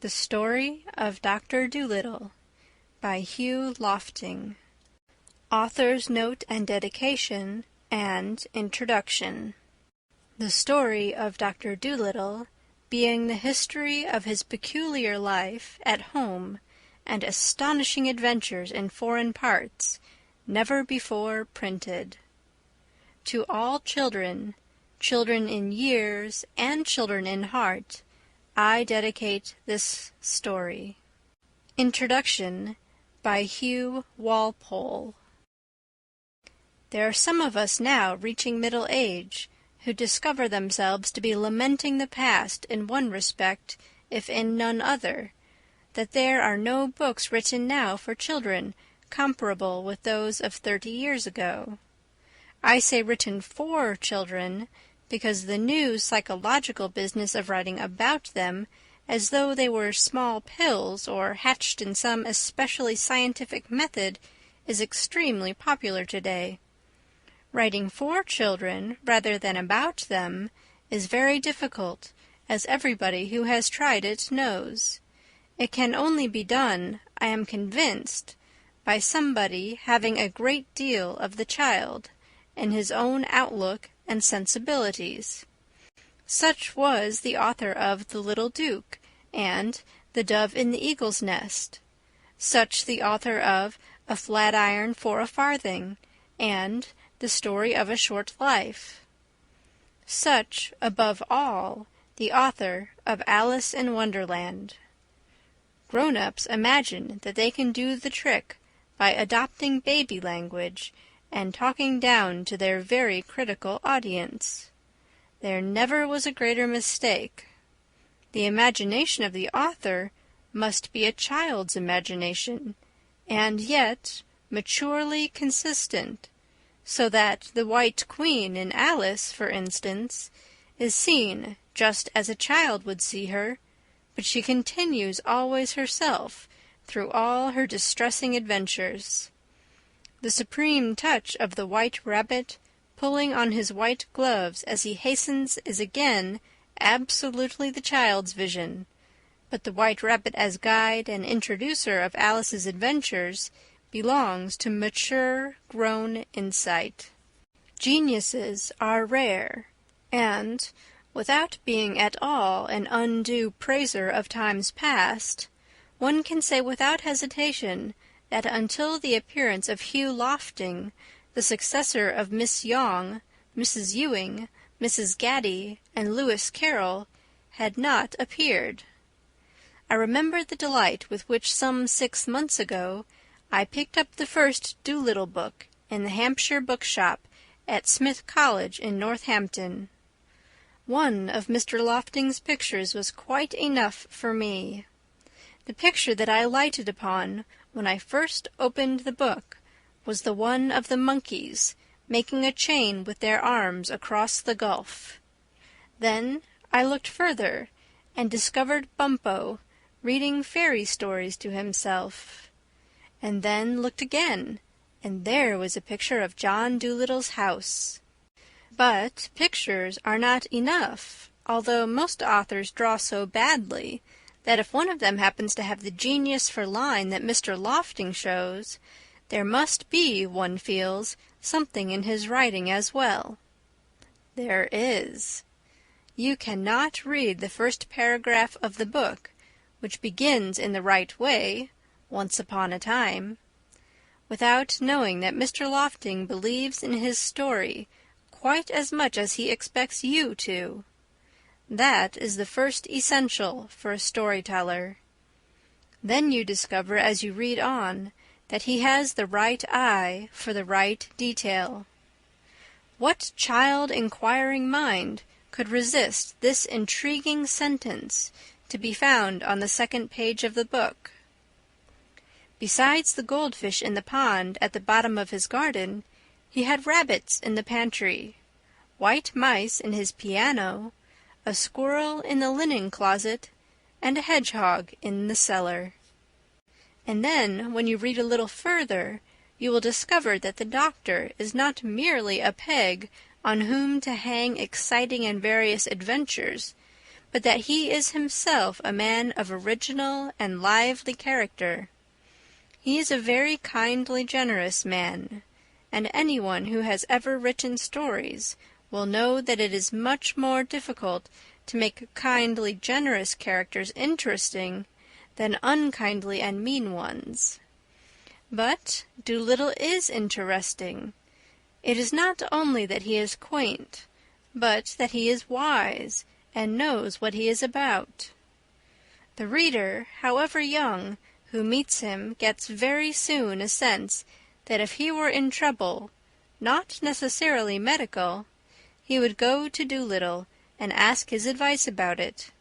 The Story of Dr. Dolittle by Hugh Lofting. Author's Note and Dedication and Introduction. The story of Dr. Dolittle, being the history of his peculiar life at home and astonishing adventures in foreign parts, never before printed. To all children, children in years and children in heart, I dedicate this story. Introduction by Hugh Walpole. There are some of us now reaching middle age who discover themselves to be lamenting the past in one respect, if in none other, that there are no books written now for children comparable with those of 30 years ago. I say written for children, because the new psychological business of writing about them as though they were small pills or hatched in some especially scientific method is extremely popular today. Writing for children rather than about them is very difficult, as everybody who has tried it knows. It can only be done, I am convinced, by somebody having a great deal of the child in his own outlook and sensibilities. Such was the author of The Little Duke and The Dove in the Eagle's Nest. Such the author of A Flatiron for a Farthing and The Story of a Short Life. Such, above all, the author of Alice in Wonderland. Grown-ups imagine that they can do the trick by adopting baby language and talking down to their very critical audience. There never was a greater mistake. The imagination of the author must be a child's imagination, and yet maturely consistent, so that the White Queen in Alice, for instance, is seen just as a child would see her, but she continues always herself through all her distressing adventures. The supreme touch of the White Rabbit pulling on his white gloves as he hastens is again absolutely the child's vision, but the White Rabbit as guide and introducer of Alice's adventures belongs to mature, grown insight. Geniuses are rare, and, without being at all an undue praiser of times past, one can say without hesitation that until the appearance of Hugh Lofting, the successor of Miss Yonge, Mrs. Ewing, Mrs. Gaddy, and Lewis Carroll, had not appeared. I remember the delight with which some 6 months ago I picked up the first Dolittle book in the Hampshire bookshop at Smith College in Northampton. One of Mr. Lofting's pictures was quite enough for me. The picture that I lighted upon when I first opened the book was the one of the monkeys making a chain with their arms across the gulf. Then I looked further and discovered Bumpo reading fairy stories to himself, and then looked again, and there was a picture of John Dolittle's house. But pictures are not enough, although most authors draw so badly that if one of them happens to have the genius for line that Mr. Lofting shows, there must be, one feels, something in his writing as well. There is. You cannot read the first paragraph of the book, which begins in the right way, once upon a time, without knowing that Mr. Lofting believes in his story quite as much as he expects you to. That is the first essential for a storyteller. Then you discover as you read on that he has the right eye for the right detail. What child-inquiring mind could resist this intriguing sentence to be found on the second page of the book? Besides the goldfish in the pond at the bottom of his garden, he had rabbits in the pantry, white mice in his piano, a squirrel in the linen closet, and a hedgehog in the cellar. And then, when you read a little further, you will discover that the doctor is not merely a peg on whom to hang exciting and various adventures, but that he is himself a man of original and lively character. He is a very kindly, generous man, and anyone who has ever written stories will know that it is much more difficult to make kindly, generous characters interesting than unkindly and mean ones. But Dolittle is interesting. It is not only that he is quaint, but that he is wise and knows what he is about. The reader, however young, who meets him gets very soon a sense that if he were in trouble, not necessarily medical, he would go to Dolittle and ask his advice about it.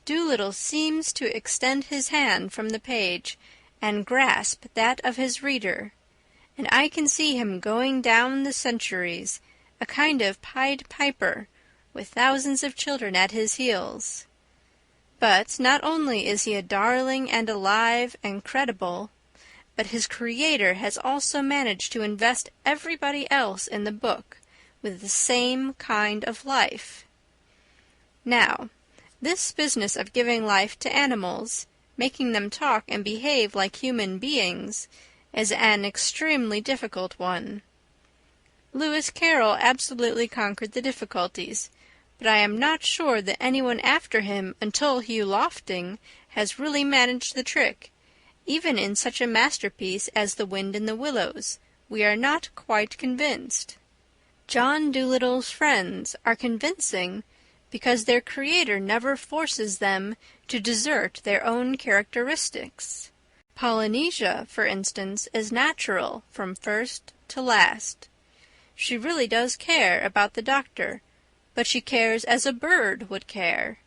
Dolittle seems to extend his hand from the page and grasp that of his reader, and I can see him going down the centuries, a kind of Pied Piper, with thousands of children at his heels. But not only is he a darling and alive and credible, but his creator has also managed to invest everybody else in the book with the same kind of life. Now, this business of giving life to animals, making them talk and behave like human beings, is an extremely difficult one. Lewis Carroll absolutely conquered the difficulties, but I am not sure that anyone after him until Hugh Lofting has really managed the trick. Even in such a masterpiece as The Wind in the Willows, we are not quite convinced. John Dolittle's friends are convincing because their creator never forces them to desert their own characteristics. Polynesia, for instance, is natural from first to last. She really does care about the doctor, but she cares as a bird would care,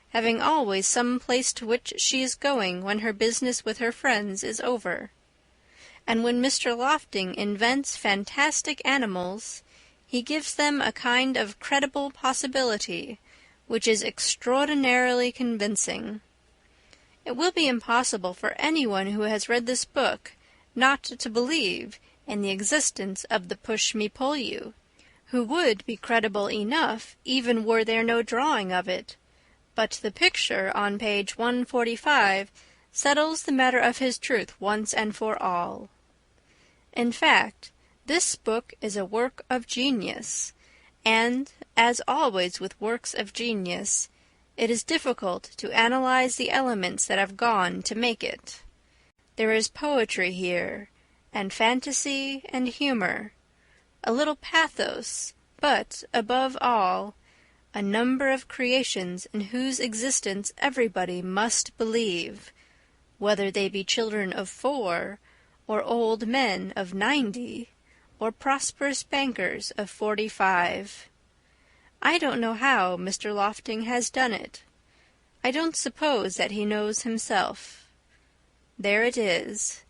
having always some place to which she is going when her business with her friends is over. And when Mr. Lofting invents fantastic animals, he gives them a kind of credible possibility, which is extraordinarily convincing. It will be impossible for anyone who has read this book not to believe in the existence of the Push-me-pull-you, who would be credible enough even were there no drawing of it. But the picture on page 145 settles the matter of his truth once and for all. In fact, this book is a work of genius, and, as always with works of genius, it is difficult to analyze the elements that have gone to make it. There is poetry here, and fantasy and humor, a little pathos, but, above all, a number of creations in whose existence everybody must believe, whether they be children of 4, or old men of 90, or prosperous bankers of 45. I don't know how Mr. Lofting has done it. I don't suppose that he knows himself. There it is,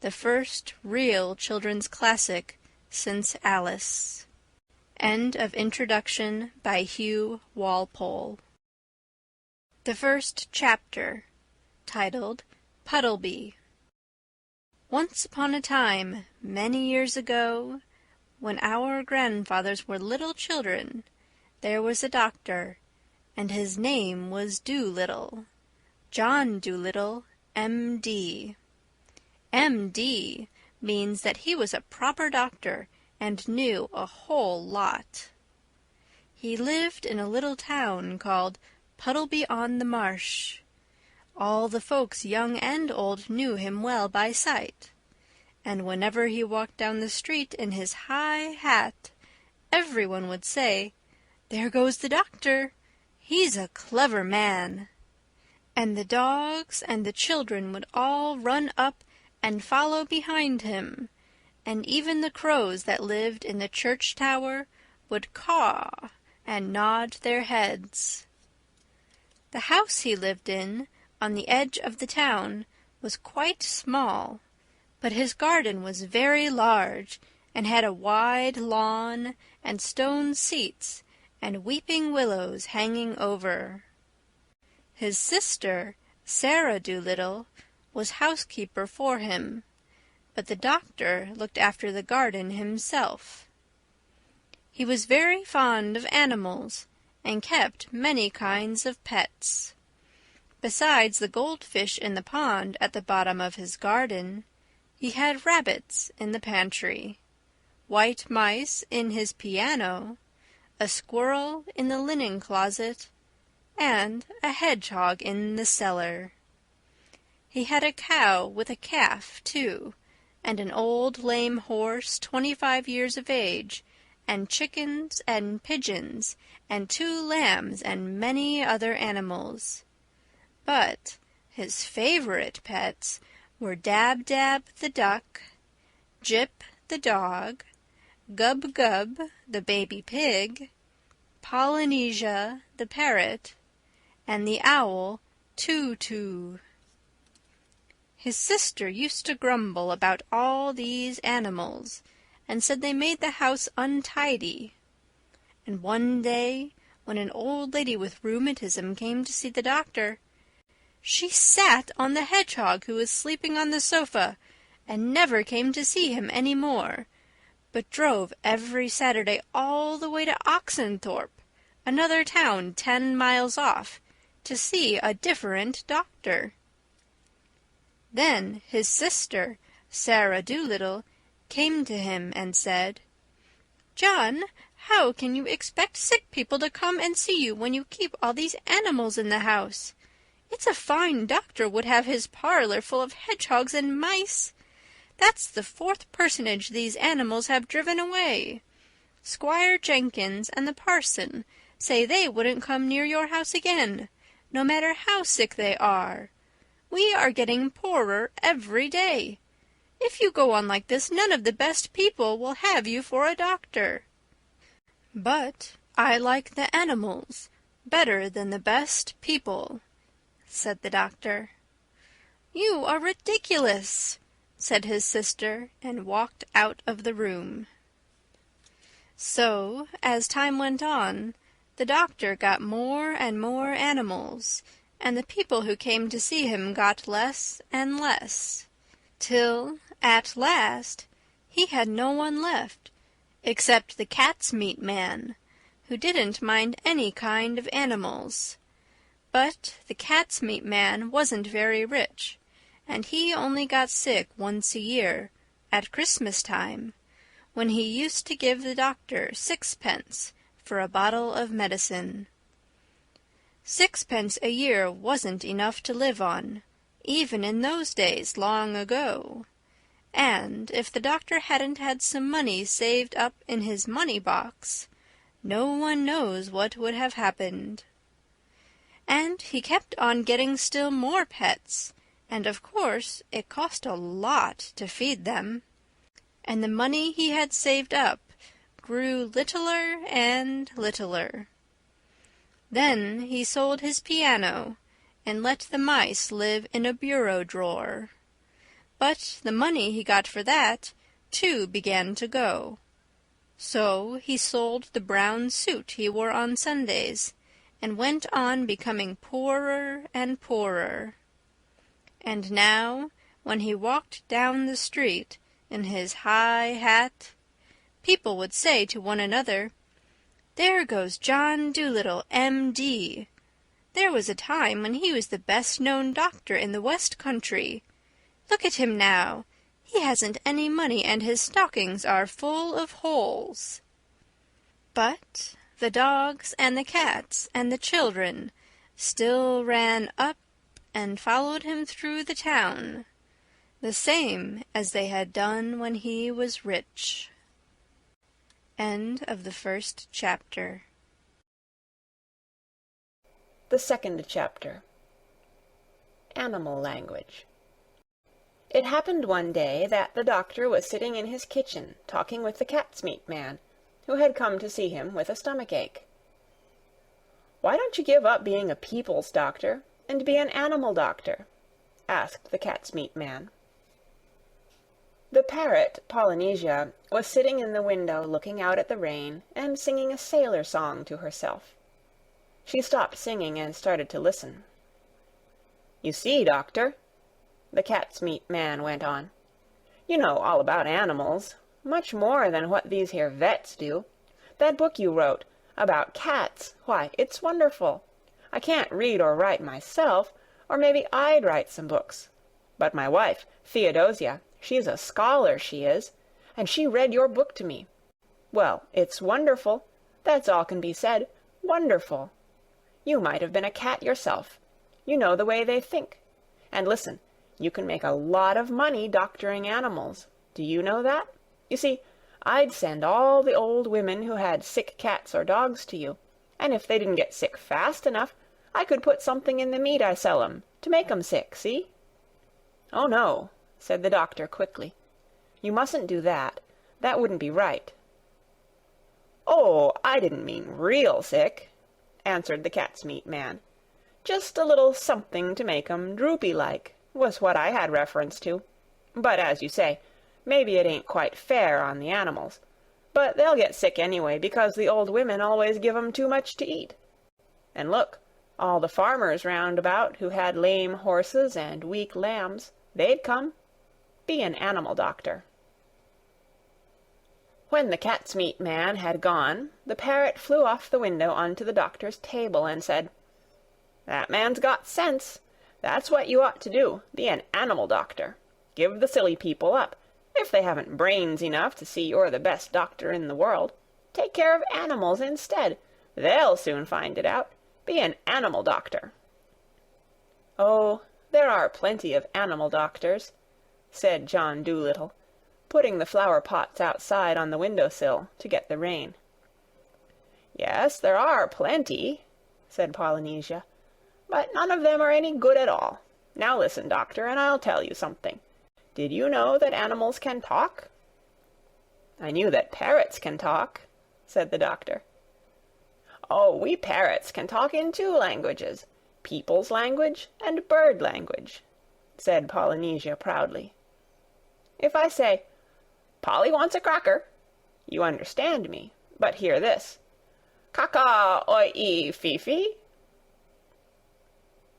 the first real children's classic since Alice. End of introduction by Hugh Walpole. The first chapter, titled Puddleby. Once upon a time, many years ago, when our grandfathers were little children, there was a doctor, and his name was Dolittle, John Dolittle, M.D. M.D. means that he was a proper doctor and knew a whole lot. He lived in a little town called Puddleby-on-the-Marsh. All the folks, young and old, knew him well by sight, and whenever he walked down the street in his high hat, everyone would say, "There goes the doctor. He's a clever man." And the dogs and the children would all run up and follow behind him, and even the crows that lived in the church tower would caw and nod their heads. The house he lived in, on the edge of the town, was quite small, but his garden was very large, and had a wide lawn and stone seats and weeping willows hanging over. His sister, Sarah Dolittle, was housekeeper for him, but the doctor looked after the garden himself. He was very fond of animals, and kept many kinds of pets. Besides the goldfish in the pond at the bottom of his garden, he had rabbits in the pantry, white mice in his piano, a squirrel in the linen closet, and a hedgehog in the cellar. He had a cow with a calf, too, and an old lame horse 25 years of age, and chickens and pigeons, and 2 lambs, and many other animals. But his favorite pets were Dab-Dab the duck, Jip the dog, Gub-Gub the baby pig, Polynesia the parrot, and the owl Too-Too. His sister used to grumble about all these animals, and said they made the house untidy. And one day, when an old lady with rheumatism came to see the doctor, she sat on the hedgehog who was sleeping on the sofa, and never came to see him any more, but drove every Saturday all the way to Oxenthorpe, another town 10 miles off, to see a different doctor. Then his sister, Sarah Doolittle, came to him and said, "John, how can you expect sick people to come and see you when you keep all these animals in the house? It's a fine doctor would have his parlor full of hedgehogs and mice. That's the 4th personage these animals have driven away. Squire Jenkins and the parson say they wouldn't come near your house again, no matter how sick they are. We are getting poorer every day. If you go on like this, none of the best people will have you for a doctor." "But I like the animals better than the best people," said the doctor. "You are ridiculous," said his sister, and walked out of the room. So, as time went on, the doctor got more and more animals, and the people who came to see him got less and less, till, at last, he had no one left, except the cat's meat man, who didn't mind any kind of animals. But the cat's meat man wasn't very rich, and he only got sick once a year, at Christmas time, when he used to give the doctor 6 pence for a bottle of medicine. 6 pence a year wasn't enough to live on, even in those days long ago, and if the doctor hadn't had some money saved up in his money-box, no one knows what would have happened. And he kept on getting still more pets, and of course it cost a lot to feed them, and the money he had saved up grew littler and littler. Then he sold his piano and let the mice live in a bureau drawer. But the money he got for that, too, began to go. So he sold the brown suit he wore on Sundays, and went on becoming poorer and poorer. And now, when he walked down the street in his high hat, people would say to one another, "There goes John Dolittle, M.D. There was a time when he was the best-known doctor in the West Country. Look at him now. He hasn't any money, and his stockings are full of holes." But the dogs and the cats and the children still ran up and followed him through the town, the same as they had done when he was rich. End of the first chapter. The second chapter. Animal language. It happened one day that the doctor was sitting in his kitchen talking with the cat's meat man, who had come to see him with a stomachache. "Why don't you give up being a people's doctor and be an animal doctor?" asked the cat's meat man. The parrot, Polynesia, was sitting in the window looking out at the rain and singing a sailor song to herself. She stopped singing and started to listen. "You see, doctor," the cat's meat man went on, "you know all about animals, much more than what these here vets do. That book you wrote, About cats, why, it's wonderful. I can't read or write myself, or maybe I'd write some books. But my wife, Theodosia, she's a scholar, she is, and she read your book to me. Well, it's wonderful. That's all can be said. Wonderful. You might have been a cat yourself. You know the way they think. And listen, you can make a lot of money doctoring animals. Do you know that? You see, I'd send all the old women who had sick cats or dogs to you, and if they didn't get sick fast enough, I could put something in the meat I sell 'em to make 'em sick, see? Oh, no, said the doctor quickly. You mustn't do that. That wouldn't be right. Oh, I didn't mean real sick, answered the cat's meat man. Just a little something to make 'em droopy-like was what I had reference to. But as you say, maybe it ain't quite fair on the animals. But they'll get sick anyway, because the old women always give 'em too much to eat. And look, all the farmers round about who had lame horses and weak lambs, they'd come. Be an animal doctor. When the cat's meat man had gone, the parrot flew off the window onto the doctor's table and said, "That man's got sense. That's what you ought to do, be an animal doctor. Give the silly people up. If they haven't brains enough to see you're the best doctor in the world, take care of animals instead. They'll soon find it out. Be an animal doctor." "Oh, there are plenty of animal doctors," said John Dolittle, putting the flower-pots outside on the window-sill to get the rain. "Yes, there are plenty," said Polynesia, "but none of them are any good at all. Now listen, doctor, and I'll tell you something. Did you know that animals can talk?" "I knew that parrots can talk," said the doctor. "Oh, we parrots can talk in 2 languages, people's language and bird language," said Polynesia proudly. "If I say, 'Polly wants a cracker,' you understand me, but hear this. 'Ka-ka, oi, Fifi.'"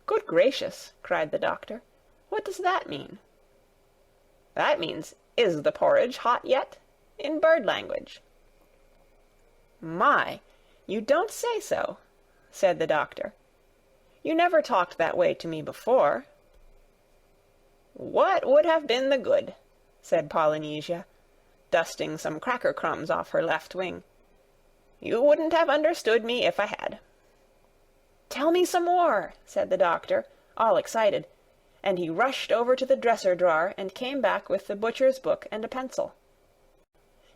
"Good gracious," cried the doctor, "what does that mean?" "That means, 'Is the porridge hot yet?' in bird language." "My, you don't say so," said the doctor. "You never talked that way to me before." "What would have been the good?" said Polynesia, dusting some cracker crumbs off her left wing. "You wouldn't have understood me if I had." "Tell me some more," said the doctor, all excited, and he rushed over to the dresser drawer and came back with the butcher's book and a pencil.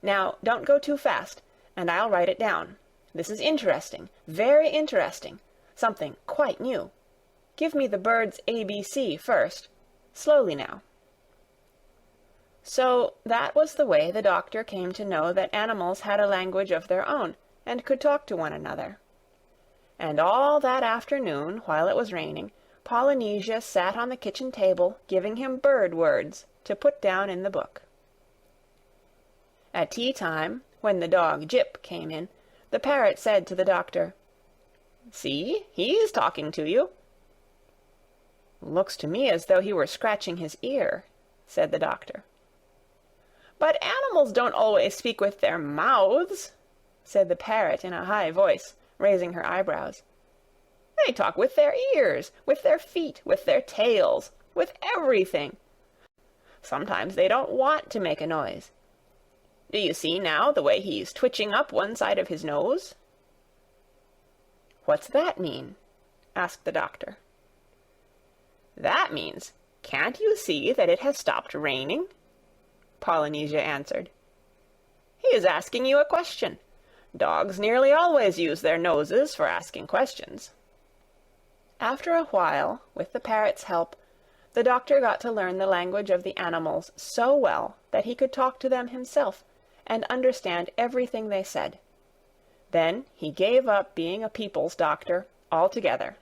"Now, don't go too fast, and I'll write it down. This is interesting, very interesting, something quite new. Give me the bird's ABC first. Slowly now." So that was the way the doctor came to know that animals had a language of their own, and could talk to one another. And all that afternoon, while it was raining, Polynesia sat on the kitchen table giving him bird words to put down in the book. At tea-time, when the dog Jip came in, the parrot said to the doctor, "See, he's talking to you." "Looks to me as though he were scratching his ear," said the doctor. "But animals don't always speak with their mouths," said the parrot in a high voice, raising her eyebrows. "They talk with their ears, with their feet, with their tails, with everything. Sometimes they don't want to make a noise. Do you see now the way he's twitching up one side of his nose?" "What's that mean?" asked the doctor. "That means, can't you see that it has stopped raining?" Polynesia answered. "He is asking you a question. Dogs nearly always use their noses for asking questions." After a while, with the parrot's help, the doctor got to learn the language of the animals so well that he could talk to them himself, and understand everything they said. Then he gave up being a people's doctor altogether.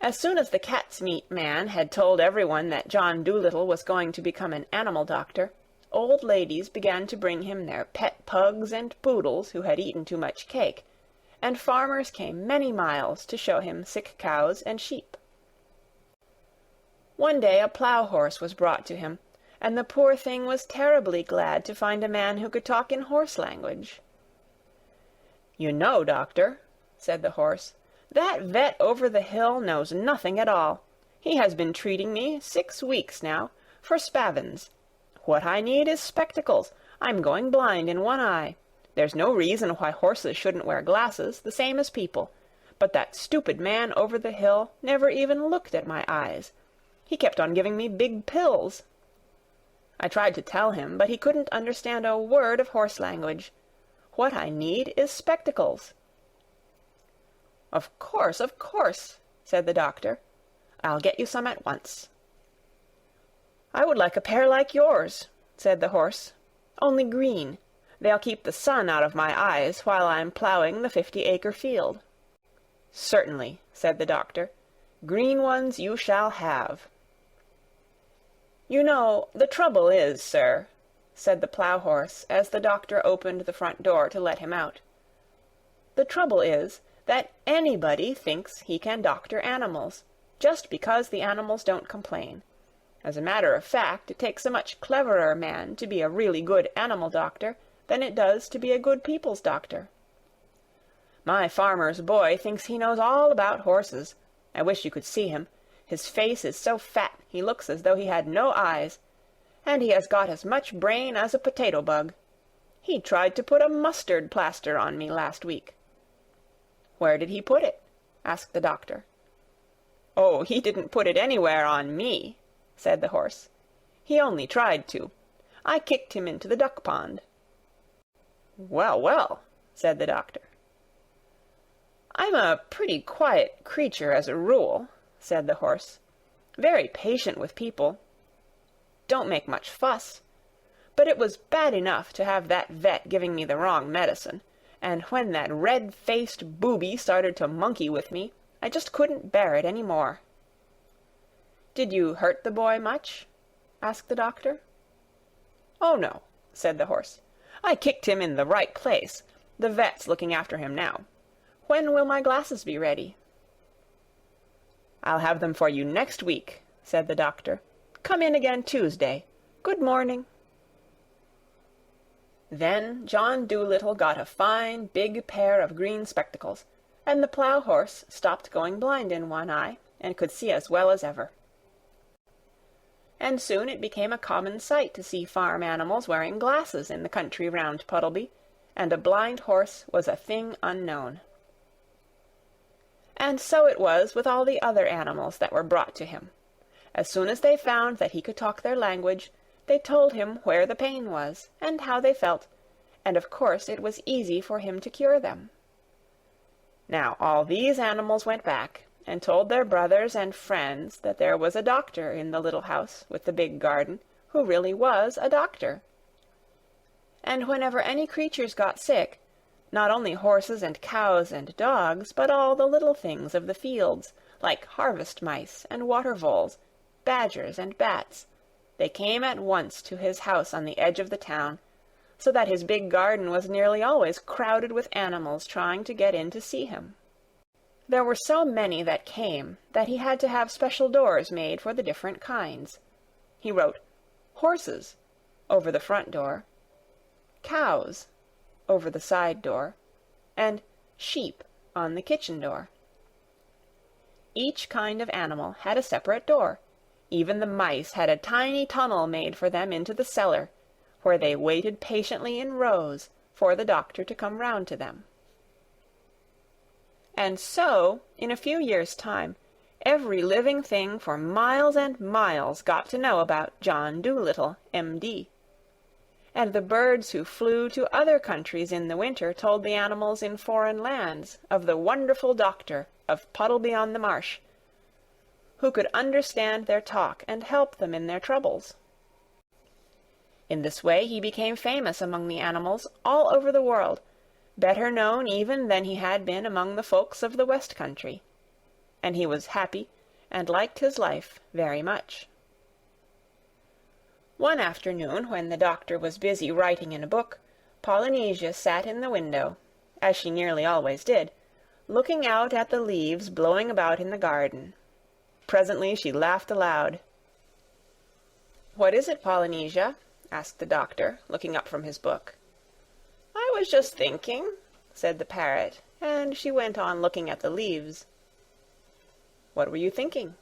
As soon as the cat's meat man had told everyone that John Dolittle was going to become an animal doctor, old ladies began to bring him their pet pugs and poodles who had eaten too much cake, and farmers came many miles to show him sick cows and sheep. One day a plough-horse was brought to him, and the poor thing was terribly glad to find a man who could talk in horse language. "You know, doctor," said the horse, "that vet over the hill knows nothing at all. He has been treating me 6 weeks now, for spavins. What I need is spectacles. I'm going blind in one eye. There's no reason why horses shouldn't wear glasses, the same as people. But that stupid man over the hill never even looked at my eyes. He kept on giving me big pills. I tried to tell him, but he couldn't understand a word of horse language. What I need is spectacles." Of course, said the doctor. "I'll get you some at once." "I would like a pair like yours," said the horse, "only green. They'll keep the sun out of my eyes while I'm ploughing the 50-acre field." "Certainly," said the doctor. "Green ones you shall have." "You know, the trouble is, sir," said the plough-horse, as the doctor opened the front door to let him out, "the trouble is that anybody thinks he can doctor animals, just because the animals don't complain. As a matter of fact, it takes a much cleverer man to be a really good animal doctor than it does to be a good people's doctor. My farmer's boy thinks he knows all about horses. I wish you could see him. His face is so fat he looks as though he had no eyes, and he has got as much brain as a potato bug. He tried to put a mustard plaster on me last week." "Where did he put it?" asked the doctor. "Oh, he didn't put it anywhere on me," said the horse. "He only tried to. I kicked him into the duck pond." "Well, well," said the doctor. "I'm a pretty quiet creature as a rule," said the horse. "Very patient with people. Don't make much fuss. But it was bad enough to have that vet giving me the wrong medicine, and when that red-faced booby started to monkey with me, I just couldn't bear it any more." "Did you hurt the boy much?" asked the doctor. "Oh, no," said the horse. "I kicked him in the right place. The vet's looking after him now. When will my glasses be ready?" "I'll have them for you next week," said the doctor. "Come in again Tuesday. Good morning." Then John Dolittle got a fine big pair of green spectacles, and the plough-horse stopped going blind in one eye, and could see as well as ever. And soon it became a common sight to see farm animals wearing glasses in the country round Puddleby, and a blind horse was a thing unknown. And so it was with all the other animals that were brought to him. As soon as they found that he could talk their language, they told him where the pain was, and how they felt, and of course it was easy for him to cure them. Now all these animals went back, and told their brothers and friends that there was a doctor in the little house with the big garden, who really was a doctor. And whenever any creatures got sick, not only horses and cows and dogs, but all the little things of the fields, like harvest mice and water voles, badgers and bats, they came at once to his house on the edge of the town, so that his big garden was nearly always crowded with animals trying to get in to see him. There were so many that came that he had to have special doors made for the different kinds. He wrote "horses" over the front door, "cows" over the side door, and "sheep" on the kitchen door. Each kind of animal had a separate door. Even the mice had a tiny tunnel made for them into the cellar, where they waited patiently in rows for the doctor to come round to them. And so, in a few years' time, every living thing for miles and miles got to know about John Dolittle, M.D. And the birds who flew to other countries in the winter told the animals in foreign lands of the wonderful doctor of Puddleby-on-the-Marsh, who could understand their talk and help them in their troubles. In this way he became famous among the animals all over the world, better known even than he had been among the folks of the West Country. And he was happy and liked his life very much. One afternoon, when the doctor was busy writing in a book, Polynesia sat in the window, as she nearly always did, looking out at the leaves blowing about in the garden. Presently she laughed aloud. "What is it, Polynesia?" asked the doctor, looking up from his book. "I was just thinking," said the parrot, and she went on looking at the leaves. "What were you thinking?"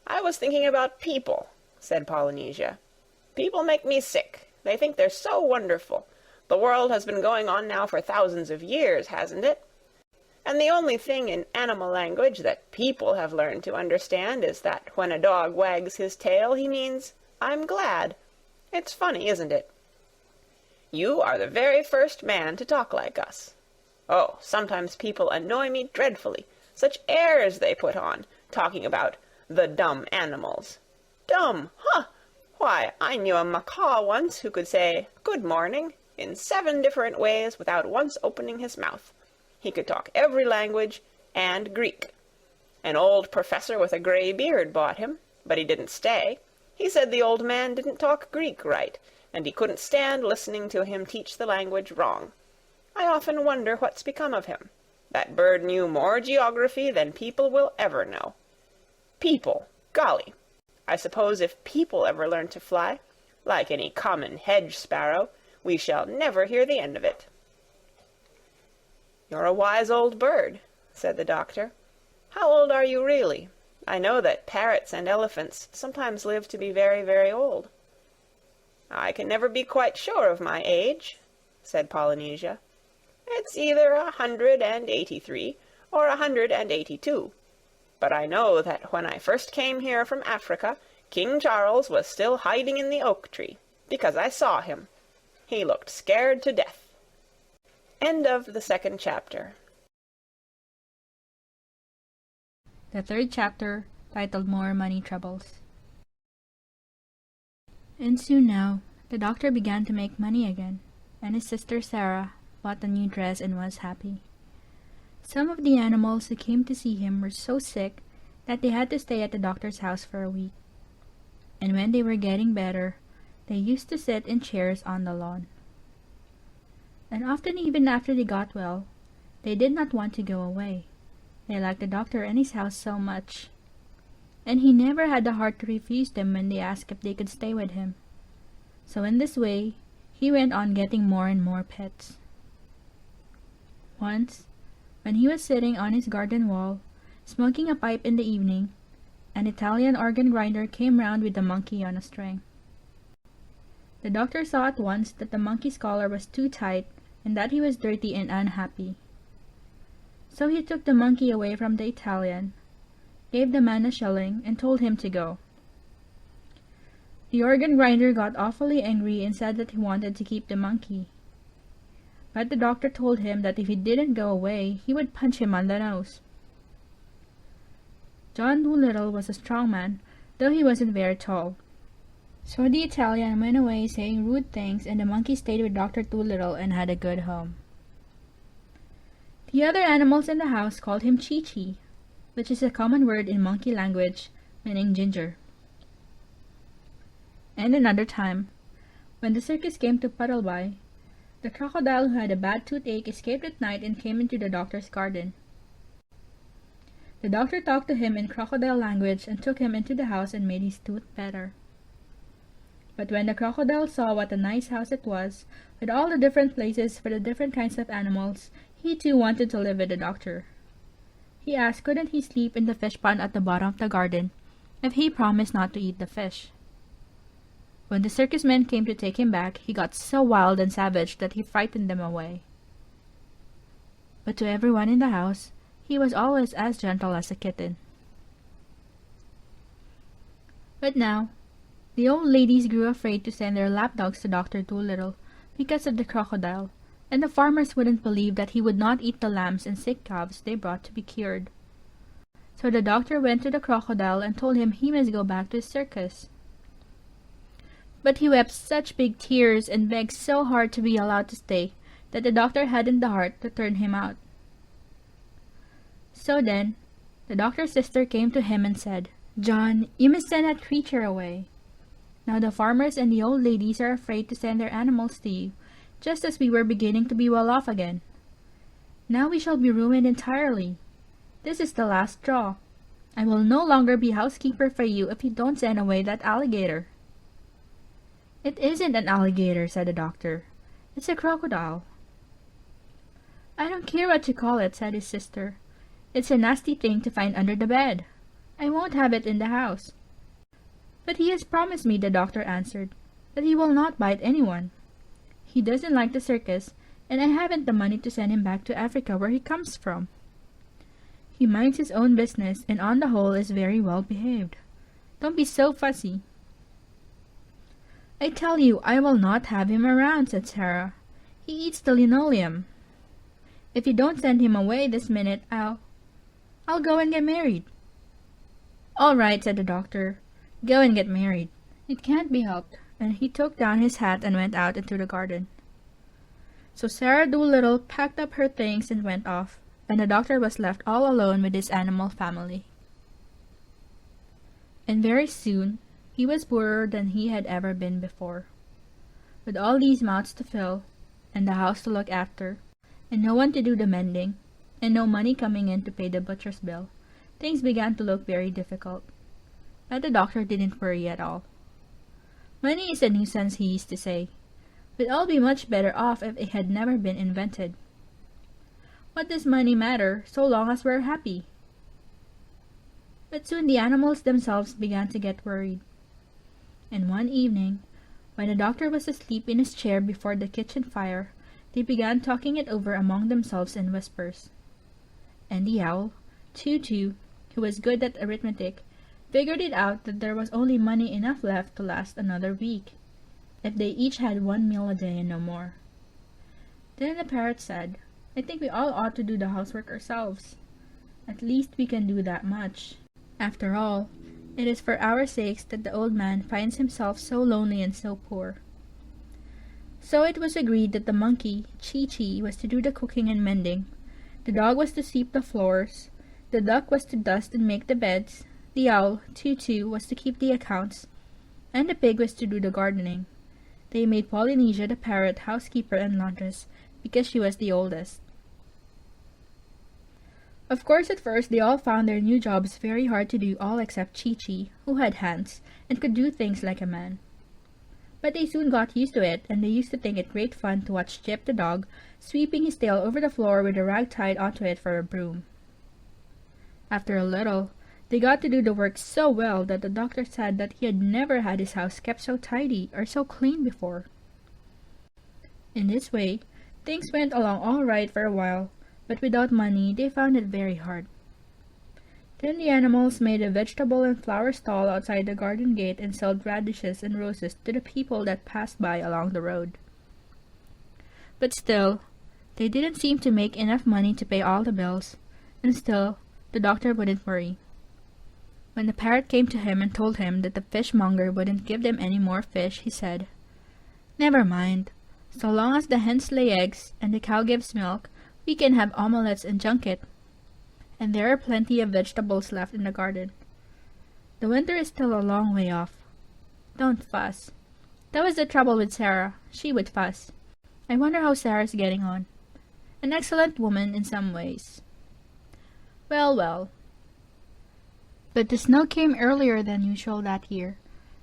"I was thinking about people," said Polynesia. "People make me sick. They think they're so wonderful. The world has been going on now for thousands of years, hasn't it? And the only thing in animal language that people have learned to understand is that when a dog wags his tail, he means, 'I'm glad.' It's funny, isn't it? You are the very first man to talk like us. Oh, sometimes people annoy me dreadfully. Such airs they put on, talking about the dumb animals. Dumb, huh? Why, I knew a macaw once who could say 'good morning' in 7 different ways without once opening his mouth. He could talk every language, and Greek. An old professor with a gray beard bought him, but he didn't stay. He said the old man didn't talk Greek right, and he couldn't stand listening to him teach the language wrong. I often wonder what's become of him. That bird knew more geography than people will ever know. People, golly! I suppose if people ever learn to fly, like any common hedge sparrow, we shall never hear the end of it." "You're a wise old bird," said the doctor. "How old are you really? I know that parrots and elephants sometimes live to be very, very old." "I can never be quite sure of my age," said Polynesia. "It's either 183 or 182. But I know that when I first came here from Africa, King Charles was still hiding in the oak tree, because I saw him. He looked scared to death." End of the 2nd chapter. The 3rd chapter, titled More Money Troubles. And soon now, the doctor began to make money again, and his sister Sarah bought a new dress and was happy. Some of the animals who came to see him were so sick that they had to stay at the doctor's house for a week. And when they were getting better, they used to sit in chairs on the lawn. And often, even after they got well, they did not want to go away. They liked the doctor and his house so much. And he never had the heart to refuse them when they asked if they could stay with him. So in this way, he went on getting more and more pets. Once, when he was sitting on his garden wall, smoking a pipe in the evening, an Italian organ grinder came round with a monkey on a string. The doctor saw at once that the monkey's collar was too tight and that he was dirty and unhappy. So he took the monkey away from the Italian, gave the man a shilling, and told him to go. The organ grinder got awfully angry and said that he wanted to keep the monkey. But the doctor told him that if he didn't go away, he would punch him on the nose. John Dolittle was a strong man, though he wasn't very tall. So the Italian went away saying rude things, and the monkey stayed with Dr. Dolittle and had a good home. The other animals in the house called him Chi-Chi, which is a common word in monkey language, meaning ginger. And another time, when the circus came to Puddleby, the crocodile who had a bad toothache escaped at night and came into the doctor's garden. The doctor talked to him in crocodile language and took him into the house and made his tooth better. But when the crocodile saw what a nice house it was, with all the different places for the different kinds of animals, he too wanted to live with the doctor. He asked couldn't he sleep in the fish pond at the bottom of the garden, if he promised not to eat the fish. When the circus men came to take him back, he got so wild and savage that he frightened them away. But to everyone in the house, he was always as gentle as a kitten. But now, the old ladies grew afraid to send their lapdogs to Dr. Dolittle because of the crocodile, and the farmers wouldn't believe that he would not eat the lambs and sick calves they brought to be cured. So the doctor went to the crocodile and told him he must go back to his circus. But he wept such big tears and begged so hard to be allowed to stay that the doctor hadn't the heart to turn him out. So then, the doctor's sister came to him and said, "John, you must send that creature away. Now the farmers and the old ladies are afraid to send their animals to you, just as we were beginning to be well off again. Now we shall be ruined entirely. This is the last straw. I will no longer be housekeeper for you if you don't send away that alligator." "It isn't an alligator," said the doctor. "It's a crocodile." I don't care what you call it, said his sister. It's a nasty thing to find under the bed. I won't have it in the house. But he has promised me, the doctor answered, that he will not bite anyone. He doesn't like the circus, and I haven't the money to send him back to Africa where he comes from. He minds his own business and on the whole is very well behaved. Don't be so fussy. I tell you, I will not have him around, said Sarah. He eats the linoleum. If you don't send him away this minute, I'll go and get married. All right, said the doctor. Go and get married. It can't be helped. And he took down his hat and went out into the garden. So Sarah Doolittle packed up her things and went off, and the doctor was left all alone with his animal family. And very soon he was poorer than he had ever been before. With all these mouths to fill, and the house to look after, and no one to do the mending, and no money coming in to pay the butcher's bill, things began to look very difficult. But the doctor didn't worry at all. Money is a nuisance, he used to say. We'd all be much better off if it had never been invented. What does money matter, so long as we're happy? But soon the animals themselves began to get worried. And one evening, when the doctor was asleep in his chair before the kitchen fire, they began talking it over among themselves in whispers. And the owl, Too-Too, who was good at arithmetic, figured it out that there was only money enough left to last another week, if they each had 1 meal a day and no more. Then the parrot said, I think we all ought to do the housework ourselves. At least we can do that much. After all, it is for our sakes that the old man finds himself so lonely and so poor. So it was agreed that the monkey, Chee-Chee, was to do the cooking and mending, the dog was to sweep the floors, the duck was to dust and make the beds, the owl, Too-Too, was to keep the accounts, and the pig was to do the gardening. They made Polynesia the parrot housekeeper and laundress, because she was the oldest. Of course, at first they all found their new jobs very hard to do, all except Chee-Chee, who had hands, and could do things like a man. But they soon got used to it, and they used to think it great fun to watch Jip the dog sweeping his tail over the floor with a rag tied onto it for a broom. After a little, they got to do the work so well that the doctor said that he had never had his house kept so tidy or so clean before. In this way, things went along all right for a while, but without money they found it very hard. Then the animals made a vegetable and flower stall outside the garden gate and sold radishes and roses to the people that passed by along the road. But still, they didn't seem to make enough money to pay all the bills, and still, the doctor wouldn't worry. When the parrot came to him and told him that the fishmonger wouldn't give them any more fish, he said, Never mind. So long as the hens lay eggs and the cow gives milk, we can have omelettes and junket. And there are plenty of vegetables left in the garden. The winter is still a long way off. Don't fuss. That was the trouble with Sarah. She would fuss. I wonder how Sarah's getting on. An excellent woman in some ways. Well, well. But the snow came earlier than usual that year,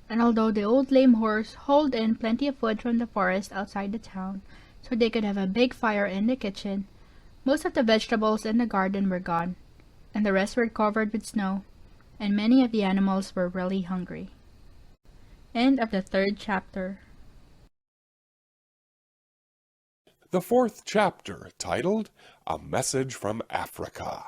and although the old lame horse hauled in plenty of wood from the forest outside the town, so they could have a big fire in the kitchen, most of the vegetables in the garden were gone, and the rest were covered with snow, and many of the animals were really hungry. End of the 3rd chapter. The 4th chapter, titled A Message from Africa.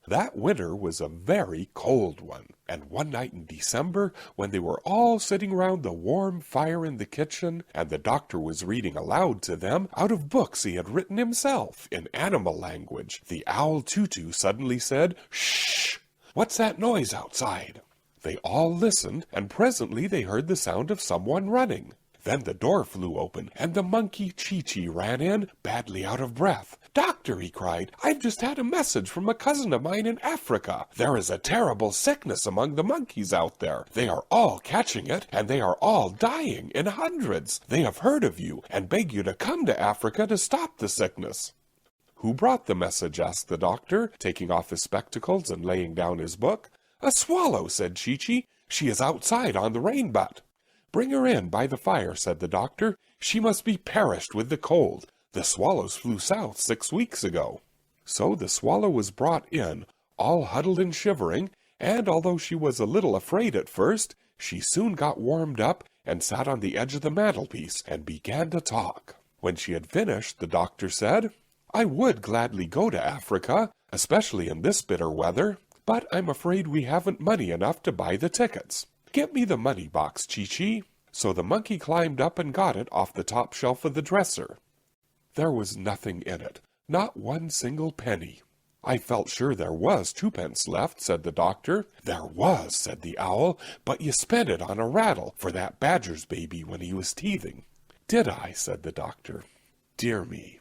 That winter was a very cold one, and one night in December, when they were all sitting round the warm fire in the kitchen, and the doctor was reading aloud to them out of books he had written himself in animal language, the owl Too-Too suddenly said, Shh! What's that noise outside? They all listened, and presently they heard the sound of someone running. Then the door flew open, and the monkey Chee-Chee ran in, badly out of breath. Doctor, he cried, I've just had a message from a cousin of mine in Africa. There is a terrible sickness among the monkeys out there. They are all catching it, and they are all dying in hundreds. They have heard of you, and beg you to come to Africa to stop the sickness. Who brought the message? Asked the doctor, taking off his spectacles and laying down his book. A swallow, said Chee-Chee. She is outside on the rain butt. Bring her in by the fire, said the doctor. She must be perished with the cold. The swallows flew south 6 weeks ago." So the swallow was brought in, all huddled and shivering, and although she was a little afraid at first, she soon got warmed up and sat on the edge of the mantelpiece and began to talk. When she had finished, the doctor said, "I would gladly go to Africa, especially in this bitter weather, but I'm afraid we haven't money enough to buy the tickets. Get me the money box, Chee-Chee." So the monkey climbed up and got it off the top shelf of the dresser. There was nothing in it, not one single penny. "I felt sure there was 2 pence left," said the doctor. "There was," said the owl, "but you spent it on a rattle for that badger's baby when he was teething." "Did I?" said the doctor. Dear me,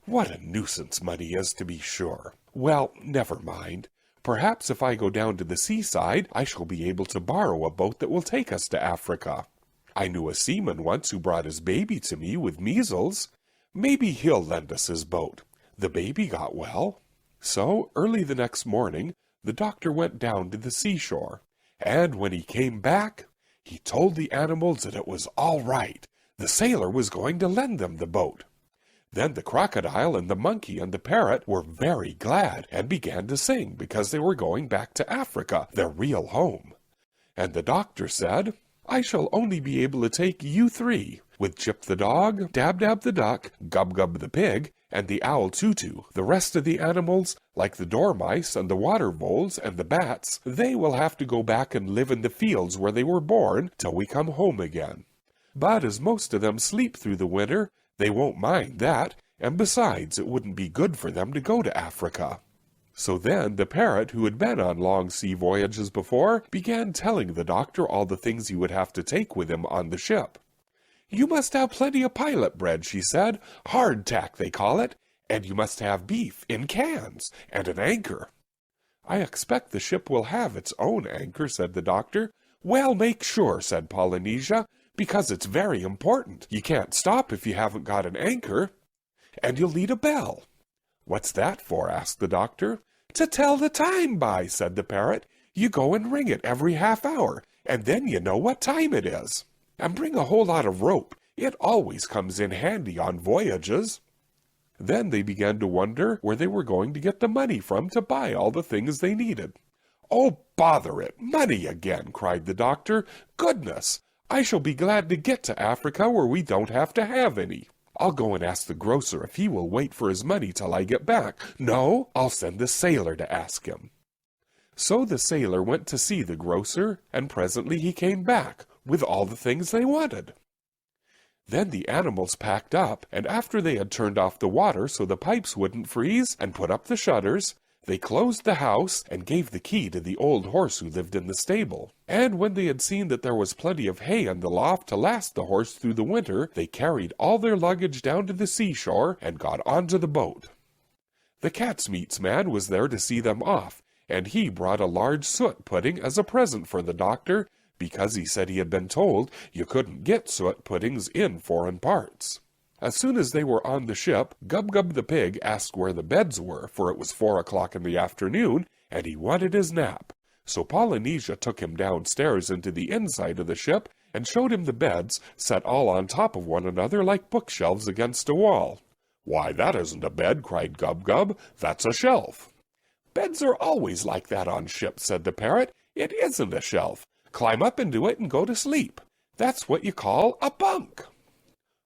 what a nuisance money is, to be sure. Well, never mind. Perhaps if I go down to the seaside, I shall be able to borrow a boat that will take us to Africa. I knew a seaman once who brought his baby to me with measles. Maybe he'll lend us his boat. The baby got well." So, early the next morning, the doctor went down to the seashore, and when he came back, he told the animals that it was all right. The sailor was going to lend them the boat. Then the crocodile and the monkey and the parrot were very glad and began to sing because they were going back to Africa, their real home. And the doctor said, "I shall only be able to take you 3, with Chip the dog, Dab-Dab the duck, Gub-Gub the pig, and the owl Tutu. The rest of the animals, like the dormice and the water voles and the bats, they will have to go back and live in the fields where they were born till we come home again. But as most of them sleep through the winter, they won't mind that, and besides, it wouldn't be good for them to go to Africa." So then the parrot, who had been on long sea voyages before, began telling the doctor all the things he would have to take with him on the ship. "You must have plenty of pilot bread," she said, "hardtack they call it, and you must have beef in cans, and an anchor." "I expect the ship will have its own anchor," said the doctor. "Well, make sure," said Polynesia, "because it's very important. You can't stop if you haven't got an anchor. And you'll need a bell." "What's that for?" asked the doctor. "To tell the time by," said the parrot. "You go and ring it every half hour, and then you know what time it is. And bring a whole lot of rope. It always comes in handy on voyages." Then they began to wonder where they were going to get the money from to buy all the things they needed. "Oh, bother it, money again," cried the doctor. "Goodness! I shall be glad to get to Africa where we don't have to have any. I'll go and ask the grocer if he will wait for his money till I get back. No, I'll send the sailor to ask him." So the sailor went to see the grocer, and presently he came back with all the things they wanted. Then the animals packed up, and after they had turned off the water so the pipes wouldn't freeze and put up the shutters, they closed the house and gave the key to the old horse who lived in the stable. And when they had seen that there was plenty of hay in the loft to last the horse through the winter, they carried all their luggage down to the seashore and got onto the boat. The cat's meats man was there to see them off, and he brought a large suet pudding as a present for the doctor, because he said he had been told you couldn't get suet puddings in foreign parts. As soon as they were on the ship, Gub-Gub the pig asked where the beds were, for it was 4 o'clock in the afternoon, and he wanted his nap. So Polynesia took him downstairs into the inside of the ship and showed him the beds, set all on top of one another like bookshelves against a wall. "Why, that isn't a bed," cried Gub-Gub. "That's a shelf." "Beds are always like that on ships," said the parrot. "It isn't a shelf. Climb up into it and go to sleep. That's what you call a bunk."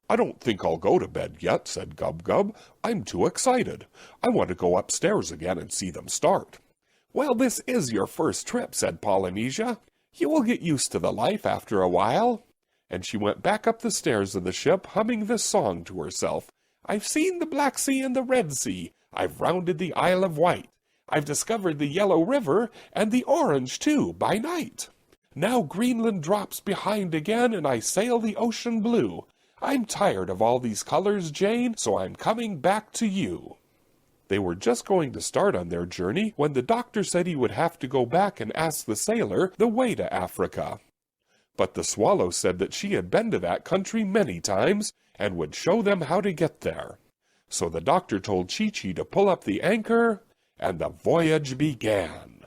"I don't think I'll go to bed yet," said Gub-Gub. "I'm too excited. I want to go upstairs again and see them start." "Well, this is your first trip," said Polynesia. "You will get used to the life after a while." And she went back up the stairs of the ship, humming this song to herself. "I've seen the Black Sea and the Red Sea. I've rounded the Isle of Wight. I've discovered the Yellow River, and the Orange, too, by night. Now Greenland drops behind again, and I sail the ocean blue. I'm tired of all these colors, Jane, so I'm coming back to you." They were just going to start on their journey when the doctor said he would have to go back and ask the sailor the way to Africa. But the swallow said that she had been to that country many times and would show them how to get there. So the doctor told Chee-Chee to pull up the anchor, and the voyage began.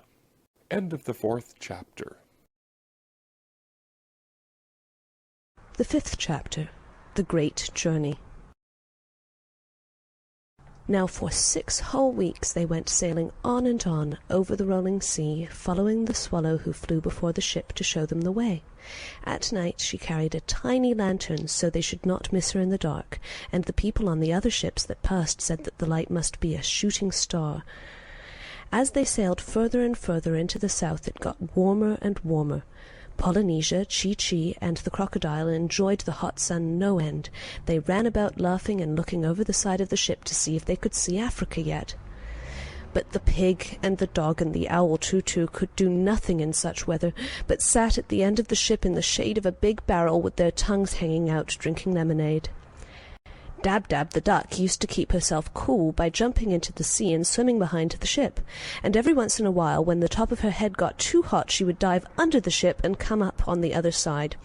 End of the 4th chapter. The 5th chapter. The Great Journey. Now for 6 whole weeks they went sailing on and on over the rolling sea, following the swallow who flew before the ship to show them the way. At night she carried a tiny lantern so they should not miss her in the dark, and the people on the other ships that passed said that the light must be a shooting star. As they sailed further and further into the south it got warmer and warmer. Polynesia, Chee-Chee, and the crocodile enjoyed the hot sun no end. They ran about laughing and looking over the side of the ship to see if they could see Africa yet. But the pig and the dog and the owl Too-Too could do nothing in such weather, but sat at the end of the ship in the shade of a big barrel with their tongues hanging out, drinking lemonade. Dab-Dab the duck used to keep herself cool by jumping into the sea and swimming behind the ship, and every once in a while, when the top of her head got too hot, she would dive under the ship and come up on the other side.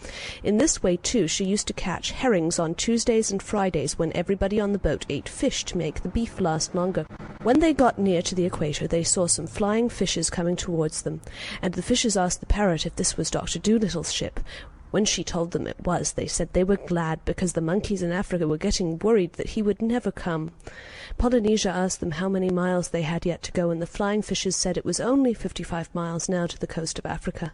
In this way, too, she used to catch herrings on Tuesdays and Fridays when everybody on the boat ate fish to make the beef last longer. When they got near to the equator, they saw some flying fishes coming towards them, and the fishes asked the parrot if this was Dr. Dolittle's ship. When she told them it was, they said they were glad because the monkeys in Africa were getting worried that he would never come. Polynesia asked them how many miles they had yet to go, and the flying fishes said it was only 55 miles now to the coast of Africa.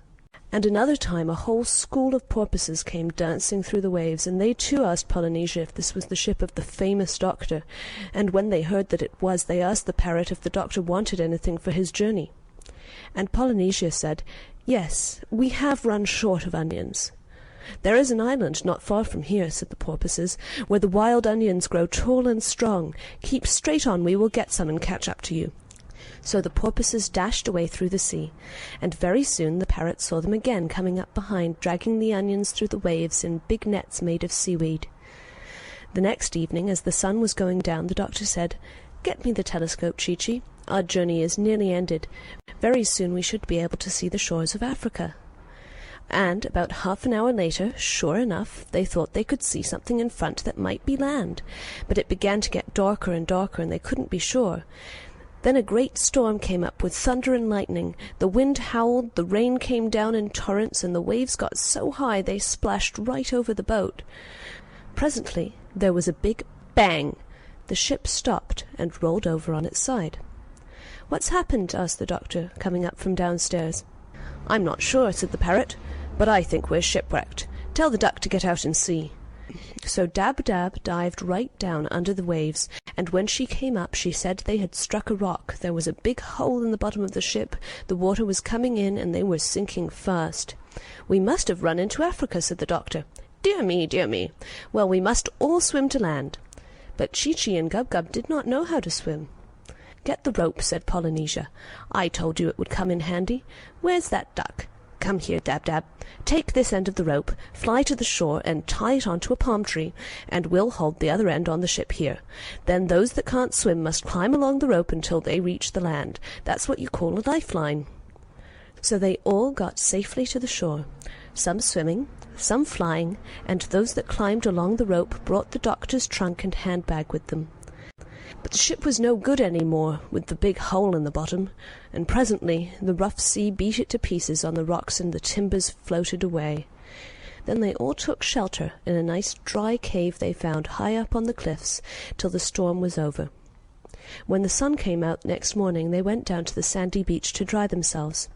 And another time a whole school of porpoises came dancing through the waves, and they too asked Polynesia if this was the ship of the famous doctor, and when they heard that it was, they asked the parrot if the doctor wanted anything for his journey. And Polynesia said, "Yes, we have run short of onions." "There is an island not far from here," said the porpoises, "where the wild onions grow tall and strong. Keep straight on, we will get some and catch up to you." So the porpoises dashed away through the sea, and very soon the parrot saw them again coming up behind, dragging the onions through the waves in big nets made of seaweed. The next evening, as the sun was going down, the doctor said, "Get me the telescope, Chee-Chee. Our journey is nearly ended. Very soon we should be able to see the shores of Africa." And about half an hour later, sure enough, they thought they could see something in front that might be land, but it began to get darker and darker, and they couldn't be sure. Then a great storm came up with thunder and lightning. The wind howled, the rain came down in torrents, and the waves got so high they splashed right over the boat. Presently there was a big bang. The ship stopped and rolled over on its side. "What's happened?" asked the doctor, coming up from downstairs. "I'm not sure," said the parrot, "but I think we're shipwrecked. Tell the duck to get out and see." So Dab-Dab dived right down under the waves, and when she came up she said they had struck a rock. There was a big hole in the bottom of the ship, the water was coming in, and they were sinking fast. "We must have run into Africa," said the doctor. "Dear me, dear me. Well, we must all swim to land." But Chee-Chee and Gub-Gub did not know how to swim. "Get the rope," said Polynesia. "I told you it would come in handy. Where's that duck? Come here, Dab-Dab. Take this end of the rope, fly to the shore, and tie it onto a palm tree, and we'll hold the other end on the ship here. Then those that can't swim must climb along the rope until they reach the land. That's what you call a lifeline." So they all got safely to the shore, some swimming, some flying, and those that climbed along the rope brought the doctor's trunk and handbag with them. But the ship was no good any more, with the big hole in the bottom, and presently the rough sea beat it to pieces on the rocks and the timbers floated away. Then they all took shelter in a nice dry cave they found high up on the cliffs till the storm was over. When the sun came out next morning they went down to the sandy beach to dry themselves.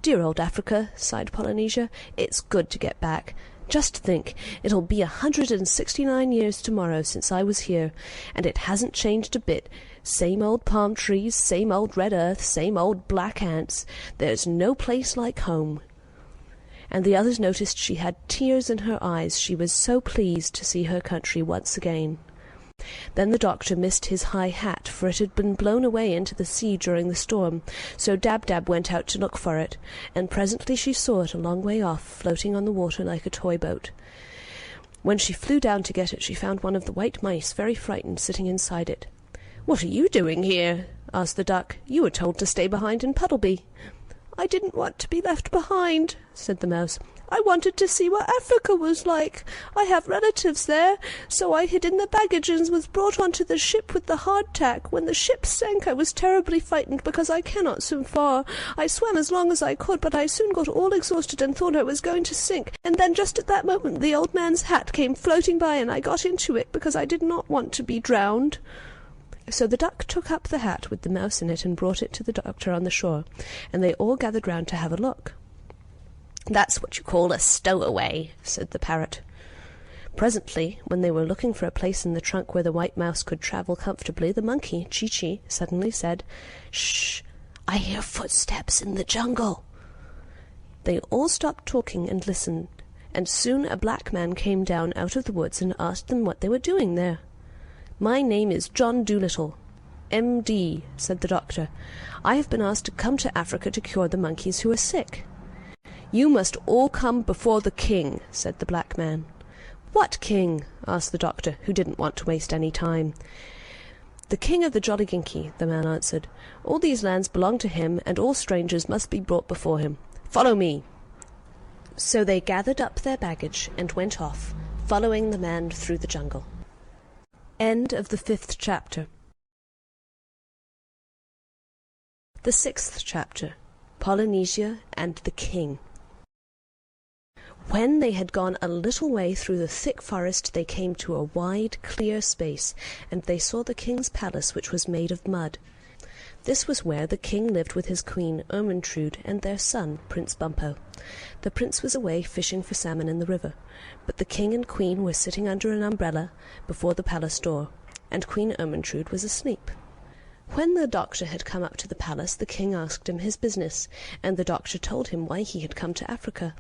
"Dear old Africa," sighed Polynesia, "it's good to get back. Just think, it'll be 169 years tomorrow since I was here, and it hasn't changed a bit. Same old palm trees, same old red earth, same old black ants. There's no place like home." And the others noticed she had tears in her eyes. She was so pleased to see her country once again. Then the doctor missed his high hat, for it had been blown away into the sea during the storm, so Dab-Dab went out to look for it, and presently she saw it a long way off, floating on the water like a toy boat. When she flew down to get it, she found one of the white mice, very frightened, sitting inside it. "What are you doing here?" asked the duck. "You were told to stay behind in Puddleby." "I didn't want to be left behind," said the mouse. "I wanted to see what Africa was like. I have relatives there, so I hid in the baggage and was brought onto the ship with the hardtack. When the ship sank, I was terribly frightened because I cannot swim far. I swam as long as I could, but I soon got all exhausted and thought I was going to sink. And then just at that moment the old man's hat came floating by, and I got into it because I did not want to be drowned." So the duck took up the hat with the mouse in it and brought it to the doctor on the shore, and they all gathered round to have a look. "That's what you call a stowaway," said the parrot. Presently, when they were looking for a place in the trunk where the white mouse could travel comfortably, the monkey, Chee-Chee, suddenly said, "Shh! I hear footsteps in the jungle." They all stopped talking and listened, and soon a black man came down out of the woods and asked them what they were doing there. "My name is John Dolittle, M.D.," said the doctor. "I have been asked to come to Africa to cure the monkeys who are sick." "You must all come before the king," said the black man. "What king?" asked the doctor, who didn't want to waste any time. "The king of the Jolliginki," the man answered. "All these lands belong to him, and all strangers must be brought before him. Follow me." So they gathered up their baggage and went off, following the man through the jungle. End of the 5th chapter. The 6th chapter, Polynesia and the King. When they had gone a little way through the thick forest, they came to a wide, clear space, and they saw the king's palace, which was made of mud. This was where the king lived with his queen, Ermentrude, and their son, Prince Bumpo. The prince was away fishing for salmon in the river, but the king and queen were sitting under an umbrella before the palace door, and Queen Ermentrude was asleep. When the doctor had come up to the palace, the king asked him his business, and the doctor told him why he had come to Africa.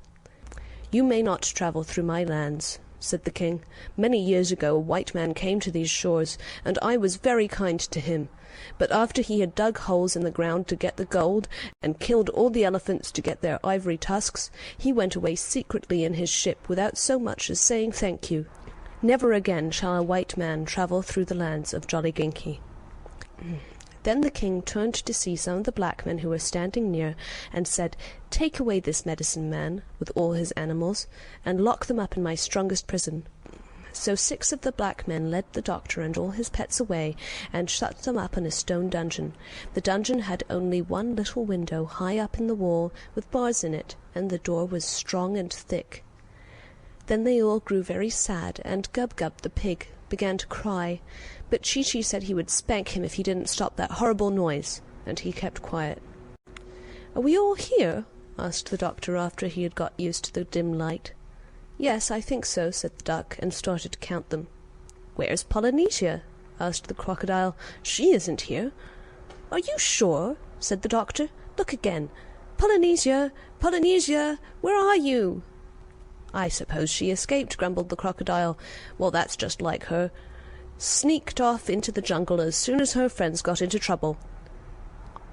"You may not travel through my lands," said the king. "Many years ago a white man came to these shores, and I was very kind to him. But after he had dug holes in the ground to get the gold, and killed all the elephants to get their ivory tusks, he went away secretly in his ship without so much as saying thank you. Never again shall a white man travel through the lands of Jolliginki." Then the king turned to see some of the black men who were standing near, and said, "Take away this medicine man, with all his animals, and lock them up in my strongest prison." So 6 of the black men led the doctor and all his pets away, and shut them up in a stone dungeon. The dungeon had only one little window high up in the wall, with bars in it, and the door was strong and thick. Then they all grew very sad, and Gub-Gub, the pig, began to cry, but Chee-Chee said he would spank him if he didn't stop that horrible noise, and he kept quiet. "Are we all here?" asked the doctor after he had got used to the dim light. "Yes, I think so," said the duck, and started to count them. "Where's Polynesia?" asked the crocodile. "She isn't here." "Are you sure?" said the doctor. "Look again. Polynesia! Polynesia! Where are you?" "I suppose she escaped," grumbled the crocodile. "Well, that's just like her. Sneaked off into the jungle as soon as her friends got into trouble."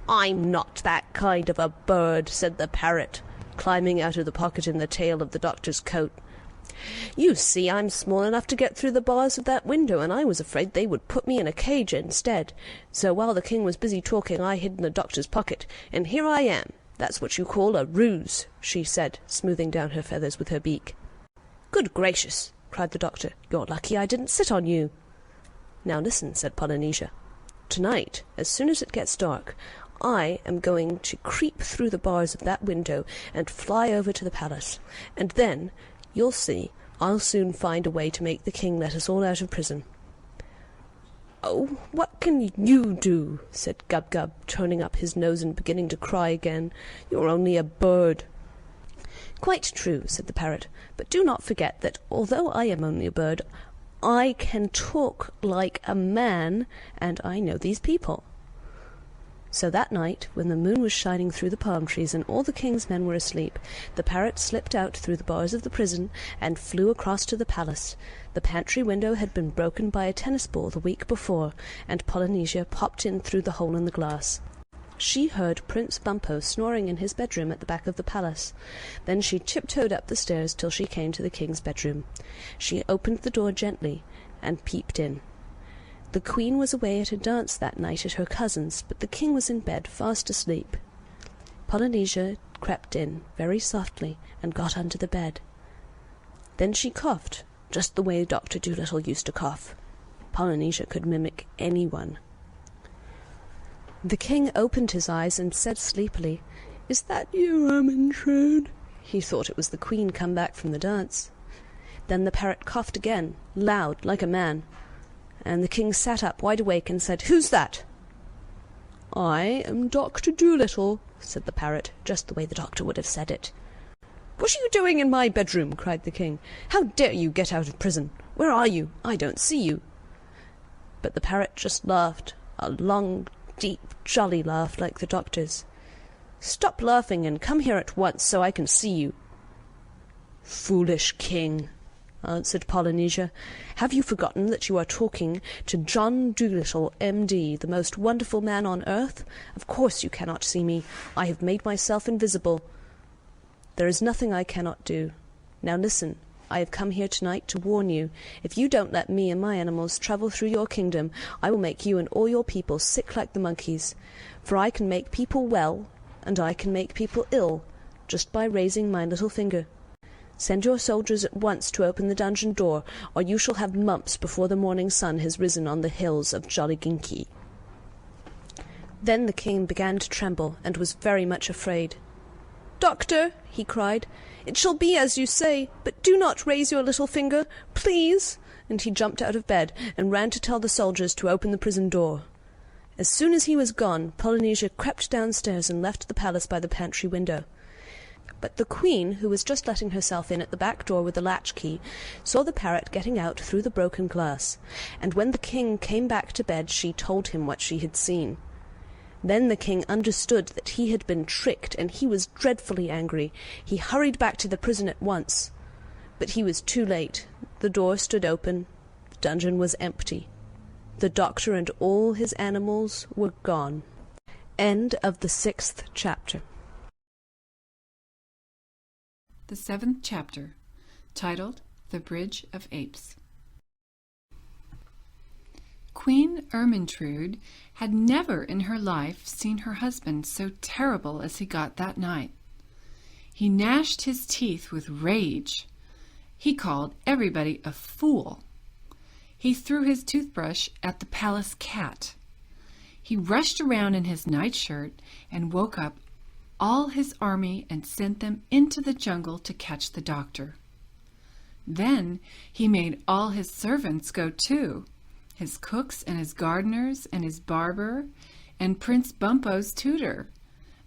"I'm not that kind of a bird," said the parrot, climbing out of the pocket in the tail of the doctor's coat. "You see, I'm small enough to get through the bars of that window, and I was afraid they would put me in a cage instead. So while the king was busy talking, I hid in the doctor's pocket, and here I am. That's what you call a ruse," she said, smoothing down her feathers with her beak. "Good gracious!" cried the doctor. "You're lucky I didn't sit on you." "Now listen," said Polynesia. "Tonight, as soon as it gets dark, I am going to creep through the bars of that window and fly over to the palace, and then, you'll see, I'll soon find a way to make the king let us all out of prison." "Oh, what can you do?" said Gub-Gub, turning up his nose and beginning to cry again. "You're only a bird." "Quite true," said the parrot, "but do not forget that although I am only a bird, I can talk like a man, and I know these people." So that night, when the moon was shining through the palm trees and all the king's men were asleep, the parrot slipped out through the bars of the prison and flew across to the palace. The pantry window had been broken by a tennis ball the week before, and Polynesia popped in through the hole in the glass. She heard Prince Bumpo snoring in his bedroom at the back of the palace. Then she tiptoed up the stairs till she came to the king's bedroom. She opened the door gently and peeped in. The queen was away at a dance that night at her cousin's, but the king was in bed, fast asleep. Polynesia crept in very softly and got under the bed. Then she coughed, just the way Dr. Dolittle used to cough. Polynesia could mimic anyone. The king opened his eyes and said sleepily, "Is that you, Ermentrude?" He thought it was the queen come back from the dance. Then the parrot coughed again, loud, like a man. and the king sat up wide awake and said, "Who's that?" "I am Dr. Dolittle," said the parrot, just the way the doctor would have said it. "What are you doing in my bedroom?" cried the king. "How dare you get out of prison? Where are you? I don't see you." But the parrot just laughed, a long, deep, jolly laugh like the doctor's. "Stop laughing and come here at once so I can see you." "Foolish king," answered Polynesia, "have you forgotten that you are talking to John Dolittle, M.D., the most wonderful man on earth? Of course you cannot see me. I have made myself invisible. There is nothing I cannot do. Now listen. I have come here tonight to warn you. If you don't let me and my animals travel through your kingdom, I will make you and all your people sick like the monkeys. For I can make people well, and I can make people ill, just by raising my little finger. Send your soldiers at once to open the dungeon door, or you shall have mumps before the morning sun has risen on the hills of Jolliginki." Then the king began to tremble, and was very much afraid. "Doctor," he cried, "it shall be as you say, but do not raise your little finger, please." And he jumped out of bed, and ran to tell the soldiers to open the prison door. As soon as he was gone, Polynesia crept downstairs and left the palace by the pantry window. But the queen, who was just letting herself in at the back door with the latch-key, saw the parrot getting out through the broken glass, and when the king came back to bed she told him what she had seen. Then the king understood that he had been tricked, and he was dreadfully angry. He hurried back to the prison at once. But he was too late. The door stood open. The dungeon was empty. The doctor and all his animals were gone. End of the 6th chapter. The 7th chapter, titled The Bridge of Apes. Queen Ermintrude had never in her life seen her husband so terrible as he got that night. He gnashed his teeth with rage. He called everybody a fool. He threw his toothbrush at the palace cat. He rushed around in his nightshirt and woke up all his army and sent them into the jungle to catch the doctor. Then he made all his servants go too, his cooks and his gardeners and his barber and Prince Bumpo's tutor.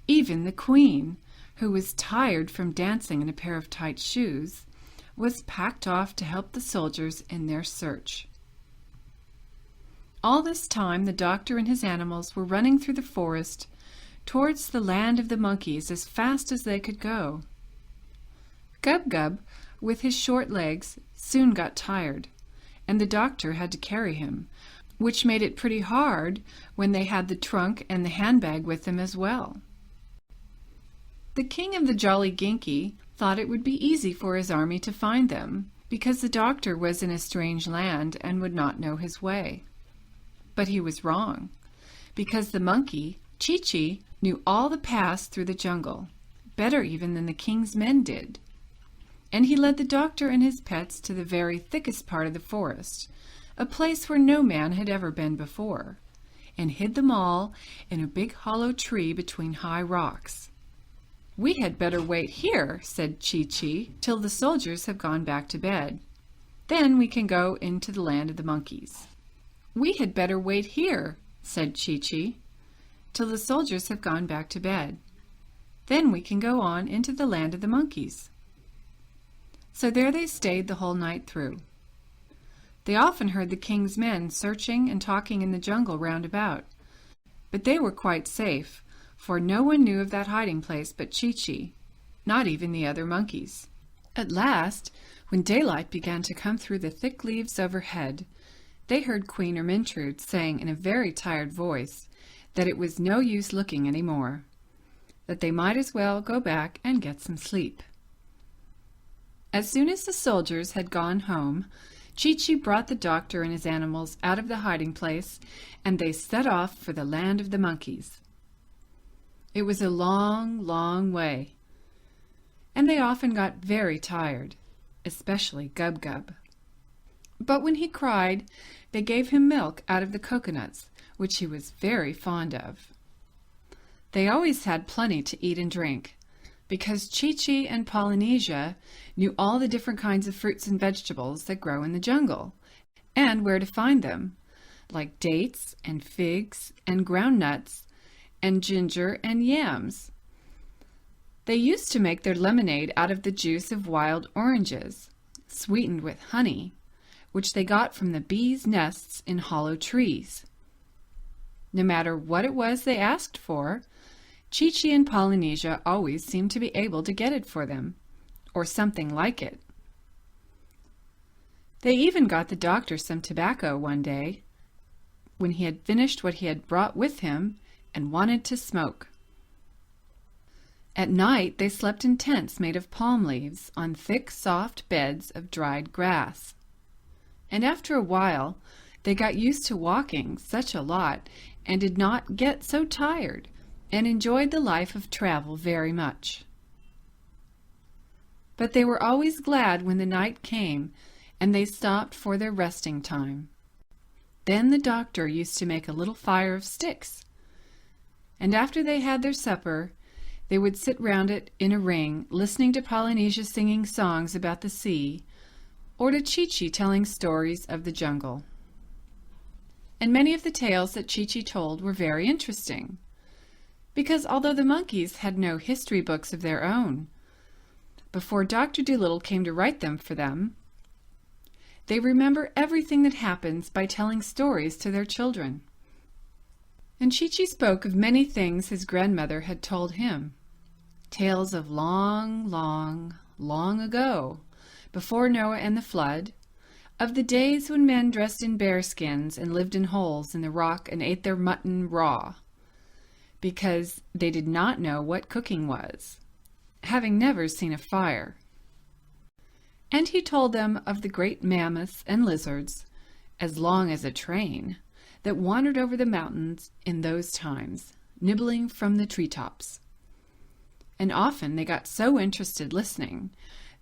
Even the queen, who was tired from dancing in a pair of tight shoes, was packed off to help the soldiers in their search. All this time the doctor and his animals were running through the forest towards the land of the monkeys as fast as they could go. Gub-Gub, with his short legs, soon got tired, and the doctor had to carry him, which made it pretty hard when they had the trunk and the handbag with them as well. The king of the Jolliginki thought it would be easy for his army to find them, because the doctor was in a strange land and would not know his way. But he was wrong, because the monkey, Chee-Chee, knew all the paths through the jungle, better even than the king's men did. And he led the doctor and his pets to the very thickest part of the forest, a place where no man had ever been before, and hid them all in a big hollow tree between high rocks. "We had better wait here," said Chee-Chee, "till the soldiers have gone back to bed. Then we can go into the land of the monkeys." "We had better wait here," said Chee-Chee, "till the soldiers have gone back to bed. Then we can go on into the land of the monkeys." So there they stayed the whole night through. They often heard the king's men searching and talking in the jungle round about, but they were quite safe, for no one knew of that hiding place but Chee-Chee, not even the other monkeys. At last, when daylight began to come through the thick leaves overhead, they heard Queen Ermintrude saying in a very tired voice that it was no use looking any more, that they might as well go back and get some sleep. As soon as the soldiers had gone home, Chee-Chee brought the doctor and his animals out of the hiding place, and they set off for the land of the monkeys. It was a long, long way, and they often got very tired, especially Gub-Gub. But when he cried, they gave him milk out of the coconuts, which he was very fond of. They always had plenty to eat and drink, because Chee-Chee and Polynesia knew all the different kinds of fruits and vegetables that grow in the jungle, and where to find them, like dates and figs and ground nuts and ginger and yams. They used to make their lemonade out of the juice of wild oranges, sweetened with honey, which they got from the bees' nests in hollow trees. No matter what it was they asked for, Chi-Chi and Polynesia always seemed to be able to get it for them, or something like it. They even got the doctor some tobacco one day, when he had finished what he had brought with him and wanted to smoke. At night they slept in tents made of palm leaves on thick, soft beds of dried grass. And after a while they got used to walking such a lot and did not get so tired, and enjoyed the life of travel very much. But they were always glad when the night came and they stopped for their resting time. Then the doctor used to make a little fire of sticks, and after they had their supper, they would sit round it in a ring, listening to Polynesia singing songs about the sea, or to Chi-Chi telling stories of the jungle. And many of the tales that Chi-Chi told were very interesting, because although the monkeys had no history books of their own, before Dr. Dolittle came to write them for them, they remember everything that happens by telling stories to their children. And Chi-Chi spoke of many things his grandmother had told him, tales of long, long, long ago, before Noah and the flood, of the days when men dressed in bearskins and lived in holes in the rock and ate their mutton raw, because they did not know what cooking was, having never seen a fire. And he told them of the great mammoths and lizards, as long as a train, that wandered over the mountains in those times, nibbling from the treetops. And often they got so interested listening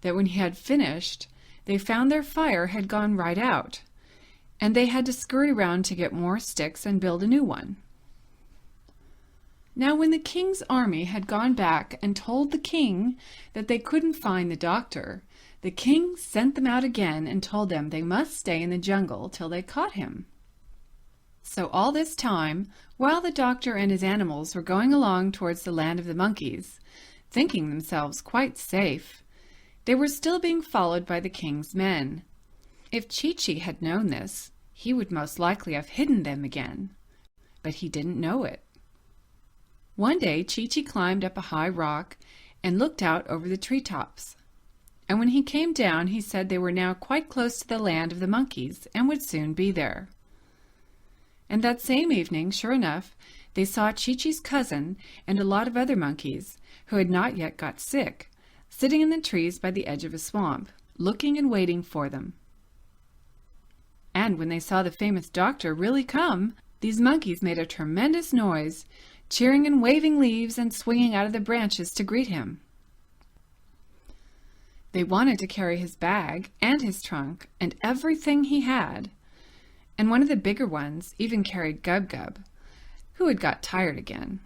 that when he had finished, they found their fire had gone right out, and they had to scurry around to get more sticks and build a new one. Now when the king's army had gone back and told the king that they couldn't find the doctor, the king sent them out again and told them they must stay in the jungle till they caught him. So all this time, while the doctor and his animals were going along towards the land of the monkeys, thinking themselves quite safe, they were still being followed by the king's men. If Chi-Chi had known this, he would most likely have hidden them again, but he didn't know it. One day Chi-Chi climbed up a high rock and looked out over the treetops, and when he came down he said they were now quite close to the land of the monkeys and would soon be there. And that same evening, sure enough, they saw Chi-Chi's cousin and a lot of other monkeys, who had not yet got sick, sitting in the trees by the edge of a swamp, looking and waiting for them. And when they saw the famous doctor really come, these monkeys made a tremendous noise, cheering and waving leaves and swinging out of the branches to greet him. They wanted to carry his bag and his trunk and everything he had, and one of the bigger ones even carried Gub-Gub, who had got tired again.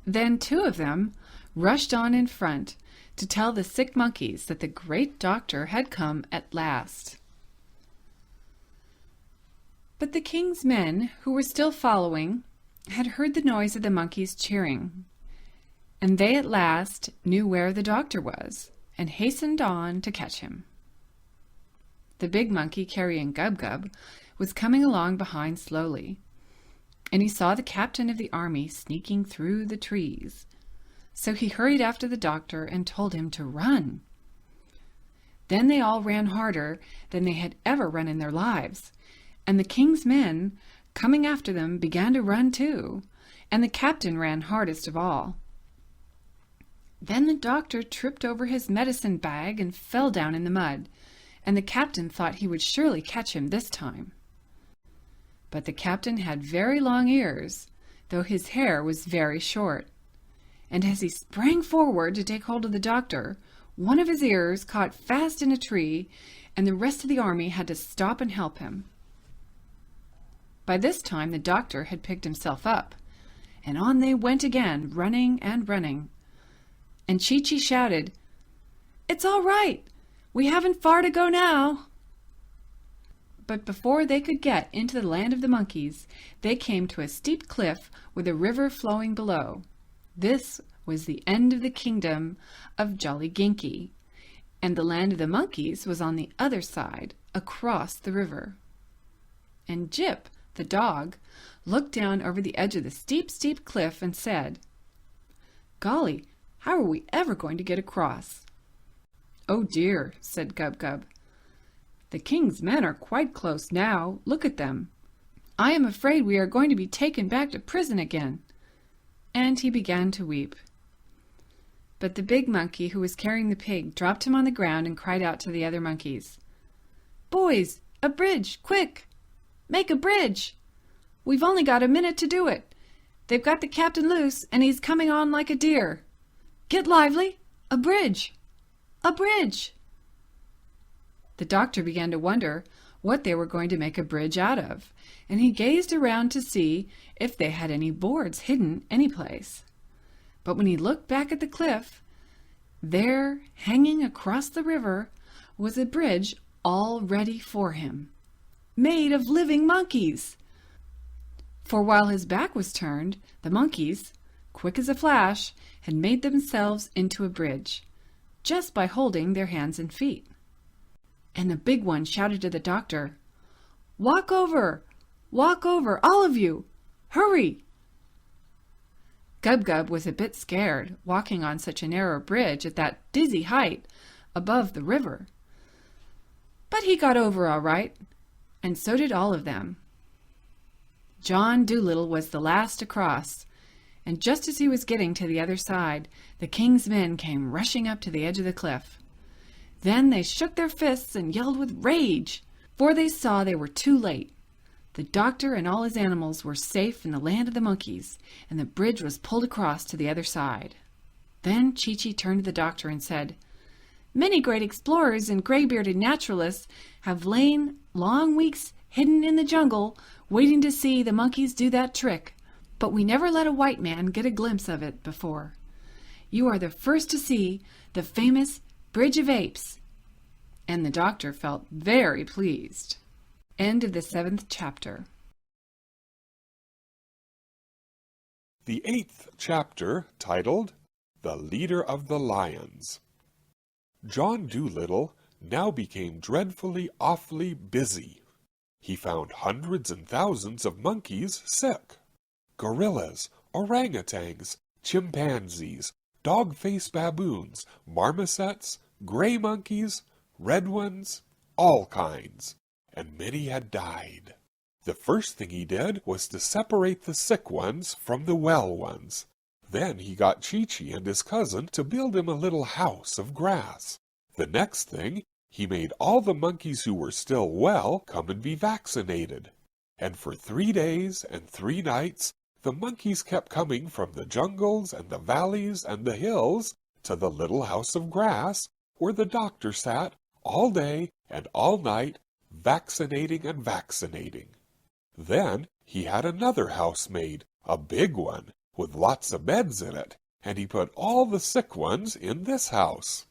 Then two of them rushed on in front to tell the sick monkeys that the great doctor had come at last. But the king's men, who were still following, had heard the noise of the monkeys cheering, and they at last knew where the doctor was, and hastened on to catch him. The big monkey carrying Gub-Gub was coming along behind slowly, and he saw the captain of the army sneaking through the trees. So he hurried after the doctor and told him to run. Then they all ran harder than they had ever run in their lives, and the king's men, coming after them, began to run too, and the captain ran hardest of all. Then the doctor tripped over his medicine bag and fell down in the mud, and the captain thought he would surely catch him this time. But the captain had very long ears, though his hair was very short, and as he sprang forward to take hold of the doctor, one of his ears caught fast in a tree, and the rest of the army had to stop and help him. By this time the doctor had picked himself up, and on they went again, running and running. And Chi-Chi shouted, "It's all right! We haven't far to go now!" But before they could get into the land of the monkeys, they came to a steep cliff with a river flowing below. This was the end of the kingdom of Jolliginki, and the land of the monkeys was on the other side, across the river. And Jip, the dog, looked down over the edge of the steep, steep cliff and said, "Golly, how are we ever going to get across?" "Oh dear," said Gub-Gub. "The king's men are quite close now. Look at them. I am afraid we are going to be taken back to prison again." And he began to weep. But the big monkey who was carrying the pig dropped him on the ground and cried out to the other monkeys, "Boys, a bridge, quick! Make a bridge! We've only got a minute to do it. They've got the captain loose, and he's coming on like a deer. Get lively! A bridge! A bridge!" The doctor began to wonder what they were going to make a bridge out of, and he gazed around to see if they had any boards hidden any place. But when he looked back at the cliff, there, hanging across the river, was a bridge all ready for him, made of living monkeys. For while his back was turned, the monkeys, quick as a flash, had made themselves into a bridge, just by holding their hands and feet. And the big one shouted to the doctor, "Walk over! Walk over, all of you! Hurry!" Gub-Gub was a bit scared, walking on such a narrow bridge at that dizzy height above the river. But he got over all right, and so did all of them. John Dolittle was the last across, and just as he was getting to the other side, the king's men came rushing up to the edge of the cliff. Then they shook their fists and yelled with rage, for they saw they were too late. The doctor and all his animals were safe in the land of the monkeys, and the bridge was pulled across to the other side. Then Chee-Chee turned to the doctor and said, "Many great explorers and gray-bearded naturalists have lain long weeks hidden in the jungle, waiting to see the monkeys do that trick, but we never let a white man get a glimpse of it before. You are the first to see the famous Bridge of Apes." And the doctor felt very pleased. End of the 7th chapter. The 8th chapter, titled The Leader of the Lions. John Dolittle now became dreadfully awfully busy. He found hundreds and thousands of monkeys sick. Gorillas, orangutans, chimpanzees, dog-faced baboons, marmosets, gray monkeys, red ones, all kinds, and many had died. The first thing he did was to separate the sick ones from the well ones. Then he got Chee-Chee and his cousin to build him a little house of grass. The next thing, he made all the monkeys who were still well come and be vaccinated. And for 3 days and 3 nights, the monkeys kept coming from the jungles and the valleys and the hills to the little house of grass, where the doctor sat all day and all night, vaccinating and vaccinating. Then he had another house made, a big one, with lots of beds in it, and he put all the sick ones in this house.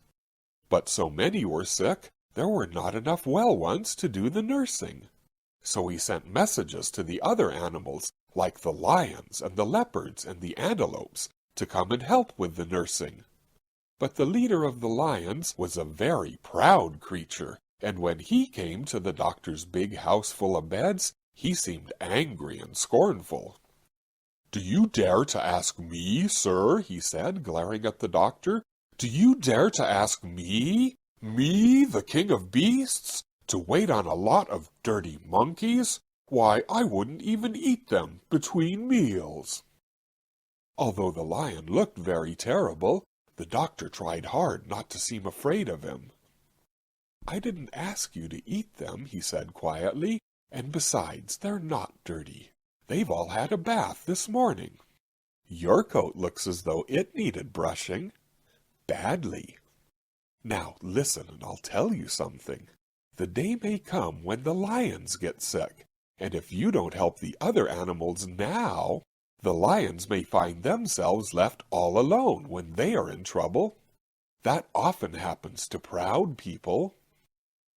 But so many were sick, there were not enough well ones to do the nursing. So he sent messages to the other animals, like the lions and the leopards and the antelopes, to come and help with the nursing. But the leader of the lions was a very proud creature, and when he came to the doctor's big house full of beds, he seemed angry and scornful. "Do you dare to ask me, sir?" he said, glaring at the doctor. "Do you dare to ask me, the king of beasts, to wait on a lot of dirty monkeys? Why, I wouldn't even eat them between meals." Although the lion looked very terrible, the doctor tried hard not to seem afraid of him. "I didn't ask you to eat them," he said quietly, "and besides, they're not dirty. They've all had a bath this morning. Your coat looks as though it needed brushing. Badly. Now listen and I'll tell you something. The day may come when the lions get sick, and if you don't help the other animals now, the lions may find themselves left all alone when they are in trouble. That often happens to proud people."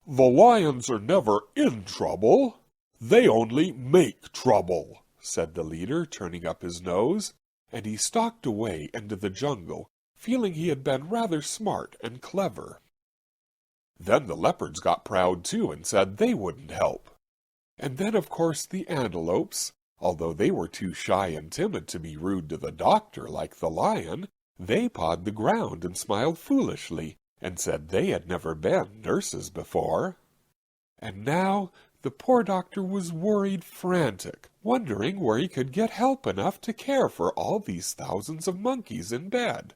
"The lions are never in trouble. They only make trouble," said the leader, turning up his nose, and he stalked away into the jungle, feeling he had been rather smart and clever. Then the leopards got proud too and said they wouldn't help. And then, of course, the antelopes, although they were too shy and timid to be rude to the doctor like the lion, they pawed the ground and smiled foolishly and said they had never been nurses before. And now the poor doctor was worried frantic, wondering where he could get help enough to care for all these thousands of monkeys in bed.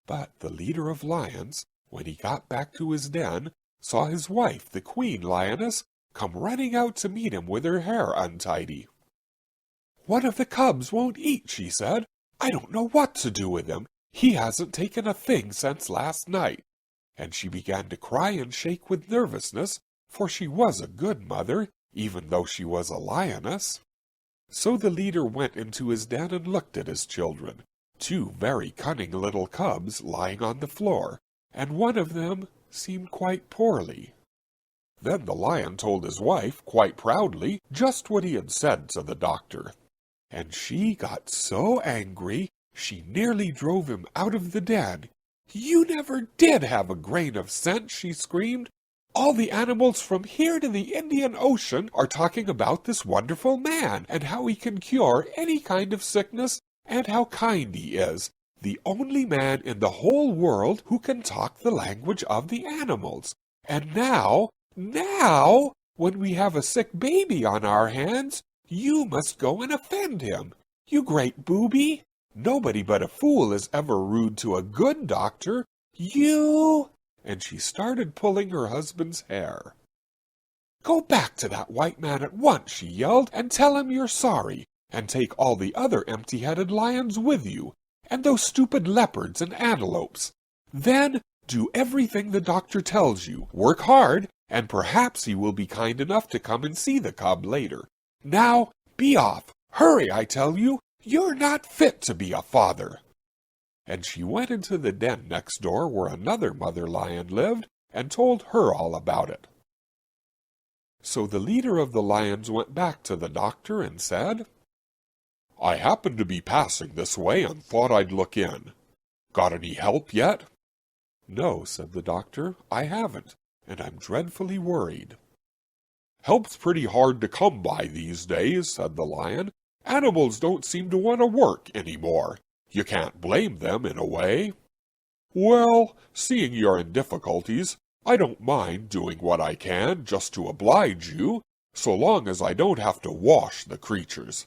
But the leader of lions, when he got back to his den, saw his wife, the queen lioness, come running out to meet him with her hair untidy. "One of the cubs won't eat," she said. "I don't know what to do with him. He hasn't taken a thing since last night." And she began to cry and shake with nervousness, for she was a good mother, even though she was a lioness. So the leader went into his den and looked at his children, two very cunning little cubs lying on the floor, and one of them seemed quite poorly. Then the lion told his wife, quite proudly, just what he had said to the doctor. And she got so angry, she nearly drove him out of the den. "You never did have a grain of sense," she screamed. "All the animals from here to the Indian Ocean are talking about this wonderful man, and how he can cure any kind of sickness, and how kind he is. The only man in the whole world who can talk the language of the animals. And now, when we have a sick baby on our hands, you must go and offend him. You great booby! Nobody but a fool is ever rude to a good doctor. You—" And she started pulling her husband's hair. "Go back to that white man at once," she yelled, "and tell him you're sorry, and take all the other empty-headed lions with you, and those stupid leopards and antelopes. Then do everything the doctor tells you. Work hard, and perhaps he will be kind enough to come and see the cub later. Now, be off. Hurry, I tell you. You're not fit to be a father." And she went into the den next door where another mother lion lived and told her all about it. So the leader of the lions went back to the doctor and said, "I happened to be passing this way and thought I'd look in. Got any help yet?" "No," said the doctor, "I haven't, and I'm dreadfully worried." "Help's pretty hard to come by these days," said the lion. "Animals don't seem to want to work any more. You can't blame them in a way. Well, seeing you're in difficulties, I don't mind doing what I can just to oblige you, so long as I don't have to wash the creatures.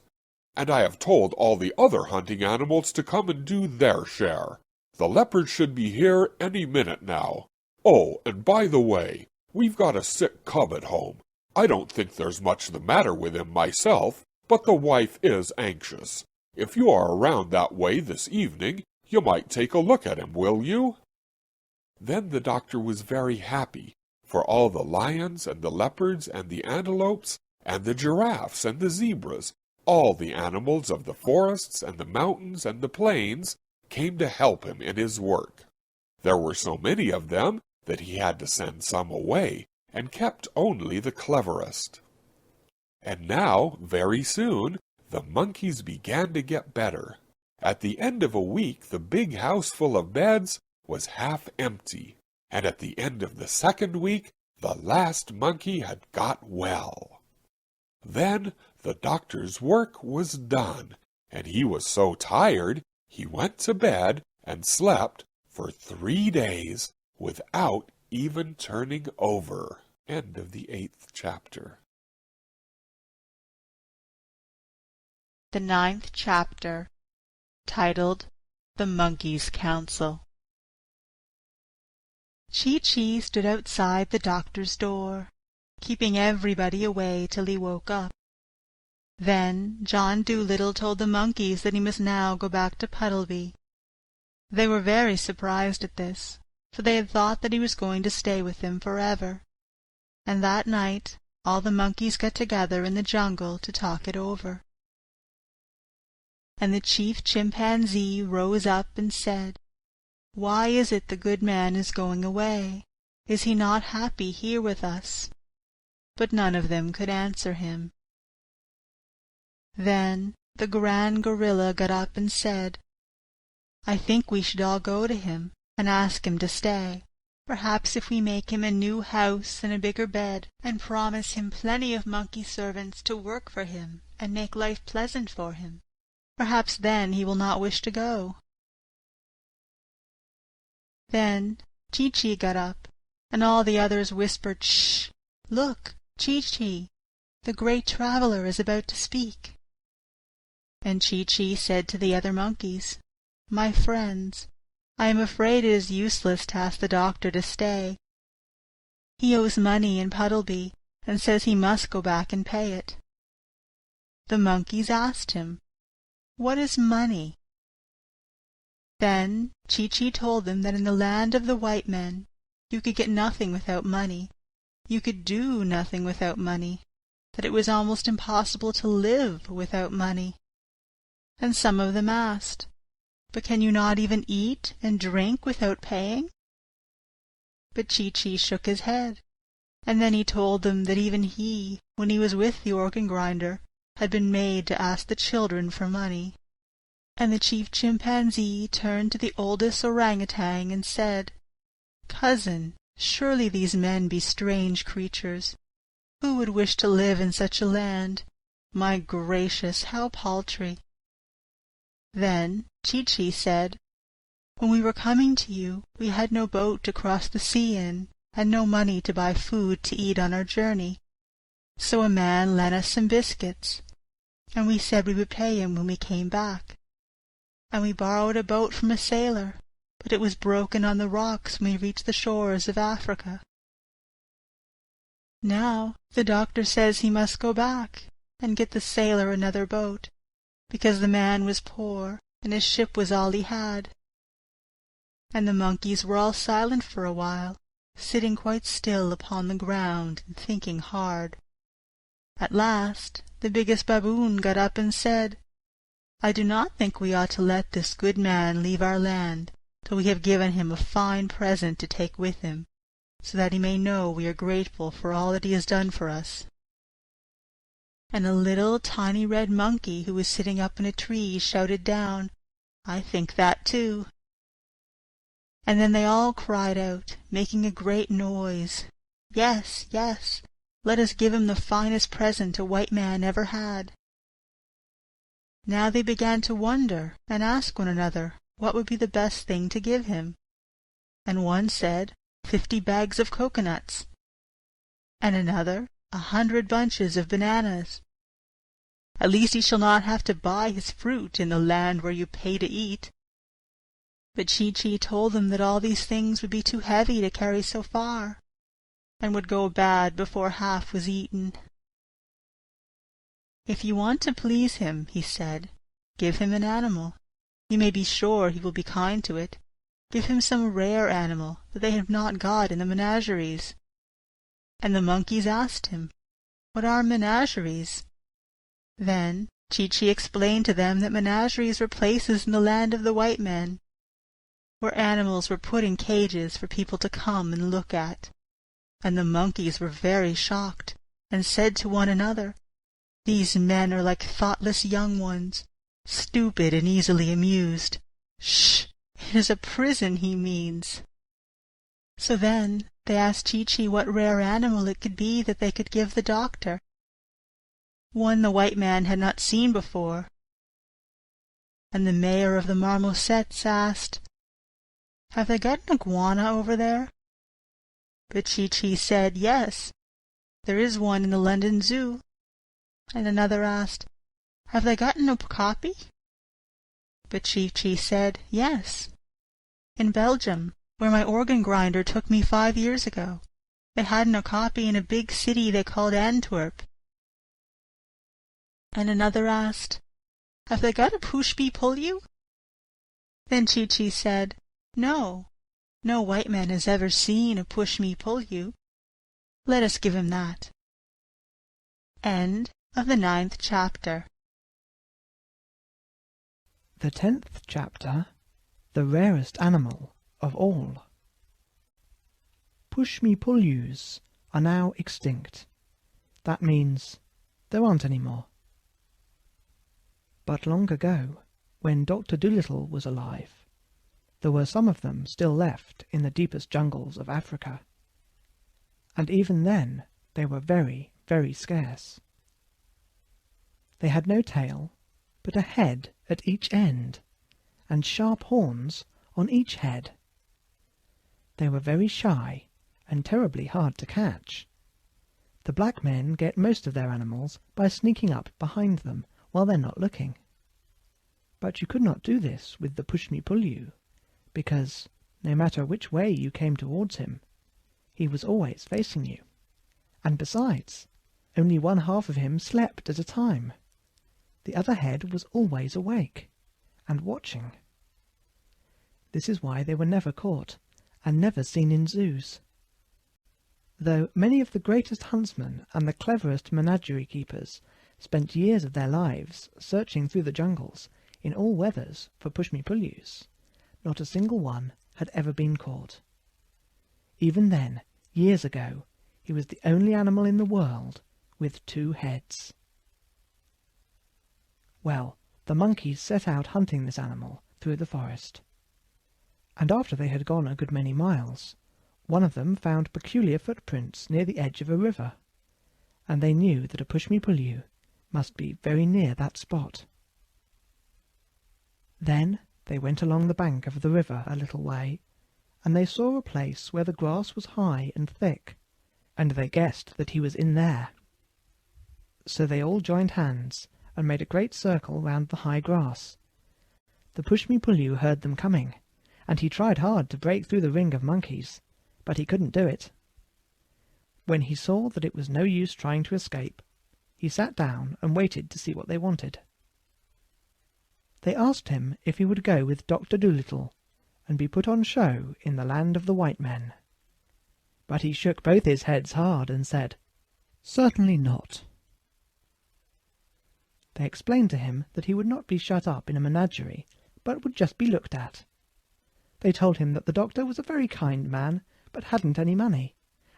And I have told all the other hunting animals to come and do their share. The leopard should be here any minute now. Oh, and by the way, we've got a sick cub at home. I don't think there's much the matter with him myself, but the wife is anxious. If you are around that way this evening, you might take a look at him, will you?" Then the doctor was very happy, for all the lions and the leopards and the antelopes and the giraffes and the zebras, all the animals of the forests and the mountains and the plains, came to help him in his work. There were so many of them that he had to send some away, and kept only the cleverest. And now, very soon, the monkeys began to get better. At the end of a week, the big house full of beds was half empty, and at the end of the second week, the last monkey had got well. Then the doctor's work was done, and he was so tired, he went to bed and slept for 3 days without even turning over. End of the 8th chapter. The 9th chapter, titled The Monkey's Council. Chee-Chee stood outside the doctor's door, keeping everybody away till he woke up. Then John Dolittle told the monkeys that he must now go back to Puddleby. They were very surprised at this, for they had thought that he was going to stay with them forever. And that night all the monkeys got together in the jungle to talk it over. And the chief chimpanzee rose up and said, "Why is it the good man is going away? Is he not happy here with us?" But none of them could answer him. Then the Grand Gorilla got up and said, "I think we should all go to him and ask him to stay. Perhaps if we make him a new house and a bigger bed, and promise him plenty of monkey servants to work for him and make life pleasant for him, perhaps then he will not wish to go." Then Chee-Chee got up, and all the others whispered, "Shh! Look, Chee-Chee! The great traveller is about to speak." And Chee-Chee said to the other monkeys, "My friends, I am afraid it is useless to ask the doctor to stay. He owes money in Puddleby, and says he must go back and pay it." The monkeys asked him, "What is money?" Then Chee-Chee told them that in the land of the white men you could get nothing without money, you could do nothing without money, that it was almost impossible to live without money. And some of them asked, "But can you not even eat and drink without paying?" But Chee-Chee shook his head, and then he told them that even he, when he was with the organ-grinder, had been made to ask the children for money. And the chief chimpanzee turned to the oldest orang-outang and said, "Cousin, surely these men be strange creatures. Who would wish to live in such a land? My gracious, how paltry!" Then Chee-Chee said, "When we were coming to you, we had no boat to cross the sea in, and no money to buy food to eat on our journey. So a man lent us some biscuits, and we said we would pay him when we came back. And we borrowed a boat from a sailor, but it was broken on the rocks when we reached the shores of Africa. Now the doctor says he must go back and get the sailor another boat, because the man was poor and his ship was all he had." And the monkeys were all silent for a while, sitting quite still upon the ground and thinking hard. At last the biggest baboon got up and said, "I do not think we ought to let this good man leave our land till we have given him a fine present to take with him, so that he may know we are grateful for all that he has done for us." And a little tiny red monkey who was sitting up in a tree shouted down, "I think that too." And then they all cried out, making a great noise, "Yes, yes, let us give him the finest present a white man ever had." Now they began to wonder and ask one another what would be the best thing to give him. And one said, 50 bags of coconuts, and another, 100 bunches of bananas. "At least he shall not have to buy his fruit in the land where you pay to eat." But Chee-Chee told them that all these things would be too heavy to carry so far, and would go bad before half was eaten. "If you want to please him," he said, "give him an animal. You may be sure he will be kind to it. Give him some rare animal that they have not got in the menageries." And the monkeys asked him, "What are menageries?" Then Chee-Chee explained to them that menageries were places in the land of the white men, where animals were put in cages for people to come and look at. And the monkeys were very shocked, and said to one another, "These men are like thoughtless young ones, stupid and easily amused. Shh! It is a prison he means." So then they asked Chee-Chee what rare animal it could be that they could give the doctor, one the white man had not seen before. And the mayor of the Marmosets asked, "Have they got an iguana over there?" But Chee-Chee said, "Yes, there is one in the London Zoo." And another asked, "Have they got an okapi?" But Chee-Chee said, "Yes, in Belgium, where my organ-grinder took me 5 years ago. They had an okapi in a big city they called Antwerp." And another asked, "Have they got a pushmi-pullyu?" Then Chee-Chee said, "No, no white man has ever seen a pushmi-pullyu. Let us give him that." End of the 9th chapter. The 10th chapter, The Rarest Animal of All. push-me-pull-yous are now extinct. That means there aren't any more. But long ago, when Dr. Dolittle was alive, there were some of them still left in the deepest jungles of Africa. And even then they were very, very scarce. They had no tail, but a head at each end, and sharp horns on each head. They were very shy and terribly hard to catch. The black men get most of their animals by sneaking up behind them while they're not looking. But you could not do this with the push-me-pull-you, because, no matter which way you came towards him, he was always facing you. And besides, only one half of him slept at a time. The other head was always awake, and watching. This is why they were never caught, and never seen in zoos. Though many of the greatest huntsmen and the cleverest menagerie keepers spent years of their lives searching through the jungles in all weathers for push-me-pull-yous, not a single one had ever been caught. Even then, years ago, he was the only animal in the world with 2 heads. Well, the monkeys set out hunting this animal through the forest. And after they had gone a good many miles, one of them found peculiar footprints near the edge of a river, and they knew that a push-me-pull-you must be very near that spot. Then they went along the bank of the river a little way, and they saw a place where the grass was high and thick, and they guessed that he was in there. So they all joined hands and made a great circle round the high grass. The push-me-pull-you heard them coming, and he tried hard to break through the ring of monkeys, but he couldn't do it. When he saw that it was no use trying to escape, he sat down and waited to see what they wanted. They asked him if he would go with Dr. Dolittle and be put on show in the land of the white men. But he shook both his heads hard and said, "Certainly not." They explained to him that he would not be shut up in a menagerie, but would just be looked at. They told him that the doctor was a very kind man, but hadn't any money,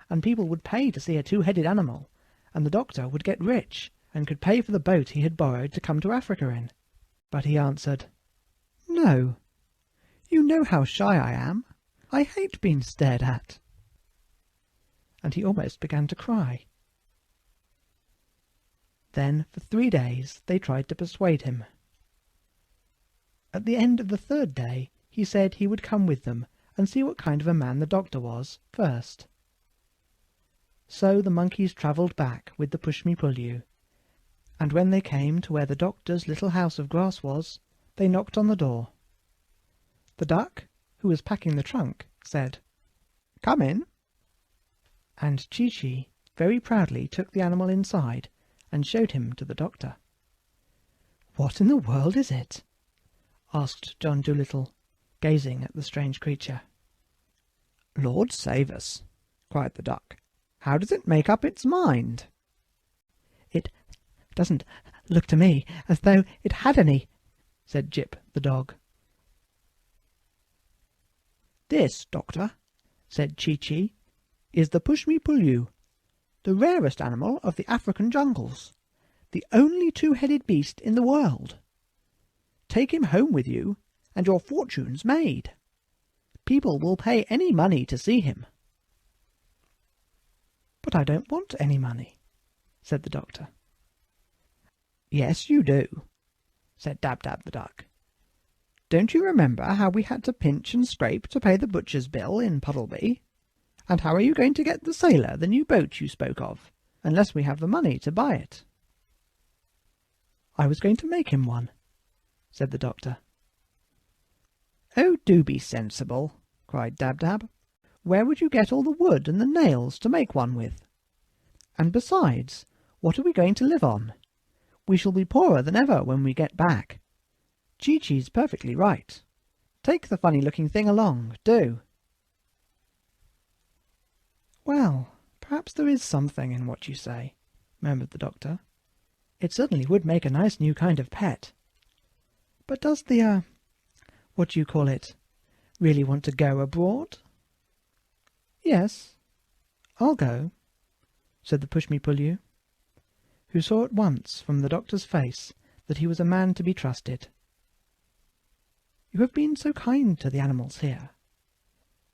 and people would pay to see a 2-headed animal, and the doctor would get rich, and could pay for the boat he had borrowed to come to Africa in. But he answered, "No. You know how shy I am. I hate being stared at." And he almost began to cry. Then for 3 days they tried to persuade him. At the end of the 3rd day he said he would come with them and see what kind of a man the doctor was first. So the monkeys travelled back with the push-me-pull-you, and when they came to where the doctor's little house of grass was, they knocked on the door. The duck, who was packing the trunk, said, "Come in." And Chee-Chee very proudly took the animal inside and showed him to the doctor. "What in the world is it?" asked John Dolittle, gazing at the strange creature. "Lord save us!" cried the duck. "How does it make up its mind?" "It doesn't look to me as though it had any," said Jip the dog. "This, doctor," said Chee-Chee, "is the push-me-pull-you, the rarest animal of the African jungles, the only 2-headed beast in the world. Take him home with you, and your fortune's made. People will pay any money to see him." "But I don't want any money," said the doctor. "Yes, you do," said Dab-Dab the duck. "Don't you remember how we had to pinch and scrape to pay the butcher's bill in Puddleby? And how are you going to get the sailor the new boat you spoke of, unless we have the money to buy it?" "I was going to make him one," said the doctor. "Oh, do be sensible," cried Dab-Dab. "Where would you get all the wood and the nails to make one with? And besides, what are we going to live on? We shall be poorer than ever when we get back. Chee-Chee's perfectly right. Take the funny-looking thing along, do." "Well, perhaps there is something in what you say," murmured the doctor. "It certainly would make a nice new kind of pet. But does the, what do you call it, really want to go abroad?" "Yes, "I'll go," said the Pushmi-Pullyu, who saw at once from the doctor's face that he was a man to be trusted. "You have been so kind to the animals here,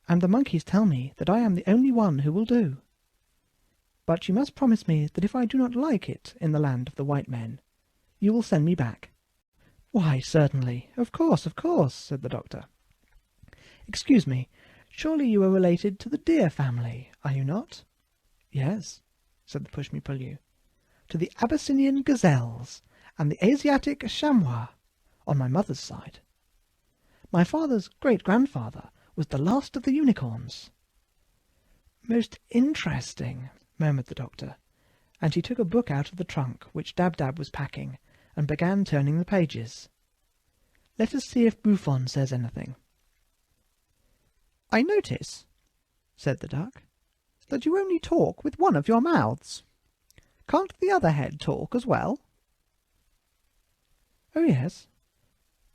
and the monkeys tell me that I am the only one who will do. But you must promise me that if I do not like it in the land of the white men, you will send me back." "Why, certainly, of course, said the doctor. "Excuse me, surely you are related to the deer family, are you not?" "Yes," said the Pushmi-Pullyu, "to the Abyssinian gazelles and the Asiatic chamois on my mother's side. My father's great-grandfather was the last of the unicorns." "Most interesting," murmured the doctor, and he took a book out of the trunk which Dab-Dab was packing, and began turning the pages. "Let us see if Buffon says anything." "I notice," said the duck, "that you only talk with one of your mouths. Can't the other head talk as well?" "Oh, yes,"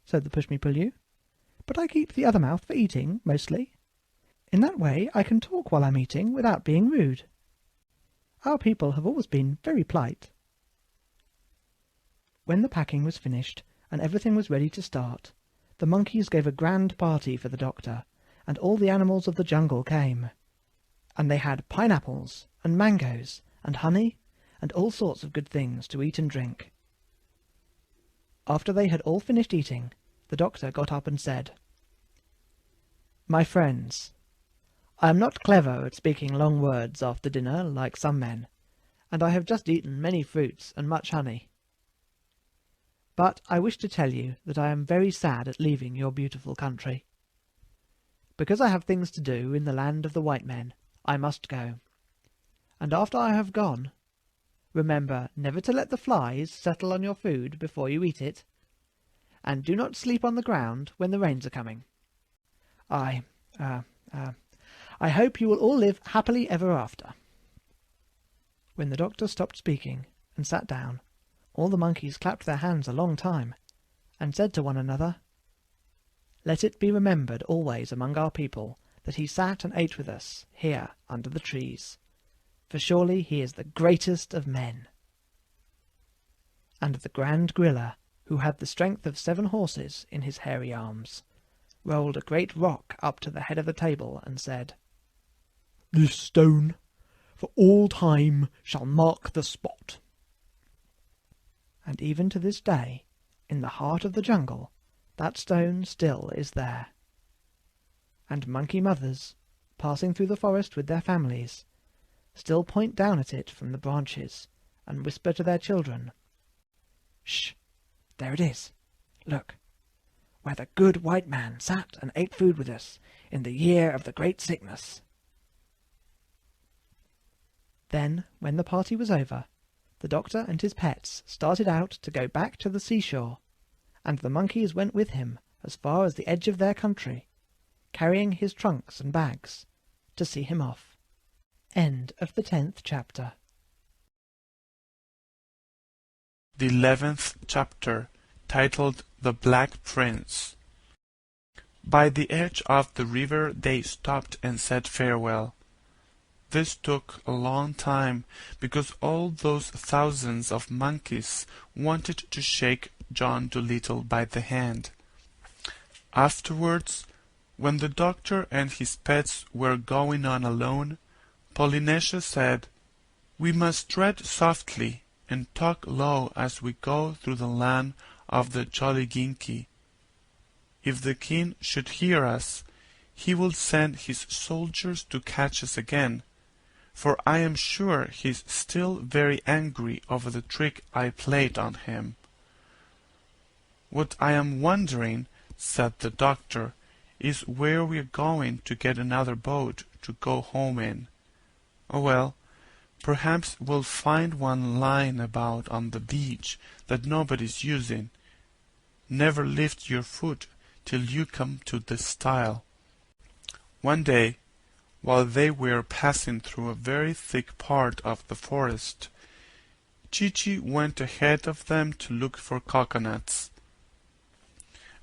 said the Pushmi-Pullyu, "but I keep the other mouth for eating, mostly. In that way I can talk while I'm eating without being rude. Our people have always been very polite." When the packing was finished and everything was ready to start, the monkeys gave a grand party for the doctor, and all the animals of the jungle came. And they had pineapples and mangoes and honey and all sorts of good things to eat and drink. After they had all finished eating, the doctor got up and said, "My friends, I am not clever at speaking long words after dinner like some men, and I have just eaten many fruits and much honey. But I wish to tell you that I am very sad at leaving your beautiful country. Because I have things to do in the land of the white men, I must go. And after I have gone, remember never to let the flies settle on your food before you eat it, and do not sleep on the ground when the rains are coming. I hope you will all live happily ever after." When the doctor stopped speaking and sat down, all the monkeys clapped their hands a long time, and said to one another, "Let it be remembered always among our people that he sat and ate with us here under the trees, for surely he is the greatest of men." And the grand gorilla, who had the strength of 7 horses in his hairy arms, rolled a great rock up to the head of the table and said, "This stone for all time shall mark the spot." And even to this day, in the heart of the jungle, that stone still is there. And monkey mothers, passing through the forest with their families, still point down at it from the branches and whisper to their children, "Shh! There it is! Look! Where the good white man sat and ate food with us in the year of the great sickness." Then, when the party was over, the doctor and his pets started out to go back to the seashore, and the monkeys went with him as far as the edge of their country, carrying his trunks and bags, to see him off. End of the 10th chapter. The 11th chapter, titled The Black Prince. By the edge of the river they stopped and said farewell. This took a long time, because all those thousands of monkeys wanted to shake John Dolittle by the hand. Afterwards, when the doctor and his pets were going on alone, Polynesia said, "We must tread softly and talk low as we go through the land of the Jolliginki. If the king should hear us, he will send his soldiers to catch us again, for I am sure he is still very angry over the trick I played on him." "What I am wondering," said the doctor, "is where we are going to get another boat to go home in. Oh well, perhaps we'll find one lying about on the beach that nobody's using. Never lift your foot till you come to the stile." One day, while they were passing through a very thick part of the forest, Chee-Chee went ahead of them to look for coconuts.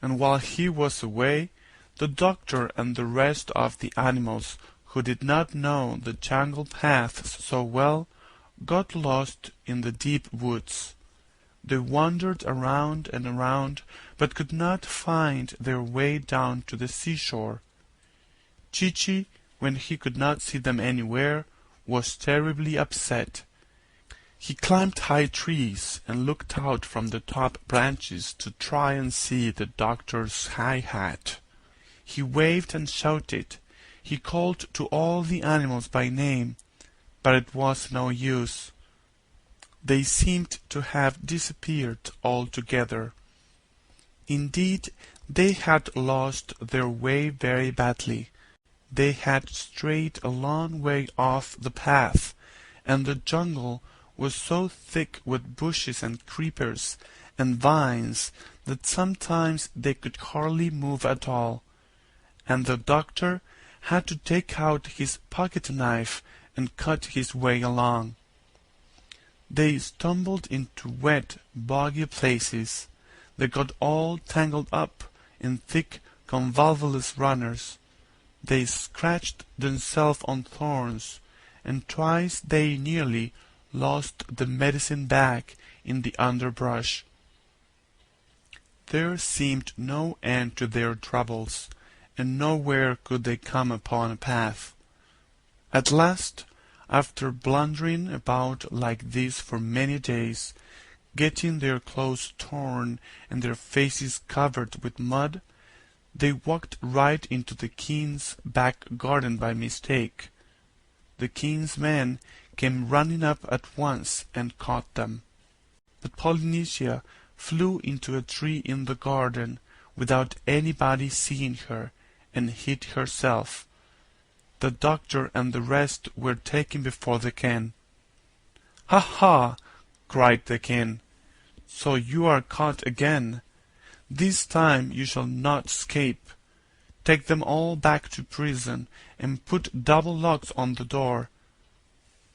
And while he was away, the doctor and the rest of the animals who did not know the jungle paths so well, got lost in the deep woods. They wandered around and around, but could not find their way down to the seashore. Chee-Chee, when he could not see them anywhere, was terribly upset. He climbed high trees and looked out from the top branches to try and see the doctor's high hat. He waved and shouted. He called to all the animals by name, but it was no use. They seemed to have disappeared altogether. Indeed, they had lost their way very badly. They had strayed a long way off the path, and the jungle was so thick with bushes and creepers and vines that sometimes they could hardly move at all, and the doctor had to take out his pocket-knife and cut his way along. They stumbled into wet, boggy places. They got all tangled up in thick, convolvulus runners. They scratched themselves on thorns, and twice they nearly lost the medicine bag in the underbrush. There seemed no end to their troubles, and nowhere could they come upon a path. At last, after blundering about like this for many days, getting their clothes torn and their faces covered with mud, they walked right into the king's back garden by mistake. The king's men came running up at once and caught them. But Polynesia flew into a tree in the garden without anybody seeing her, and hid herself. The doctor and the rest were taken before the king. "Ha, ha!" cried the king. "So you are caught again. This time you shall not escape. Take them all back to prison, and put double locks on the door.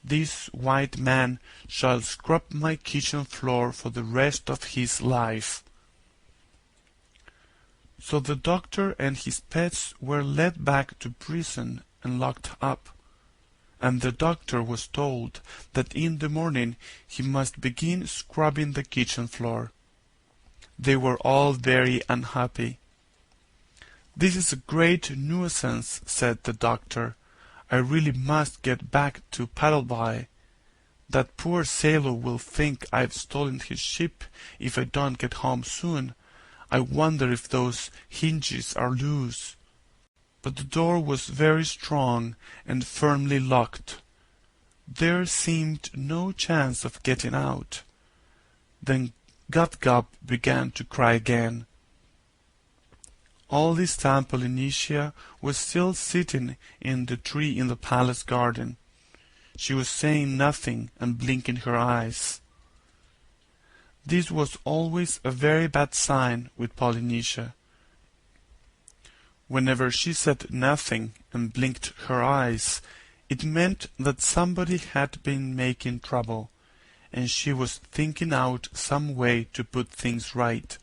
This white man shall scrub my kitchen floor for the rest of his life." So the doctor and his pets were led back to prison and locked up, and the doctor was told that in the morning he must begin scrubbing the kitchen floor. They were all very unhappy. "This is a great nuisance," said the doctor. "I really must get back to Puddleby. That poor sailor will think I've stolen his ship if I don't get home soon. I wonder if those hinges are loose." But the door was very strong and firmly locked. There seemed no chance of getting out. Then Gub-Gub began to cry again. All this time Polynesia was still sitting in the tree in the palace garden. She was saying nothing and blinking her eyes. This was always a very bad sign with Polynesia. Whenever she said nothing and blinked her eyes, it meant that somebody had been making trouble, and she was thinking out some way to put things right.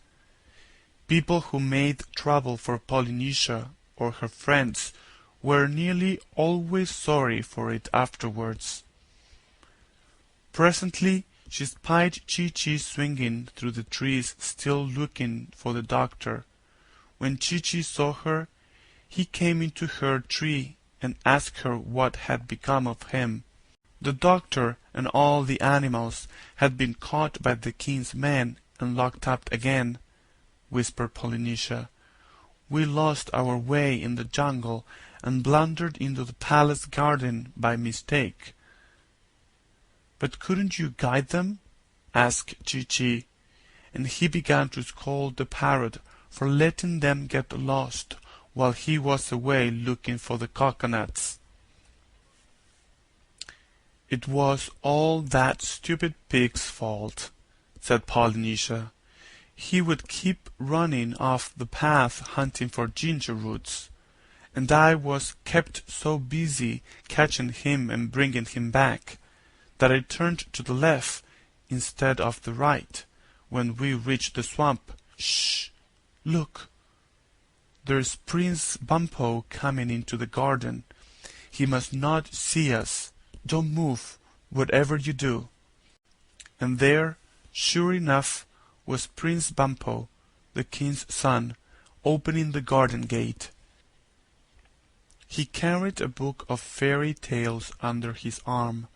People who made trouble for Polynesia or her friends were nearly always sorry for it afterwards. Presently she spied Chee-Chee swinging through the trees, still looking for the doctor. When Chee-Chee saw her, he came into her tree and asked her what had become of him. The doctor and all the animals had been caught by the king's men and locked up again, whispered Polynesia. "We lost our way in the jungle and blundered into the palace garden by mistake." "But couldn't you guide them?" asked Chee-Chee, and he began to scold the parrot for letting them get lost while he was away looking for the coconuts. "It was all that stupid pig's fault," said Polynesia. "He would keep running off the path hunting for ginger roots, and I was kept so busy catching him and bringing him back that I turned to the left instead of the right when we reached the swamp. Shh! Look! There's Prince Bumpo coming into the garden. He must not see us. Don't move, whatever you do." And there, sure enough, was Prince Bumpo, the king's son, opening the garden gate. He carried a book of fairy tales under his arm.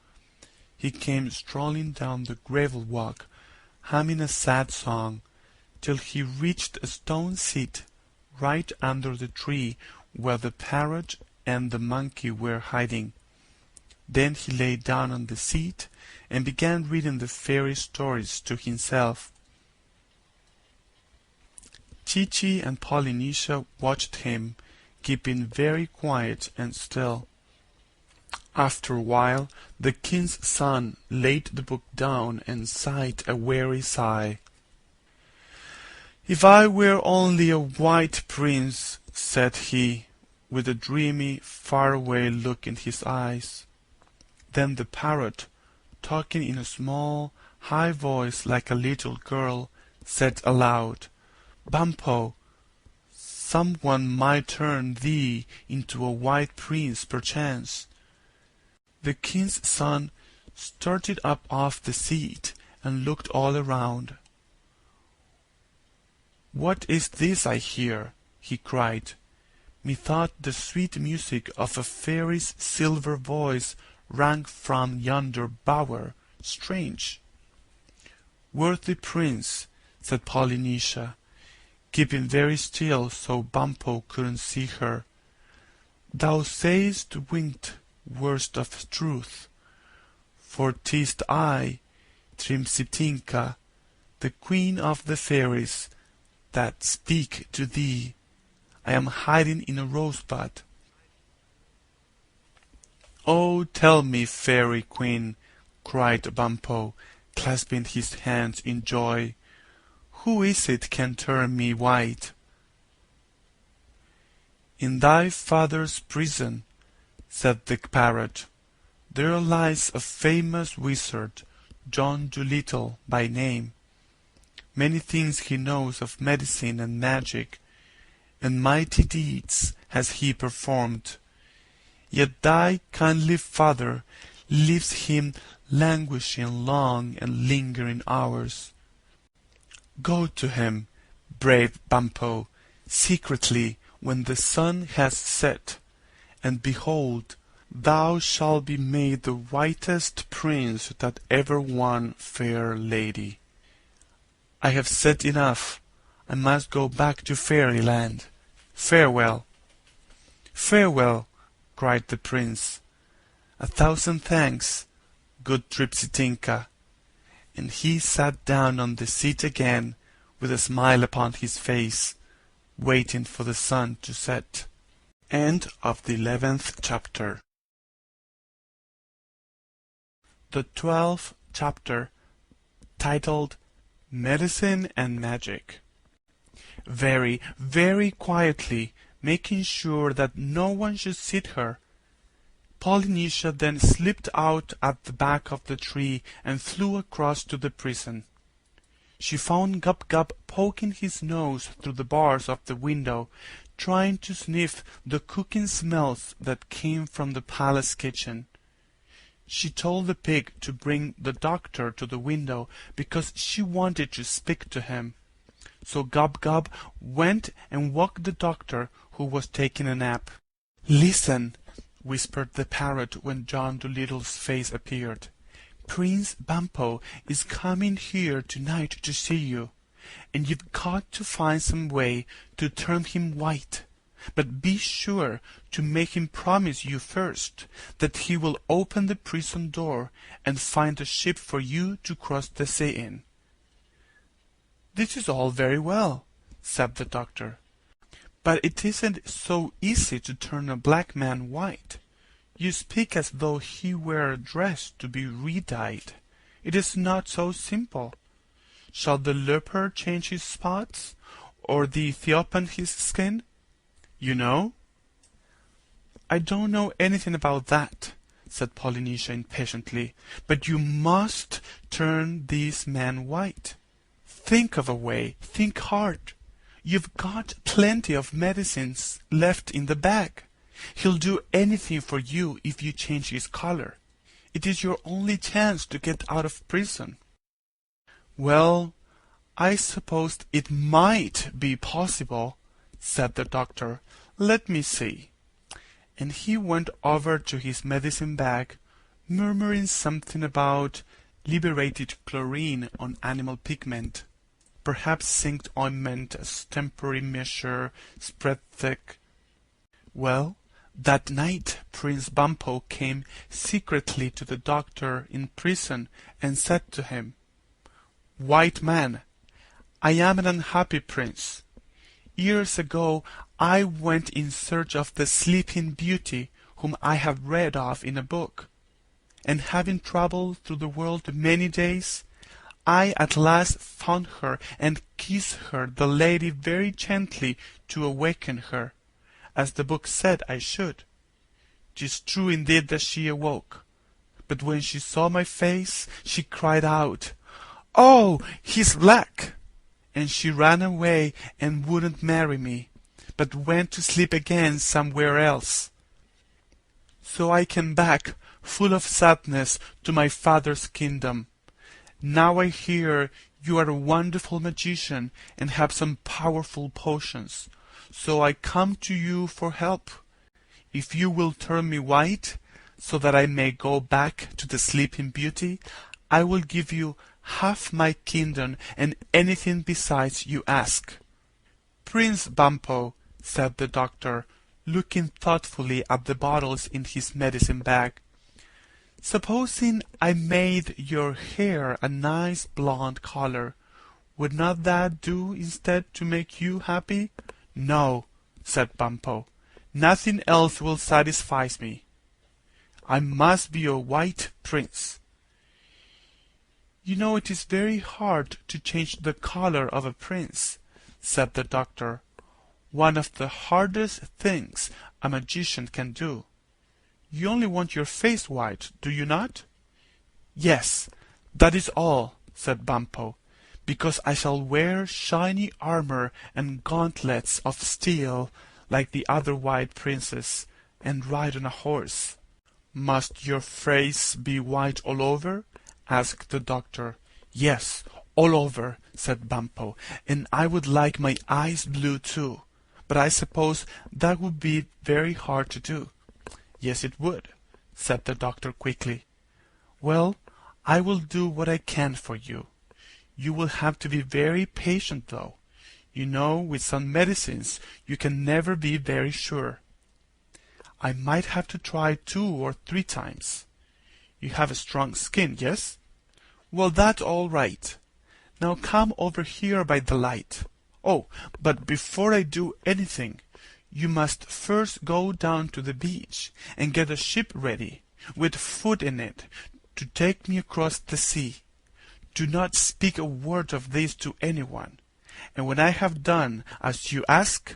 He came strolling down the gravel walk, humming a sad song, till he reached a stone seat right under the tree where the parrot and the monkey were hiding. Then he lay down on the seat and began reading the fairy stories to himself. Chi-Chi and Polynesia watched him, keeping very quiet and still. After a while, the king's son laid the book down and sighed a weary sigh. "If I were only a white prince," said he, with a dreamy, far-away look in his eyes. Then the parrot, talking in a small, high voice like a little girl, said aloud, "Bumpo, someone might turn thee into a white prince perchance." The king's son started up off the seat and looked all around. "What is this I hear?" he cried. "Methought the sweet music of a fairy's silver voice rang from yonder bower. Strange." "Worthy prince," said Polynesia, keeping very still so Bumpo couldn't see her, "thou say'st winged words of truth, for 'tis I, Trimsitinka, the queen of the fairies, that speak to thee. I am hiding in a rosebud." "Oh, tell me, fairy queen," cried Bumpo, clasping his hands in joy, "who is it can turn me white?" "In thy father's prison," said the parrot, "there lies a famous wizard, John Dolittle by name. Many things he knows of medicine and magic, and mighty deeds has he performed. Yet thy kindly father leaves him languishing long and lingering hours. Go to him, brave Bumpo, secretly when the sun has set, and behold, thou shalt be made the whitest prince that ever won fair lady. I have said enough. I must go back to Fairyland. Farewell." "Farewell," cried the prince. "A thousand thanks, good Tripsitinka." And he sat down on the seat again, with a smile upon his face, waiting for the sun to set. End of the 11th chapter. The 12th chapter, titled Medicine and Magic. Very, very quietly, making sure that no one should see her, Polynesia then slipped out at the back of the tree and flew across to the prison. She found Gub-Gub poking his nose through the bars of the window, trying to sniff the cooking smells that came from the palace kitchen. She told the pig to bring the doctor to the window because she wanted to speak to him. So Gub-Gub went and woke the doctor, who was taking a nap. "Listen," whispered the parrot when John Dolittle's face appeared. "Prince Bumpo is coming here tonight to see you, and you've got to find some way to turn him white. But be sure to make him promise you first that he will open the prison door and find a ship for you to cross the sea in." "This is all very well," said the doctor, "but it isn't so easy to turn a black man white. You speak as though he were dressed to be re-dyed. It is not so simple. Shall the leopard change his spots, or the Ethiopian his skin? You know?" "I don't know anything about that," said Polynesia impatiently, "but you must turn this man white. Think of a way. Think hard. You've got plenty of medicines left in the bag. He'll do anything for you if you change his color. It is your only chance to get out of prison." "Well, I suppose it might be possible," said the doctor. "Let me see." And he went over to his medicine bag, murmuring something about liberated chlorine on animal pigment, perhaps zinc ointment as temporary measure, spread thick. Well, that night Prince Bumpo came secretly to the doctor in prison and said to him, "White man, I am an unhappy prince. Years ago I went in search of the Sleeping Beauty whom I have read of in a book, and having travelled through the world many days, I at last found her and kissed her, the lady, very gently to awaken her, as the book said I should. 'Tis true indeed that she awoke, but when she saw my face she cried out, 'Oh, he's black!' and she ran away and wouldn't marry me, but went to sleep again somewhere else. So I came back, full of sadness, to my father's kingdom. Now I hear you are a wonderful magician and have some powerful potions, so I come to you for help. If you will turn me white, so that I may go back to the Sleeping Beauty, I will give you half my kingdom and anything besides you ask." "Prince Bumpo," said the doctor, looking thoughtfully at the bottles in his medicine bag, "supposing I made your hair a nice blonde color, would not that do instead to make you happy?" "No," said Bumpo, "nothing else will satisfy me. I must be a white prince." "You know it is very hard to change the color of a prince," said the doctor. "One of the hardest things a magician can do. You only want your face white, do you not?" "Yes, that is all," said Bumpo, "because I shall wear shiny armor and gauntlets of steel like the other white princes, and ride on a horse." "Must your face be white all over?" asked the doctor. "Yes, all over," said Bumpo, "and I would like my eyes blue too, but I suppose that would be very hard to do." "Yes, it would," said the doctor quickly. "Well, I will do what I can for you. You will have to be very patient, though. You know, with some medicines you can never be very sure. I might have to try 2 or 3 times. You have a strong skin, yes? Well, that's all right. Now come over here by the light. Oh, but before I do anything, you must first go down to the beach and get a ship ready, with food in it, to take me across the sea. Do not speak a word of this to anyone, and when I have done as you ask,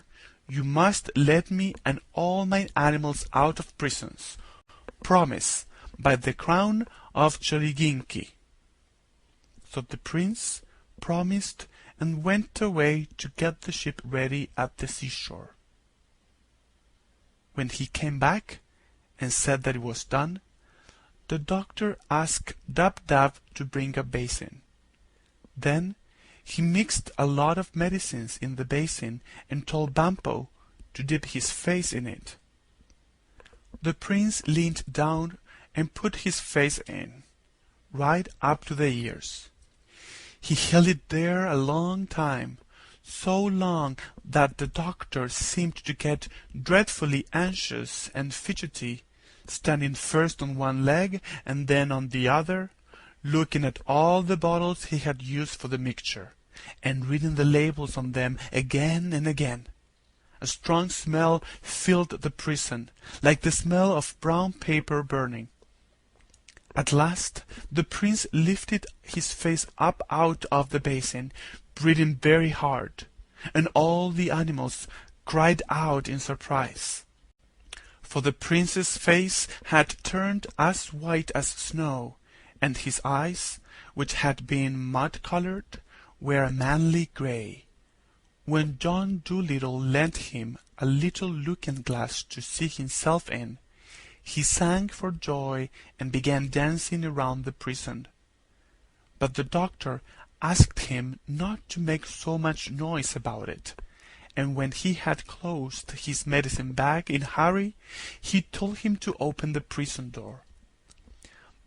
you must let me and all my animals out of prisons. Promise, by the crown of Choliginki." So the prince promised and went away to get the ship ready at the seashore. When he came back and said that it was done, the doctor asked Dab-Dab to bring a basin. Then he mixed a lot of medicines in the basin and told Bumpo to dip his face in it. The prince leaned down and put his face in, right up to the ears. He held it there a long time, so long that the doctor seemed to get dreadfully anxious and fidgety, standing first on one leg and then on the other, looking at all the bottles he had used for the mixture, and reading the labels on them again and again. A strong smell filled the prison, like the smell of brown paper burning. At last the prince lifted his face up out of the basin, breathing very hard, and all the animals cried out in surprise. For the prince's face had turned as white as snow, and his eyes, which had been mud-colored, were a manly grey. When John Dolittle lent him a little looking-glass to see himself in, he sang for joy and began dancing around the prison. But the doctor asked him not to make so much noise about it, and when he had closed his medicine bag in a hurry, he told him to open the prison door.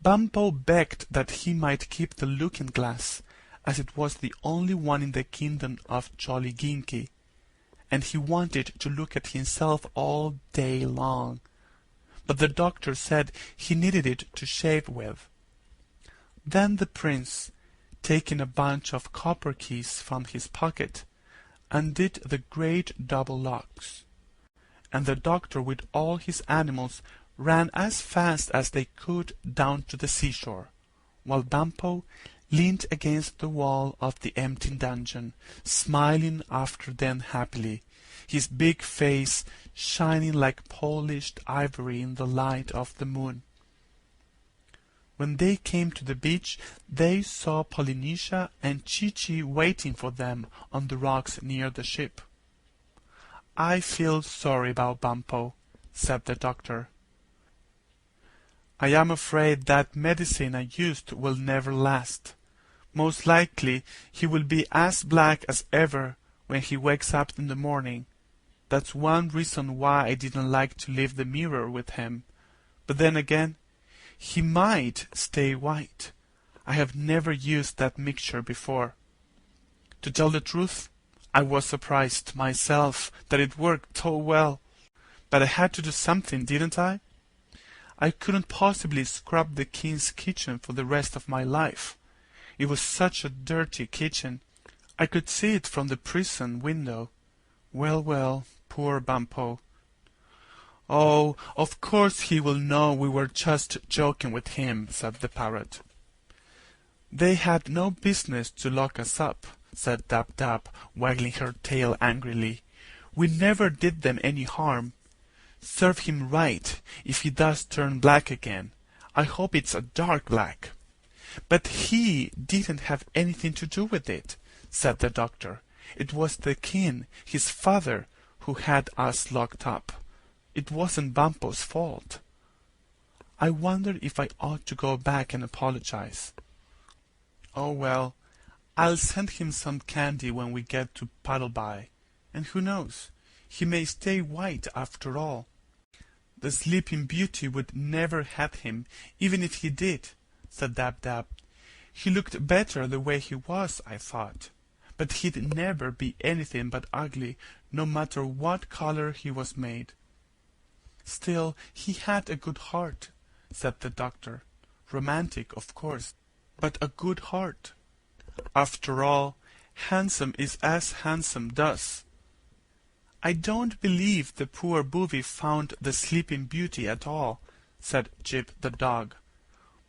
Bumpo begged that he might keep the looking-glass, as it was the only one in the kingdom of Jolly Ginky, and he wanted to look at himself all day long. But the doctor said he needed it to shave with. Then the prince, taking a bunch of copper keys from his pocket, undid the great double locks, and the doctor with all his animals ran as fast as they could down to the seashore, while Bumpo leaned against the wall of the empty dungeon, smiling after them happily, his big face shining like polished ivory in the light of the moon. When they came to the beach, they saw Polynesia and Chi-Chi waiting for them on the rocks near the ship. "I feel sorry about Bumpo," said the doctor. "I am afraid that medicine I used will never last. Most likely he will be as black as ever when he wakes up in the morning. That's one reason why I didn't like to leave the mirror with him. But then again, he might stay white. I have never used that mixture before. To tell the truth, I was surprised myself that it worked so well. But I had to do something, didn't I? I couldn't possibly scrub the king's kitchen for the rest of my life. It was such a dirty kitchen. I could see it from the prison window. Well, well, poor Bumpo. Oh, of course he will know we were just joking with him," said the parrot. "They had no business to lock us up," said Dab-Dab, waggling her tail angrily. "We never did them any harm. Serve him right if he does turn black again. I hope it's a dark black." "But he didn't have anything to do with it," said the doctor. "It was the king, his father, who had us locked up. It wasn't Bumpo's fault." I wonder if I ought to go back and apologize. "Oh, well, I'll send him some candy when we get to Puddleby, and who knows, he may stay white after all. The Sleeping Beauty would never have him, even if he did," said Dab-Dab. "He looked better the way he was, I thought. But he'd never be anything but ugly, no matter what color he was made." "Still, he had a good heart," said the doctor. "Romantic, of course, but a good heart. After all, handsome is as handsome does." "I don't believe the poor booby found the Sleeping Beauty at all," said Jip the dog.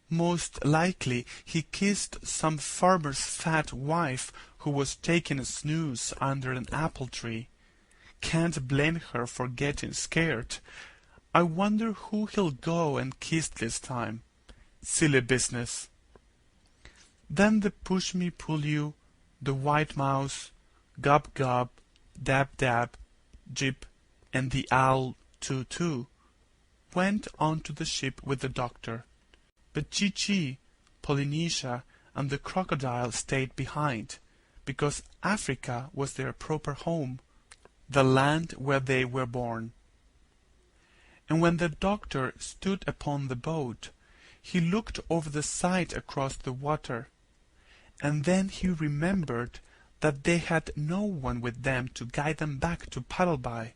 "Most likely he kissed some farmer's fat wife who was taking a snooze under an apple tree. Can't blame her for getting scared. I wonder who he'll go and kiss this time. Silly business." Then the Push-Me-Pull-You, the White Mouse, Gub-Gub, Dab-Dab, Jip, and the Owl Too-Too went on to the ship with the doctor. But Chi-Chi, Polynesia, and the crocodile stayed behind, because Africa was their proper home, the land where they were born. And when the doctor stood upon the boat, he looked over the side across the water, and then he remembered that they had no one with them to guide them back to Puddleby.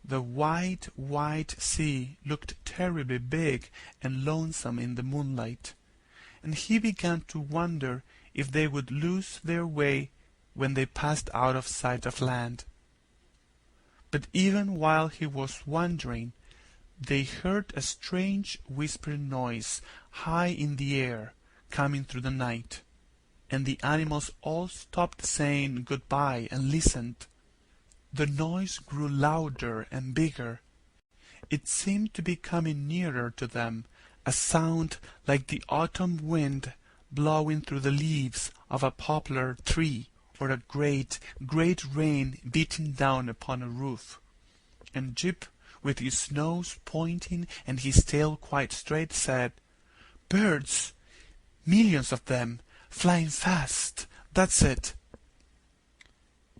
The wide, wide sea looked terribly big and lonesome in the moonlight, and he began to wonder if they would lose their way when they passed out of sight of land. But even while he was wondering, they heard a strange whispering noise high in the air, coming through the night, and the animals all stopped saying goodbye and listened. The noise grew louder and bigger. It seemed to be coming nearer to them, a sound like the autumn wind blowing through the leaves of a poplar tree, or a great, great rain beating down upon a roof. and Jip, with his nose pointing and his tail quite straight, said, "Birds! Millions of them, flying fast, that's it."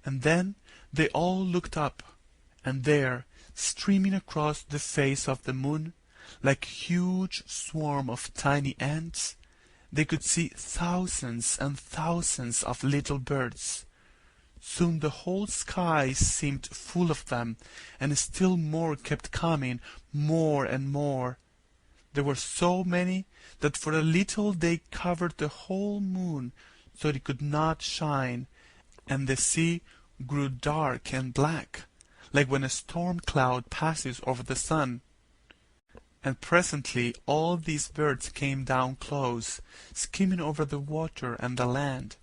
And then they all looked up, and there, streaming across the face of the moon, like a huge swarm of tiny ants, they could see thousands and thousands of little birds. Soon the whole sky seemed full of them, and still more kept coming, more and more. There were so many that for a little they covered the whole moon so it could not shine, and the sea grew dark and black, like when a storm cloud passes over the sun. And presently all these birds came down close, skimming over the water and the land,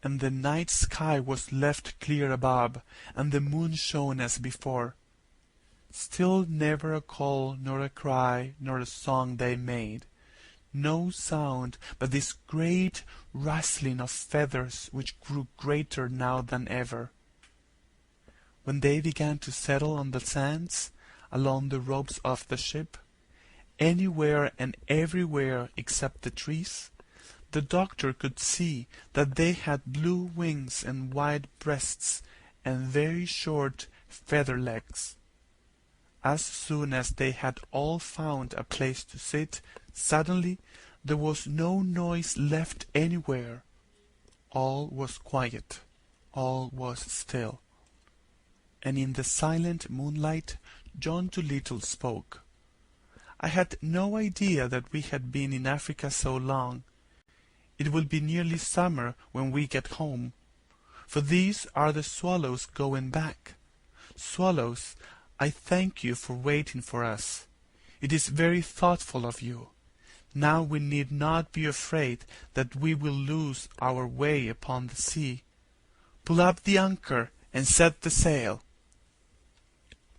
and the night sky was left clear above, and the moon shone as before. Still never a call nor a cry nor a song they made, no sound but this great rustling of feathers which grew greater now than ever. When they began to settle on the sands, along the ropes of the ship, anywhere and everywhere except the trees, the doctor could see that they had blue wings and wide breasts and very short feather legs. As soon as they had all found a place to sit, suddenly there was no noise left anywhere. All was quiet, all was still. And in the silent moonlight John Dolittle spoke. "I had no idea that we had been in Africa so long. It will be nearly summer when we get home. For these are the swallows going back. Swallows, I thank you for waiting for us. It is very thoughtful of you. Now we need not be afraid that we will lose our way upon the sea. Pull up the anchor and set the sail."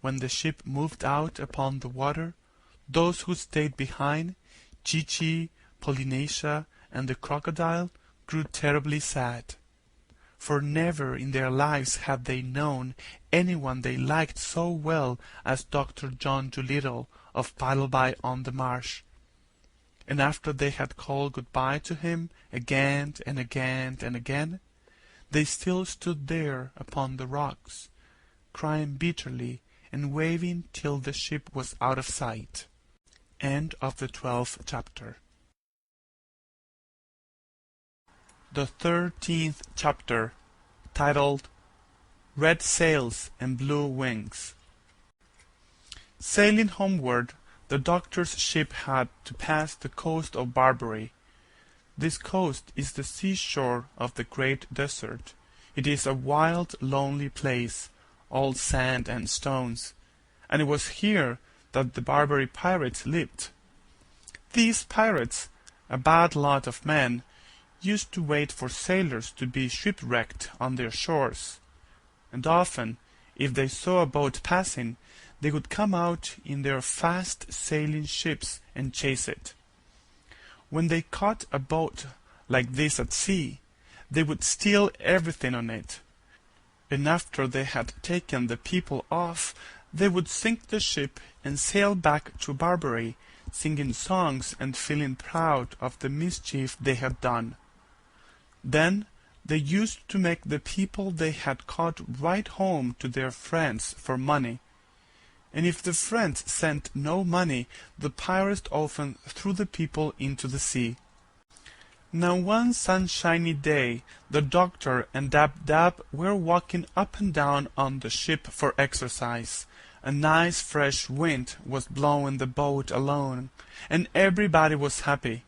When the ship moved out upon the water, those who stayed behind, Chee-Chee, Polynesia, and the crocodile, grew terribly sad. For never in their lives had they known anyone they liked so well as Dr. John Dolittle of Puddleby-on-the-Marsh. And after they had called good-bye to him again and again and again, they still stood there upon the rocks, crying bitterly and waving till the ship was out of sight. End of the 12th chapter. The 13th chapter, titled Red Sails and Blue Wings. Sailing homeward, the doctor's ship had to pass the coast of Barbary. This coast is the seashore of the great desert. It is a wild, lonely place, all sand and stones, and it was here that the Barbary pirates lived. These pirates, a bad lot of men, used to wait for sailors to be shipwrecked on their shores, and often, if they saw a boat passing, they would come out in their fast-sailing ships and chase it. When they caught a boat like this at sea, they would steal everything on it, and after they had taken the people off, they would sink the ship and sail back to Barbary, singing songs and feeling proud of the mischief they had done. Then they used to make the people they had caught write home to their friends for money, and if the friends sent no money, the pirates often threw the people into the sea. Now one sunshiny day the doctor and Dab-Dab were walking up and down on the ship for exercise. A nice fresh wind was blowing the boat along, and everybody was happy.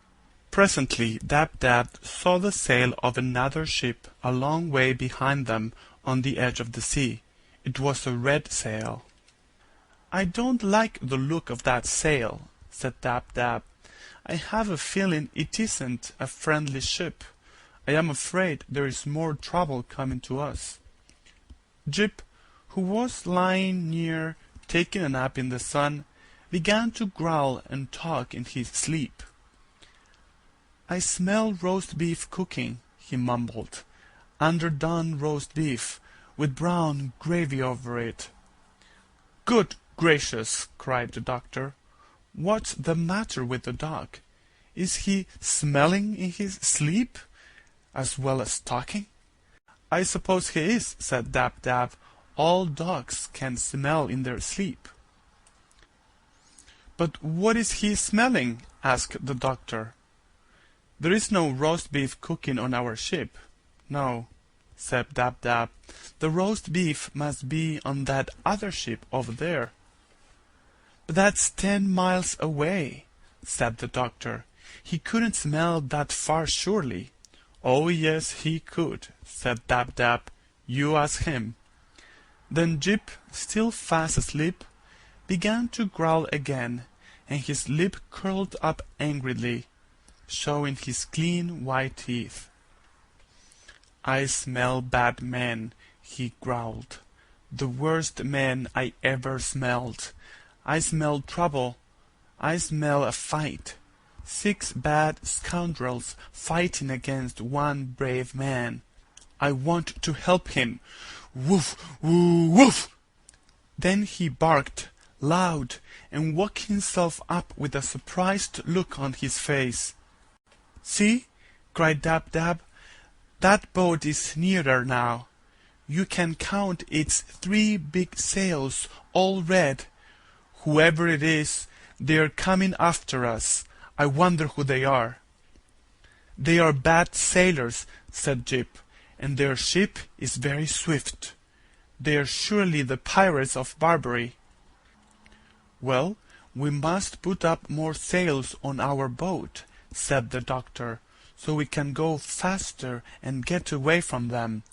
Presently Dab-Dab saw the sail of another ship a long way behind them on the edge of the sea. It was a red sail. "I don't like the look of that sail," said Dab-Dab. "I have a feeling it isn't a friendly ship. I am afraid there is more trouble coming to us." Jip, who was lying near taking a nap in the sun, began to growl and talk in his sleep. "I smell roast beef cooking," he mumbled. "Underdone roast beef, with brown gravy over it." "Good gracious!" cried the doctor. "What's the matter with the dog? Is he smelling in his sleep, as well as talking?" "I suppose he is," said Dab-Dab. "All dogs can smell in their sleep." "But what is he smelling?" asked the doctor. "There is no roast beef cooking on our ship." "No," said Dab-Dab. "The roast beef must be on that other ship over there." "But that's 10 miles away," said the doctor. "He couldn't smell that far, surely." "Oh, yes, he could," said Dab-Dab. "You ask him." Then Jip, still fast asleep, began to growl again, and his lip curled up angrily, showing his clean white teeth. "I smell bad men," he growled. "The worst men I ever smelled. I smell trouble. I smell a fight. 6 bad scoundrels fighting against one brave man. I want to help him. Woof, woo, woof!" Then he barked loud and woke himself up with a surprised look on his face. "See!" cried Dab-Dab. "That boat is nearer now. You can count its 3 big sails, all red. Whoever it is, they're coming after us. I wonder who they are." "They are bad sailors," said Jip, "and their ship is very swift. They are surely the pirates of Barbary." "Well, we must put up more sails on our boat," said the doctor, "so we can go faster and get away from them.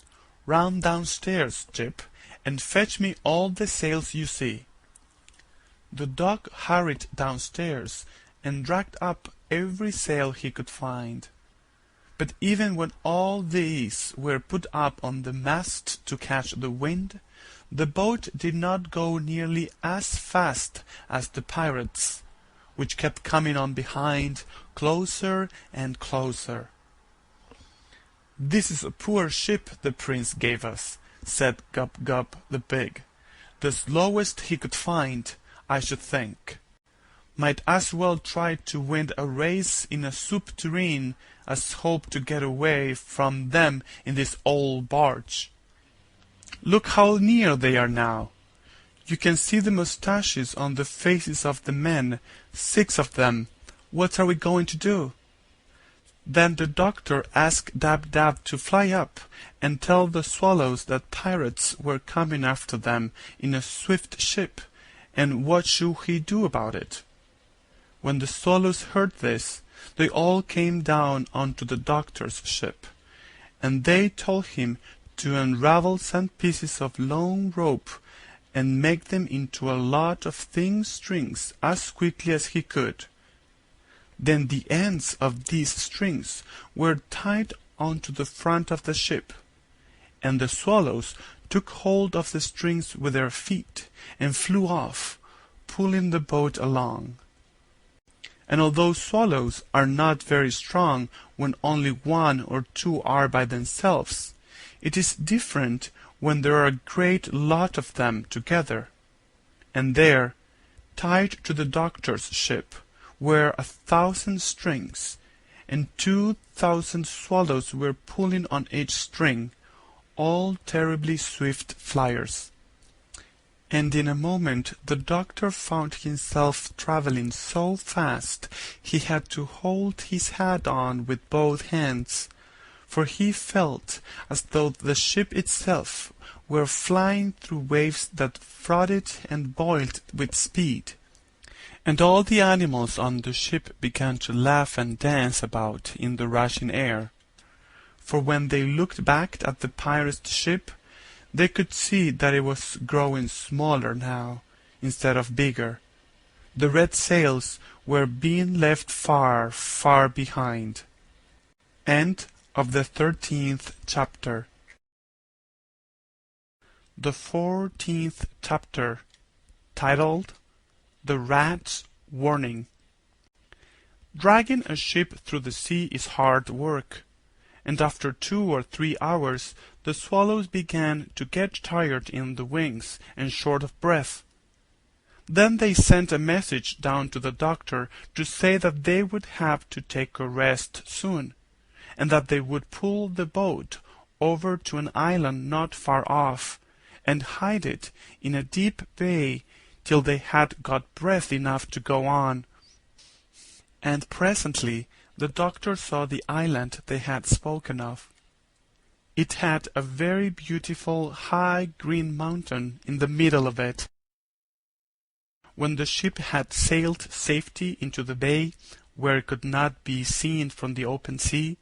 Run downstairs, Jip, and fetch me all the sails you see." The dog hurried downstairs and dragged up every sail he could find. But even when all these were put up on the mast to catch the wind, the boat did not go nearly as fast as the pirates, which kept coming on behind, closer and closer. "This is a poor ship the prince gave us," said Gub-Gub the pig. "The slowest he could find, I should think. Might as well try to win a race in a soup tureen as hope to get away from them in this old barge. Look how near they are now. You can see the mustaches on the faces of the men, 6 of them. What are we going to do?" Then the doctor asked Dab-Dab to fly up and tell the swallows that pirates were coming after them in a swift ship, and what should he do about it? When the swallows heard this, they all came down onto the doctor's ship, and they told him to unravel some pieces of long rope and make them into a lot of thin strings as quickly as he could. Then the ends of these strings were tied onto the front of the ship, and the swallows took hold of the strings with their feet and flew off, pulling the boat along. And although swallows are not very strong when only 1 or 2 are by themselves, it is different when there are a great lot of them together. And there, tied to the doctor's ship, were 1,000 strings, and 2,000 swallows were pulling on each string, all terribly swift flyers. And in a moment the doctor found himself travelling so fast he had to hold his hat on with both hands, for he felt as though the ship itself were flying through waves that frothed and boiled with speed. And all the animals on the ship began to laugh and dance about in the rushing air. For when they looked back at the pirate's ship, they could see that it was growing smaller now, instead of bigger. The red sails were being left far, far behind. End of the 13th chapter. The 14th chapter, titled The Rat's Warning. Dragging a ship through the sea is hard work, and after 2 or 3 hours the swallows began to get tired in the wings and short of breath. Then they sent a message down to the doctor to say that they would have to take a rest soon, and that they would pull the boat over to an island not far off, and hide it in a deep bay till they had got breath enough to go on. And presently the doctor saw the island they had spoken of. It had a very beautiful high green mountain in the middle of it. When the ship had sailed safely into the bay, where it could not be seen from the open sea,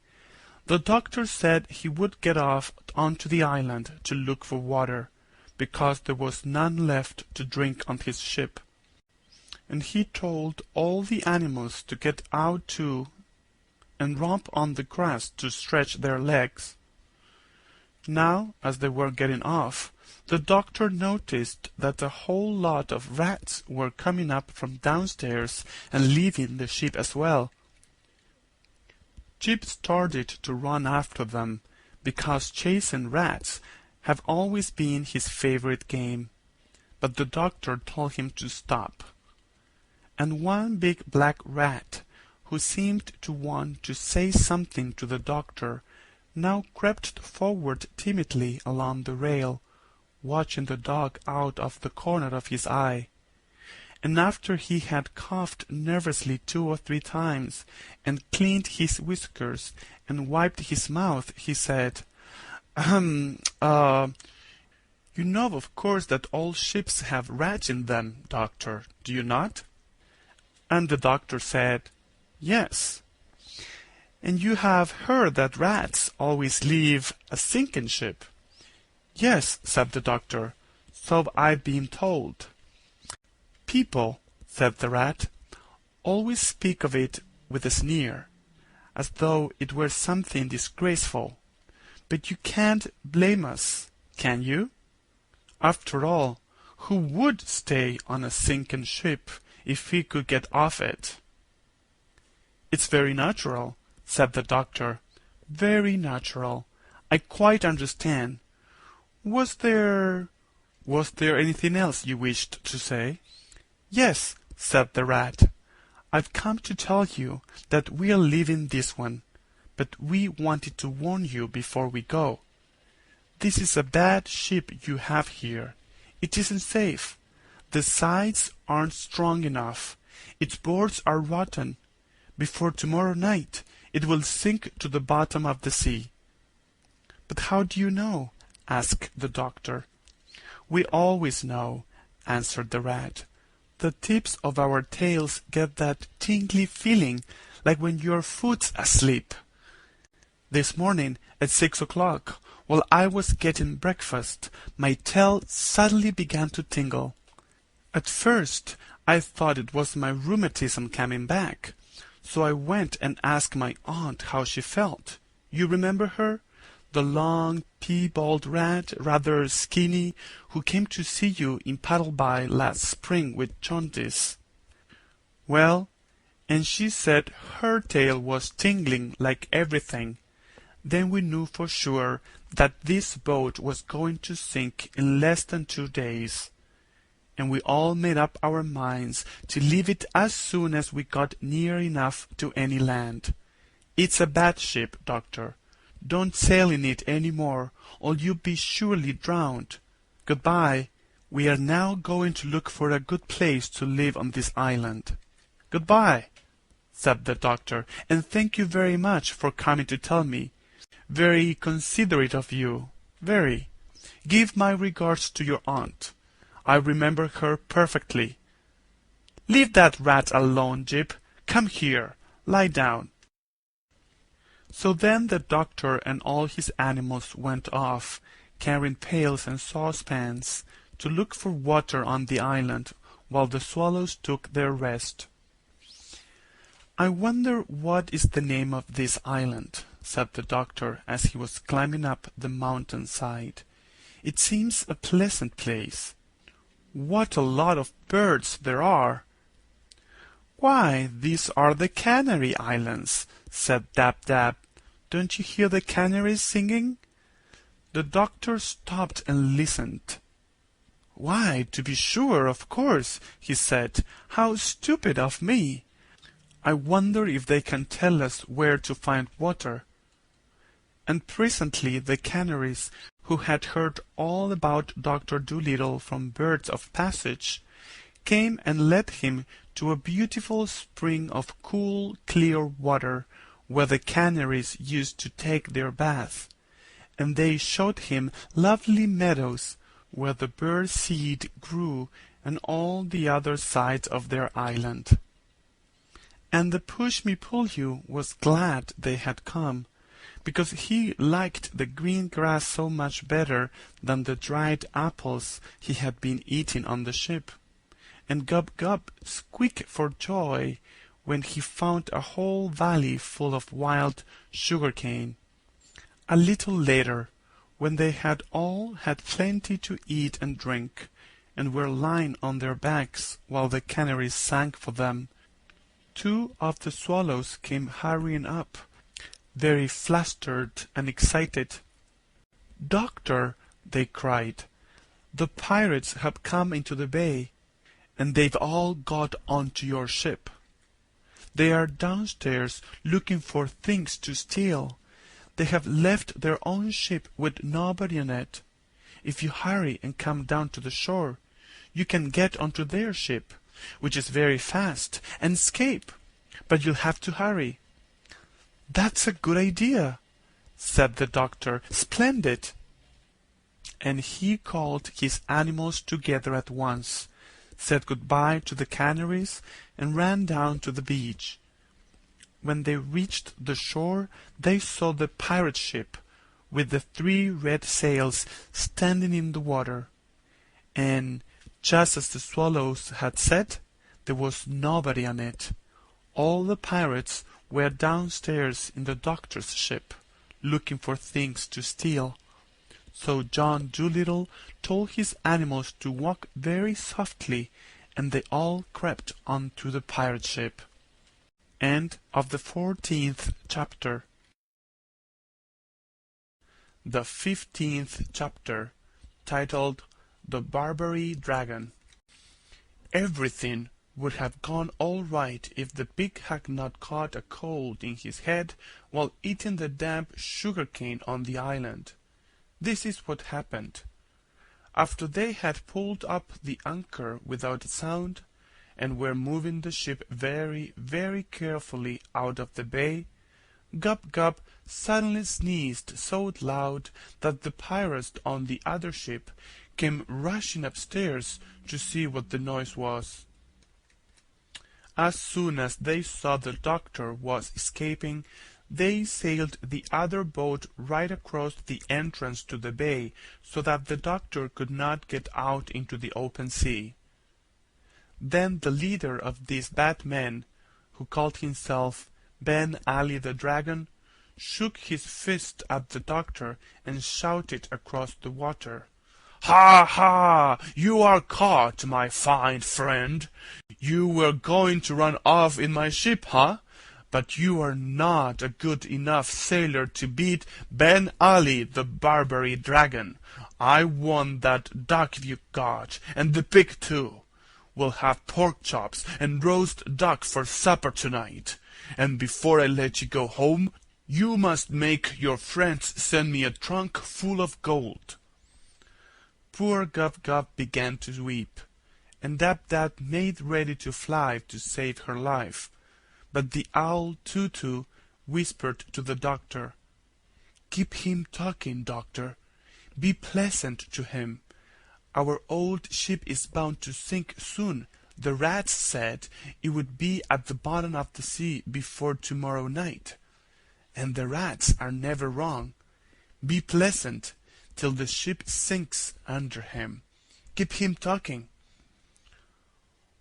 the doctor said he would get off onto the island to look for water, because there was none left to drink on his ship. And he told all the animals to get out too, and romp on the grass to stretch their legs. Now, as they were getting off, the doctor noticed that a whole lot of rats were coming up from downstairs and leaving the ship as well. Jip started to run after them, because chasing rats have always been his favorite game, but the doctor told him to stop. And one big black rat, who seemed to want to say something to the doctor, now crept forward timidly along the rail, watching the dog out of the corner of his eye. And after he had coughed nervously 2 or 3 times, and cleaned his whiskers, and wiped his mouth, he said, You know, of course, that all ships have rats in them, doctor, do you not? And the doctor said, Yes. And you have heard that rats always leave a sinking ship? Yes, said the doctor, so I've been told. People, said the rat, always speak of it with a sneer, as though it were something disgraceful. But you can't blame us, can you? After all, who would stay on a sinking ship if he could get off it? It's very natural, said the doctor. Very natural. I quite understand. Was there anything else you wished to say? Yes, said the rat. I've come to tell you that we're leaving this one, but we wanted to warn you before we go. This is a bad ship you have here. It isn't safe. The sides aren't strong enough. Its boards are rotten. Before tomorrow night it will sink to the bottom of the sea. But how do you know? Asked the doctor. We always know, answered the rat. The tips of our tails get that tingly feeling like when your foot's asleep. This morning at 6 o'clock, while I was getting breakfast, my tail suddenly began to tingle. At first I thought it was my rheumatism coming back, so I went and asked my aunt how she felt. You remember her? The long, piebald rat, rather skinny, who came to see you in Puddleby last spring with jaundice. Well, and she said her tail was tingling like everything. Then we knew for sure that this boat was going to sink in less than 2 days, and we all made up our minds to leave it as soon as we got near enough to any land. It's a bad ship, doctor. Don't sail in it any more, or you'll be surely drowned. Goodbye. We are now going to look for a good place to live on this island. Goodbye, said the doctor, and thank you very much for coming to tell me. Very considerate of you, very. Give my regards to your aunt. I remember her perfectly. Leave that rat alone, Jip. Come here. Lie down. So then the doctor and all his animals went off, carrying pails and saucepans, to look for water on the island, while the swallows took their rest. I wonder what is the name of this island, said the doctor as he was climbing up the mountain side. It seems a pleasant place. What a lot of birds there are! Why, these are the Canary Islands, said Dab-Dab. Don't you hear the canaries singing? The doctor stopped and listened. "Why, to be sure, of course," he said. "How stupid of me! I wonder if they can tell us where to find water." And presently the canaries, who had heard all about Dr. Dolittle from birds of passage, came and led him to a beautiful spring of cool, clear water, where the canaries used to take their bath, and they showed him lovely meadows, where the burr seed grew, and all the other sides of their island. And the Push-me-pull-you was glad they had come, because he liked the green grass so much better than the dried apples he had been eating on the ship. And Gub-Gub squeaked for joy when he found a whole valley full of wild sugar-cane. A little later, when they had all had plenty to eat and drink, and were lying on their backs while the canaries sang for them, 2 of the swallows came hurrying up, very flustered and excited. "Doctor," they cried, "the pirates have come into the bay, and they've all got onto your ship. They are downstairs looking for things to steal. They have left their own ship with nobody on it. If you hurry and come down to the shore, you can get onto their ship, which is very fast, and escape, but you'll have to hurry." "That's a good idea," said the doctor. "Splendid!" And he called his animals together at once, said good-bye to the canaries, and ran down to the beach. When they reached the shore, they saw the pirate ship, with the 3 red sails standing in the water, and, just as the swallows had said, there was nobody on it. All the pirates were downstairs in the doctor's ship, looking for things to steal. So John Dolittle told his animals to walk very softly, and they all crept onto the pirate ship. End of the 14th chapter. The 15th chapter, titled The Barbary Dragon. Everything would have gone all right if the pig had not caught a cold in his head while eating the damp sugar-cane on the island. This is what happened. After they had pulled up the anchor without a sound, and were moving the ship very, very carefully out of the bay, Gub-Gub suddenly sneezed so loud that the pirates on the other ship came rushing upstairs to see what the noise was. As soon as they saw the doctor was escaping, they sailed the other boat right across the entrance to the bay, so that the doctor could not get out into the open sea. Then the leader of these bad men, who called himself Ben Ali the Dragon, shook his fist at the doctor and shouted across the water, "Ha, ha! You are caught, my fine friend! You were going to run off in my ship, huh? But you are not a good enough sailor to beat Ben Ali the Barbary Dragon. I want that duck you got, and the pig too. We'll have pork chops and roast duck for supper tonight. And before I let you go home, you must make your friends send me a trunk full of gold." Poor Gub-Gub began to weep, and Dab-Dab made ready to fly to save her life. But the owl Too-Too whispered to the doctor, "Keep him talking, doctor. Be pleasant to him. Our old ship is bound to sink soon. The rats said it would be at the bottom of the sea before tomorrow night. And the rats are never wrong. Be pleasant till the ship sinks under him. Keep him talking."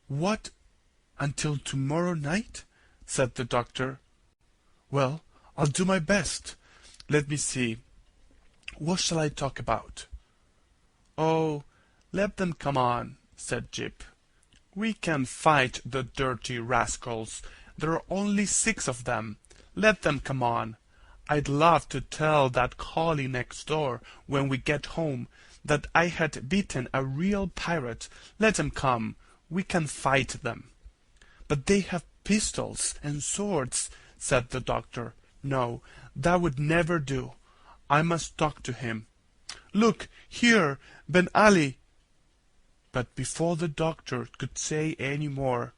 "What, until tomorrow night?" said the doctor. "Well, I'll do my best. Let me see. What shall I talk about?" "Oh, let them come on," said Jip. "We can fight the dirty rascals. There are only 6 of them. Let them come on. I'd love to tell that collie next door, when we get home, that I had beaten a real pirate. Let them come, we can fight them. But they have pistols and swords, said the doctor. No, that would never do. I must talk to him. Look, here, Ben Ali. But before the doctor could say any more,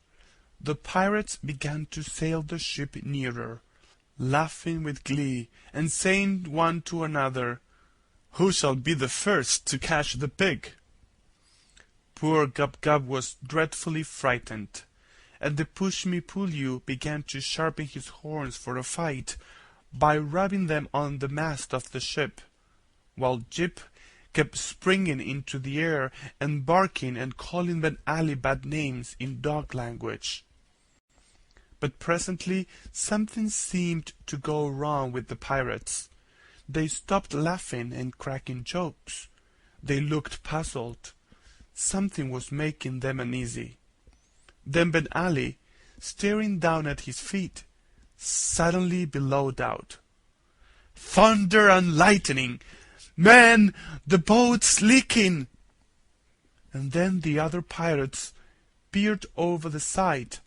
the pirates began to sail the ship nearer, laughing with glee, and saying one to another, "Who shall be the first to catch the pig?" Poor Gub-Gub was dreadfully frightened, and the Push-Me-Pull-You began to sharpen his horns for a fight by rubbing them on the mast of the ship, while Jip kept springing into the air and barking and calling Ben Ali bad names in dog language. But presently something seemed to go wrong with the pirates. They stopped laughing and cracking jokes. They looked puzzled. Something was making them uneasy. Then Ben Ali, staring down at his feet, suddenly bellowed out, "Thunder and lightning! Man, the boat's leaking!" And then the other pirates peered over the side,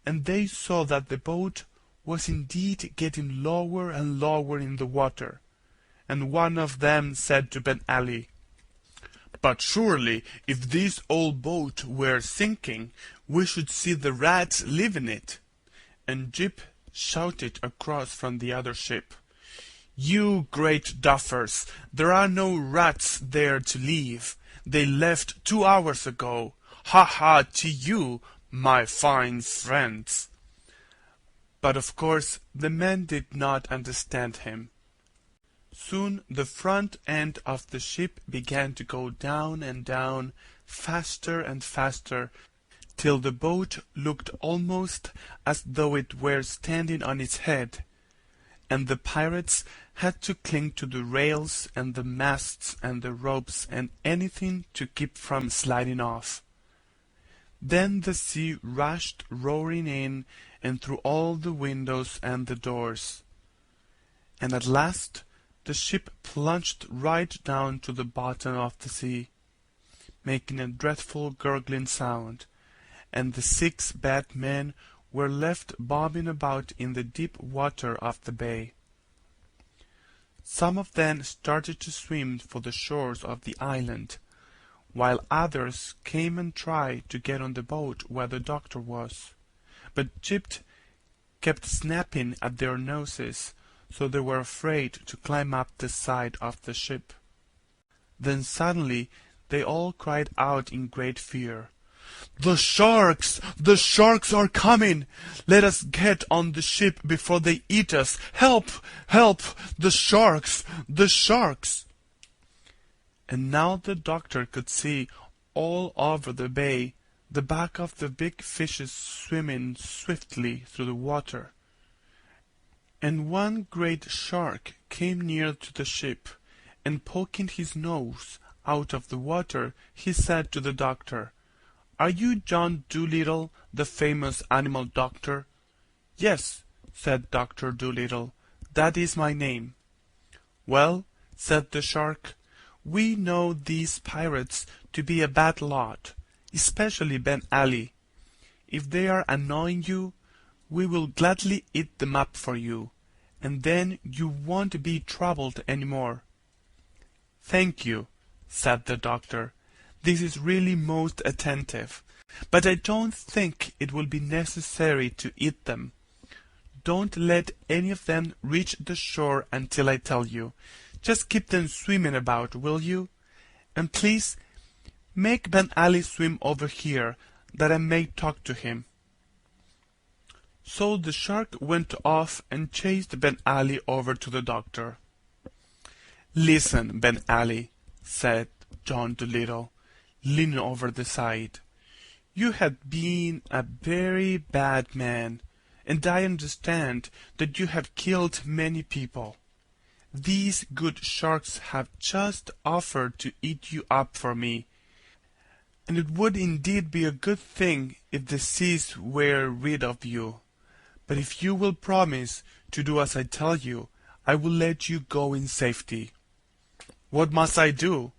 and they saw that the boat was indeed getting lower and lower in the water, and one of them said to Ben Ali, "But surely, if this old boat were sinking, we should see the rats live in it." And Jip shouted across from the other ship, "You great duffers, there are no rats there to live. They left 2 hours ago. Ha ha to you, my fine friends." But of course the men did not understand him. Soon the front end of the ship began to go down and down, faster and faster, till the boat looked almost as though it were standing on its head, and the pirates had to cling to the rails and the masts and the ropes and anything to keep from sliding off. Then the sea rushed roaring in and through all the windows and the doors, and at last the ship plunged right down to the bottom of the sea, making a dreadful gurgling sound, and the 6 bad men were left bobbing about in the deep water of the bay. Some of them started to swim for the shores of the island, while others came and tried to get on the boat where the doctor was, but Jip kept snapping at their noses, so they were afraid to climb up the side of the ship. Then suddenly they all cried out in great fear, "The sharks! The sharks are coming! Let us get on the ship before they eat us! Help! Help! The sharks! The sharks!" And now the doctor could see all over the bay the back of the big fishes swimming swiftly through the water. And one great shark came near to the ship, and poking his nose out of the water, he said to the doctor, "Are you John Dolittle, the famous animal doctor?" "Yes," said Dr. Dolittle, "that is my name." "Well," said the shark, "we know these pirates to be a bad lot, especially Ben Ali. If they are annoying you, we will gladly eat them up for you, and then you won't be troubled any more." "Thank you," said the doctor. "This is really most attentive, but I don't think it will be necessary to eat them. Don't let any of them reach the shore until I tell you. Just keep them swimming about, will you? And please make Ben Ali swim over here, that I may talk to him." So the shark went off and chased Ben Ali over to the doctor. "Listen, Ben Ali," said John Dolittle, leaning over the side. "You have been a very bad man, and I understand that you have killed many people. These good sharks have just offered to eat you up for me, and it would indeed be a good thing if the seas were rid of you. But if you will promise to do as I tell you, I will let you go in safety." "What must I do?"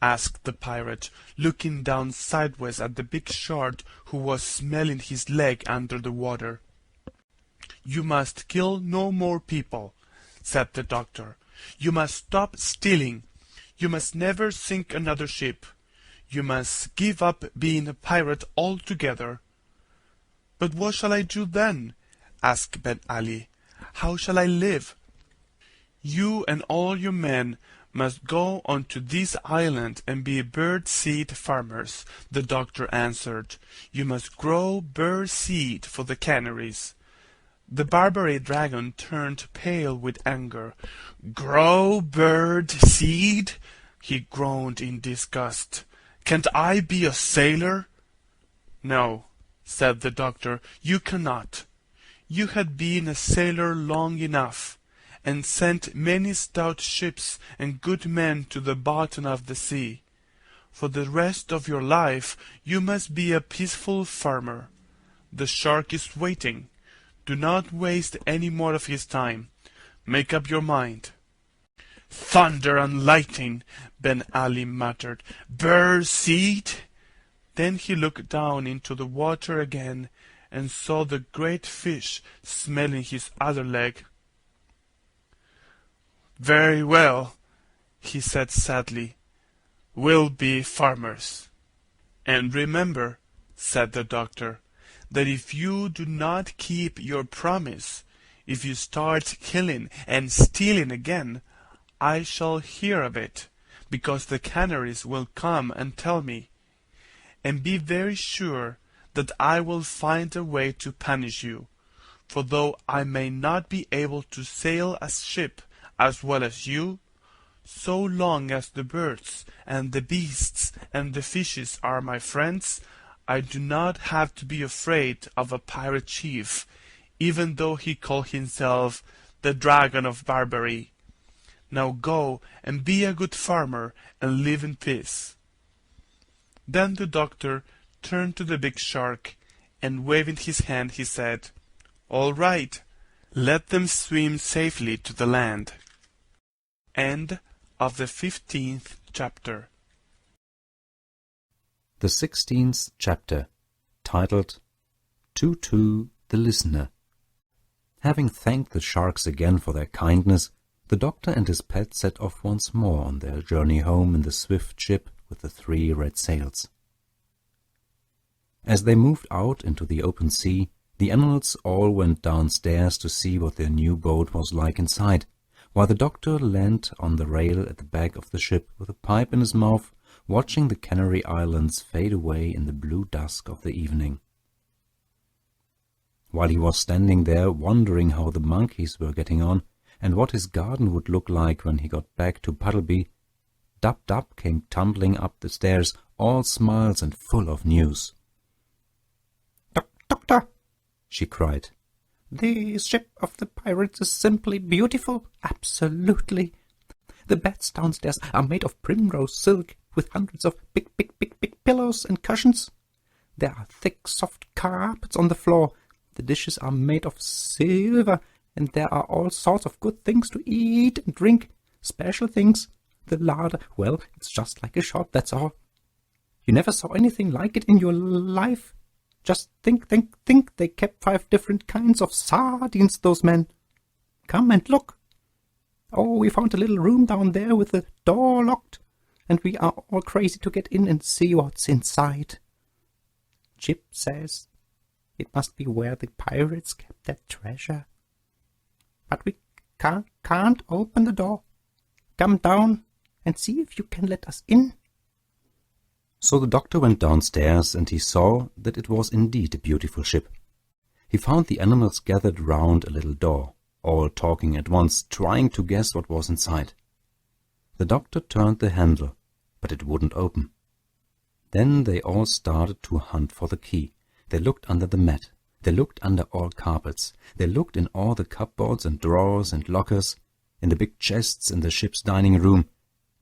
asked the pirate, looking down sideways at the big shark who was smelling his leg under the water. "You must kill no more people," said the doctor. "You must stop stealing. You must never sink another ship. You must give up being a pirate altogether." "But what shall I do then?" asked Ben Ali. "How shall I live?" "You and all your men must go on to this island and be bird seed farmers," the doctor answered. "You must grow bird seed for the canaries." The Barbary dragon turned pale with anger. "Grow bird seed?" he groaned in disgust. "Can't I be a sailor?" "No," said the doctor, "you cannot. You had been a sailor long enough, and sent many stout ships and good men to the bottom of the sea. For the rest of your life you must be a peaceful farmer. The shark is waiting. Do not waste any more of his time. Make up your mind." "Thunder and lightning!" Ben Ali muttered. "Bird seed!" Then he looked down into the water again and saw the great fish smelling his other leg. "Very well," he said sadly. "We'll be farmers." "And remember," said the doctor, "that if you do not keep your promise, if you start killing and stealing again, I shall hear of it, because the canaries will come and tell me. And be very sure that I will find a way to punish you, for though I may not be able to sail a ship as well as you, so long as the birds and the beasts and the fishes are my friends, I do not have to be afraid of a pirate chief, even though he call himself the Dragon of Barbary. Now go and be a good farmer and live in peace." Then the doctor turned to the big shark, and waving his hand he said, "All right, let them swim safely to the land." End of the 15th chapter. The 16th chapter, titled Tutu the Listener. Having thanked the sharks again for their kindness, the doctor and his pet set off once more on their journey home in the swift ship with the 3 red sails. As they moved out into the open sea, the animals all went downstairs to see what their new boat was like inside, while the doctor leaned on the rail at the back of the ship with a pipe in his mouth, watching the Canary Islands fade away in the blue dusk of the evening. While he was standing there wondering how the monkeys were getting on, and what his garden would look like when he got back to Puddleby, Dab-Dab came tumbling up the stairs, all smiles and full of news. "Doctor," she cried, "the ship of the pirates is simply beautiful, absolutely. The beds downstairs are made of primrose silk, with hundreds of big pillows and cushions. There are thick, soft carpets on the floor. The dishes are made of silver, and there are all sorts of good things to eat and drink, special things. The larder, well, it's just like a shop, that's all. You never saw anything like it in your life. Just think, they kept 5 different kinds of sardines, those men. Come and look. Oh, we found a little room down there with the door locked, and we are all crazy to get in and see what's inside. Jip says it must be where the pirates kept their treasure. But we can't open the door. Come down and see if you can let us in." So the doctor went downstairs, and he saw that it was indeed a beautiful ship. He found the animals gathered round a little door, all talking at once, trying to guess what was inside. The doctor turned the handle, but it wouldn't open. Then they all started to hunt for the key. They looked under the mat. They looked under all carpets. They looked in all the cupboards and drawers and lockers, in the big chests in the ship's dining room.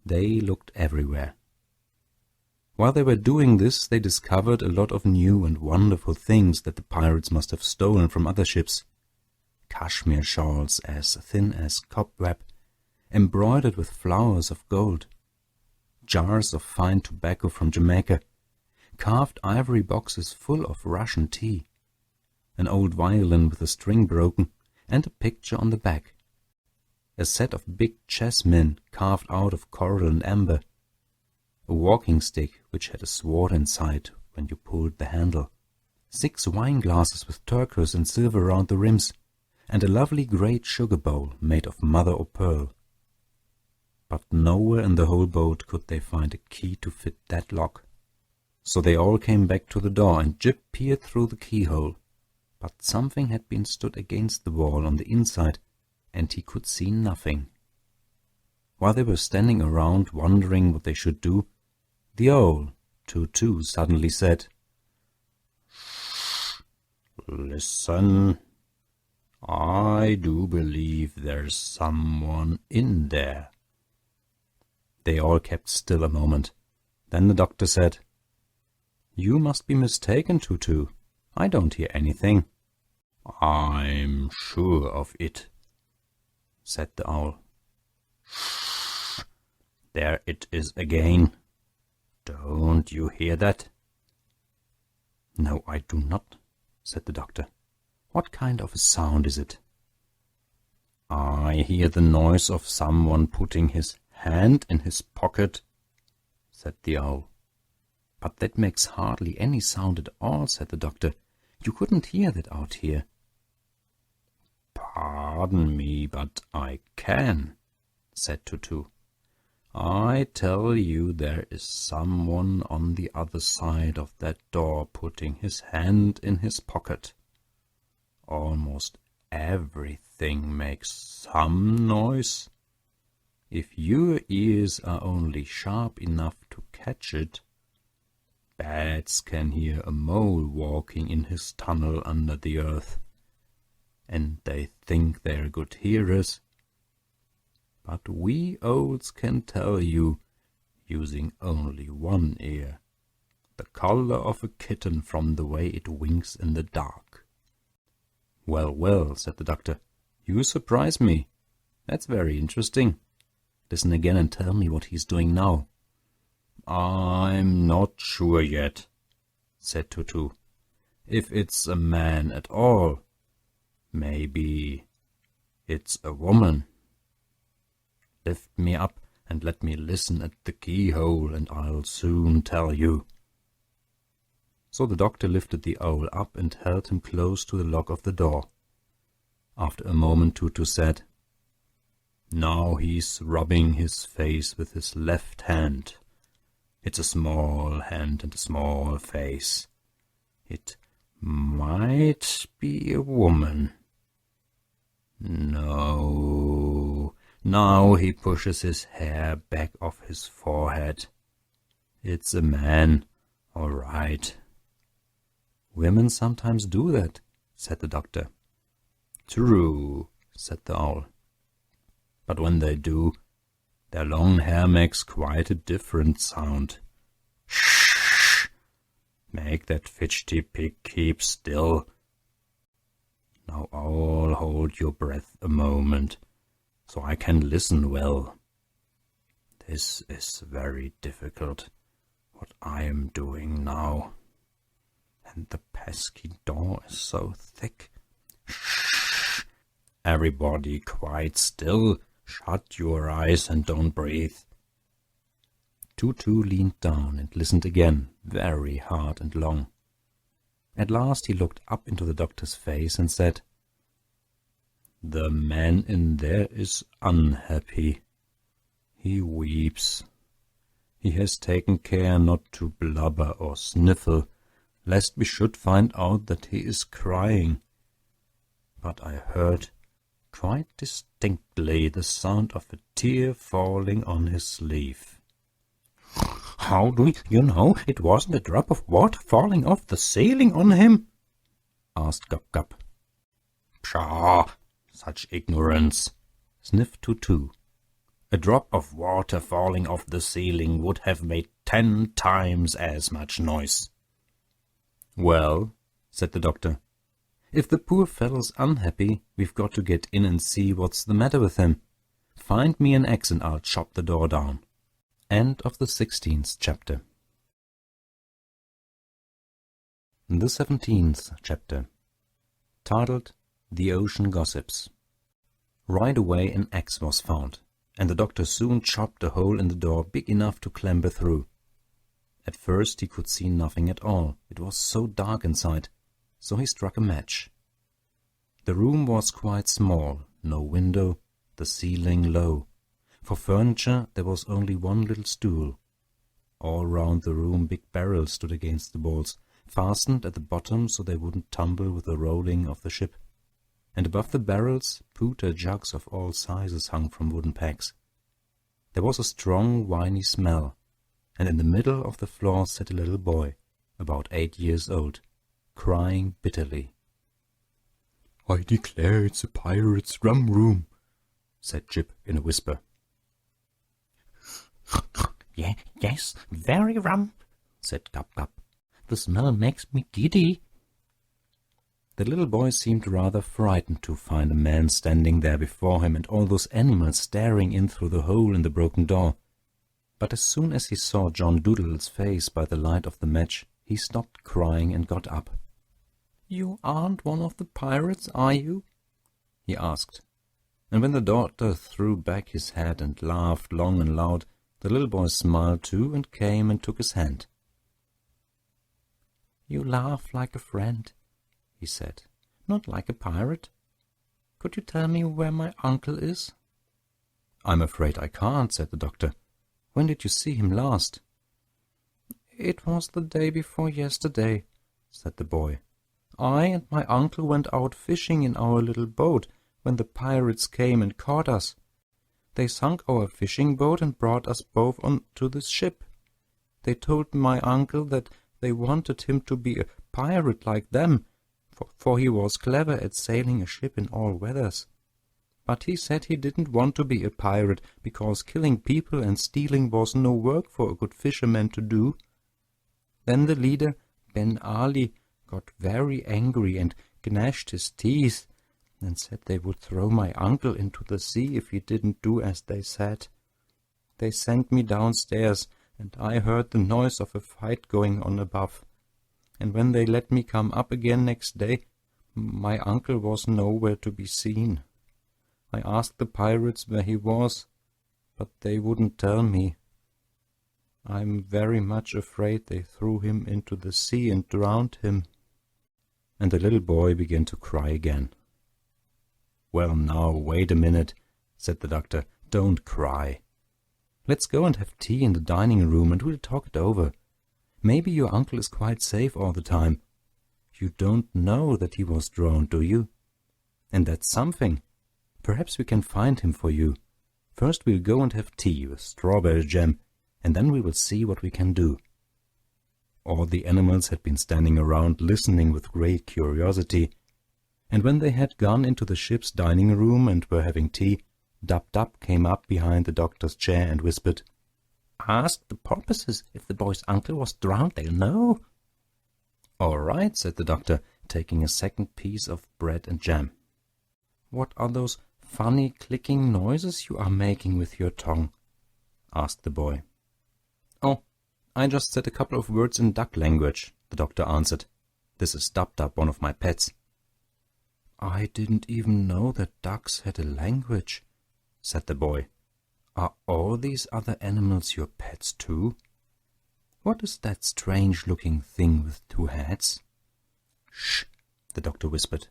They looked everywhere. While they were doing this, they discovered a lot of new and wonderful things that the pirates must have stolen from other ships. Cashmere shawls as thin as cobweb, embroidered with flowers of gold. jars of fine tobacco from Jamaica, carved ivory boxes full of Russian tea, an old violin with a string broken, and a picture on the back, a set of big chessmen carved out of coral and amber, a walking stick which had a sword inside when you pulled the handle, 6 wine glasses with turquoise and silver round the rims, and a lovely great sugar bowl made of mother o' pearl. But nowhere in the whole boat could they find a key to fit that lock. So they all came back to the door, and Jip peered through the keyhole. But something had been stood against the wall on the inside, and he could see nothing. While they were standing around wondering what they should do, the owl, Tutu, suddenly said, "Listen, I do believe there's someone in there." They all kept still a moment. Then the doctor said, "You must be mistaken, Tutu. I don't hear anything." "I'm sure of it," said the owl. "There it is again. Don't you hear that?" "No, I do not," said the doctor. "What kind of a sound is it?" "I hear the noise of someone putting his hand in his pocket," said the owl. "But that makes hardly any sound at all," said the doctor. "You couldn't hear that out here." "Pardon me, but I can," said Tutu. "I tell you there is someone on the other side of that door putting his hand in his pocket. Almost everything makes some noise. If your ears are only sharp enough to catch it, bats can hear a mole walking in his tunnel under the earth, and they think they're good hearers. But we owls can tell you, using only one ear, the color of a kitten from the way it winks in the dark." "Well, well," said the doctor, "you surprise me. That's very interesting. Listen again and tell me what he's doing now." "I'm not sure yet," said Tutu. "If it's a man at all, maybe it's a woman. Lift me up and let me listen at the keyhole, and I'll soon tell you." So the doctor lifted the owl up and held him close to the lock of the door. After a moment Tutu said, "Now he's rubbing his face with his left hand. It's a small hand and a small face. It might be a woman. No. Now he pushes his hair back off his forehead. It's a man, all right." "Women sometimes do that," said the doctor. "True," said the owl. "But when they do, their long hair makes quite a different sound. Shh! Make that fidgety pig keep still. Now all hold your breath a moment, so I can listen well. This is very difficult, what I am doing now. And the pesky door is so thick. Shh! Everybody quite still. Shut your eyes and don't breathe." Tutu leaned down and listened again, very hard and long. At last he looked up into the doctor's face and said, "The man in there is unhappy. He weeps. He has taken care not to blubber or sniffle, lest we should find out that he is crying. But I heard quite distinctly the sound of a tear falling on his sleeve." "How do you know it wasn't a drop of water falling off the ceiling on him?" asked Gub-Gub. "Pshaw! Such ignorance!" sniffed Tutu. "A drop of water falling off the ceiling would have made 10 times as much noise." "Well," said the doctor, "if the poor fellow's unhappy, we've got to get in and see what's the matter with him. Find me an axe and I'll chop the door down." End of the 16th chapter. The 17th chapter, titled The Ocean Gossips. Right away an axe was found, and the doctor soon chopped a hole in the door big enough to clamber through. At first he could see nothing at all. It was so dark inside, so he struck a match. The room was quite small, no window, the ceiling low. For furniture there was only one little stool. All round the room big barrels stood against the walls, fastened at the bottom so they wouldn't tumble with the rolling of the ship. And above the barrels pewter jugs of all sizes hung from wooden pegs. There was a strong winey smell, and in the middle of the floor sat a little boy, about 8 years old, crying bitterly. "I declare it's a pirate's rum room," said Jip in a whisper. Yes, very rum," said Gub-Gub. "The smell makes me giddy." The little boy seemed rather frightened to find a man standing there before him and all those animals staring in through the hole in the broken door. But as soon as he saw John Doolittle's face by the light of the match, he stopped crying and got up. "You aren't one of the pirates, are you?" he asked. And when the doctor threw back his head and laughed long and loud, the little boy smiled too and came and took his hand. "You laugh like a friend," he said, "not like a pirate. Could you tell me where my uncle is?" "I'm afraid I can't," said the doctor. "When did you see him last?" "It was the day before yesterday," said the boy. "I and my uncle went out fishing in our little boat when the pirates came and caught us. They sunk our fishing boat and brought us both on to this ship. They told my uncle that they wanted him to be a pirate like them, for he was clever at sailing a ship in all weathers. But he said he didn't want to be a pirate, because killing people and stealing was no work for a good fisherman to do. Then the leader, Ben Ali, got very angry and gnashed his teeth, and said they would throw my uncle into the sea if he didn't do as they said. They sent me downstairs, and I heard the noise of a fight going on above. And when they let me come up again next day, my uncle was nowhere to be seen. I asked the pirates where he was, but they wouldn't tell me. I'm very much afraid they threw him into the sea and drowned him." And the little boy began to cry again. "Well, now, wait a minute," said the doctor. "Don't cry. Let's go and have tea in the dining room, and we'll talk it over. Maybe your uncle is quite safe all the time. You don't know that he was drowned, do you? And that's something. Perhaps we can find him for you. First we'll go and have tea with strawberry jam, and then we will see what we can do." All the animals had been standing around listening with great curiosity, and when they had gone into the ship's dining room and were having tea, Dub-Dub came up behind the doctor's chair and whispered, "Ask the porpoises if the boy's uncle was drowned, they'll know." "All right," said the doctor, taking a second piece of bread and jam. "What are those funny clicking noises you are making with your tongue?" asked the boy. "Oh, I just said a couple of words in duck language," the doctor answered. "This is Dub-Dub, one of my pets." "I didn't even know that ducks had a language," said the boy. "Are all these other animals your pets too? What is that strange-looking thing with 2 heads?" "Shh," the doctor whispered.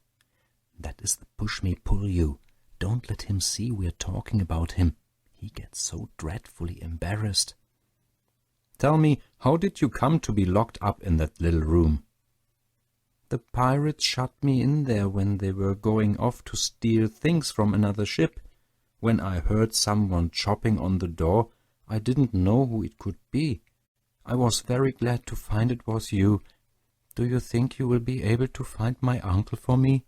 "That is the push-me-pull-you. Don't let him see we're talking about him. He gets so dreadfully embarrassed." "Tell me, how did you come to be locked up in that little room?" "The pirates shut me in there when they were going off to steal things from another ship. When I heard someone chopping on the door, I didn't know who it could be. I was very glad to find it was you. Do you think you will be able to find my uncle for me?"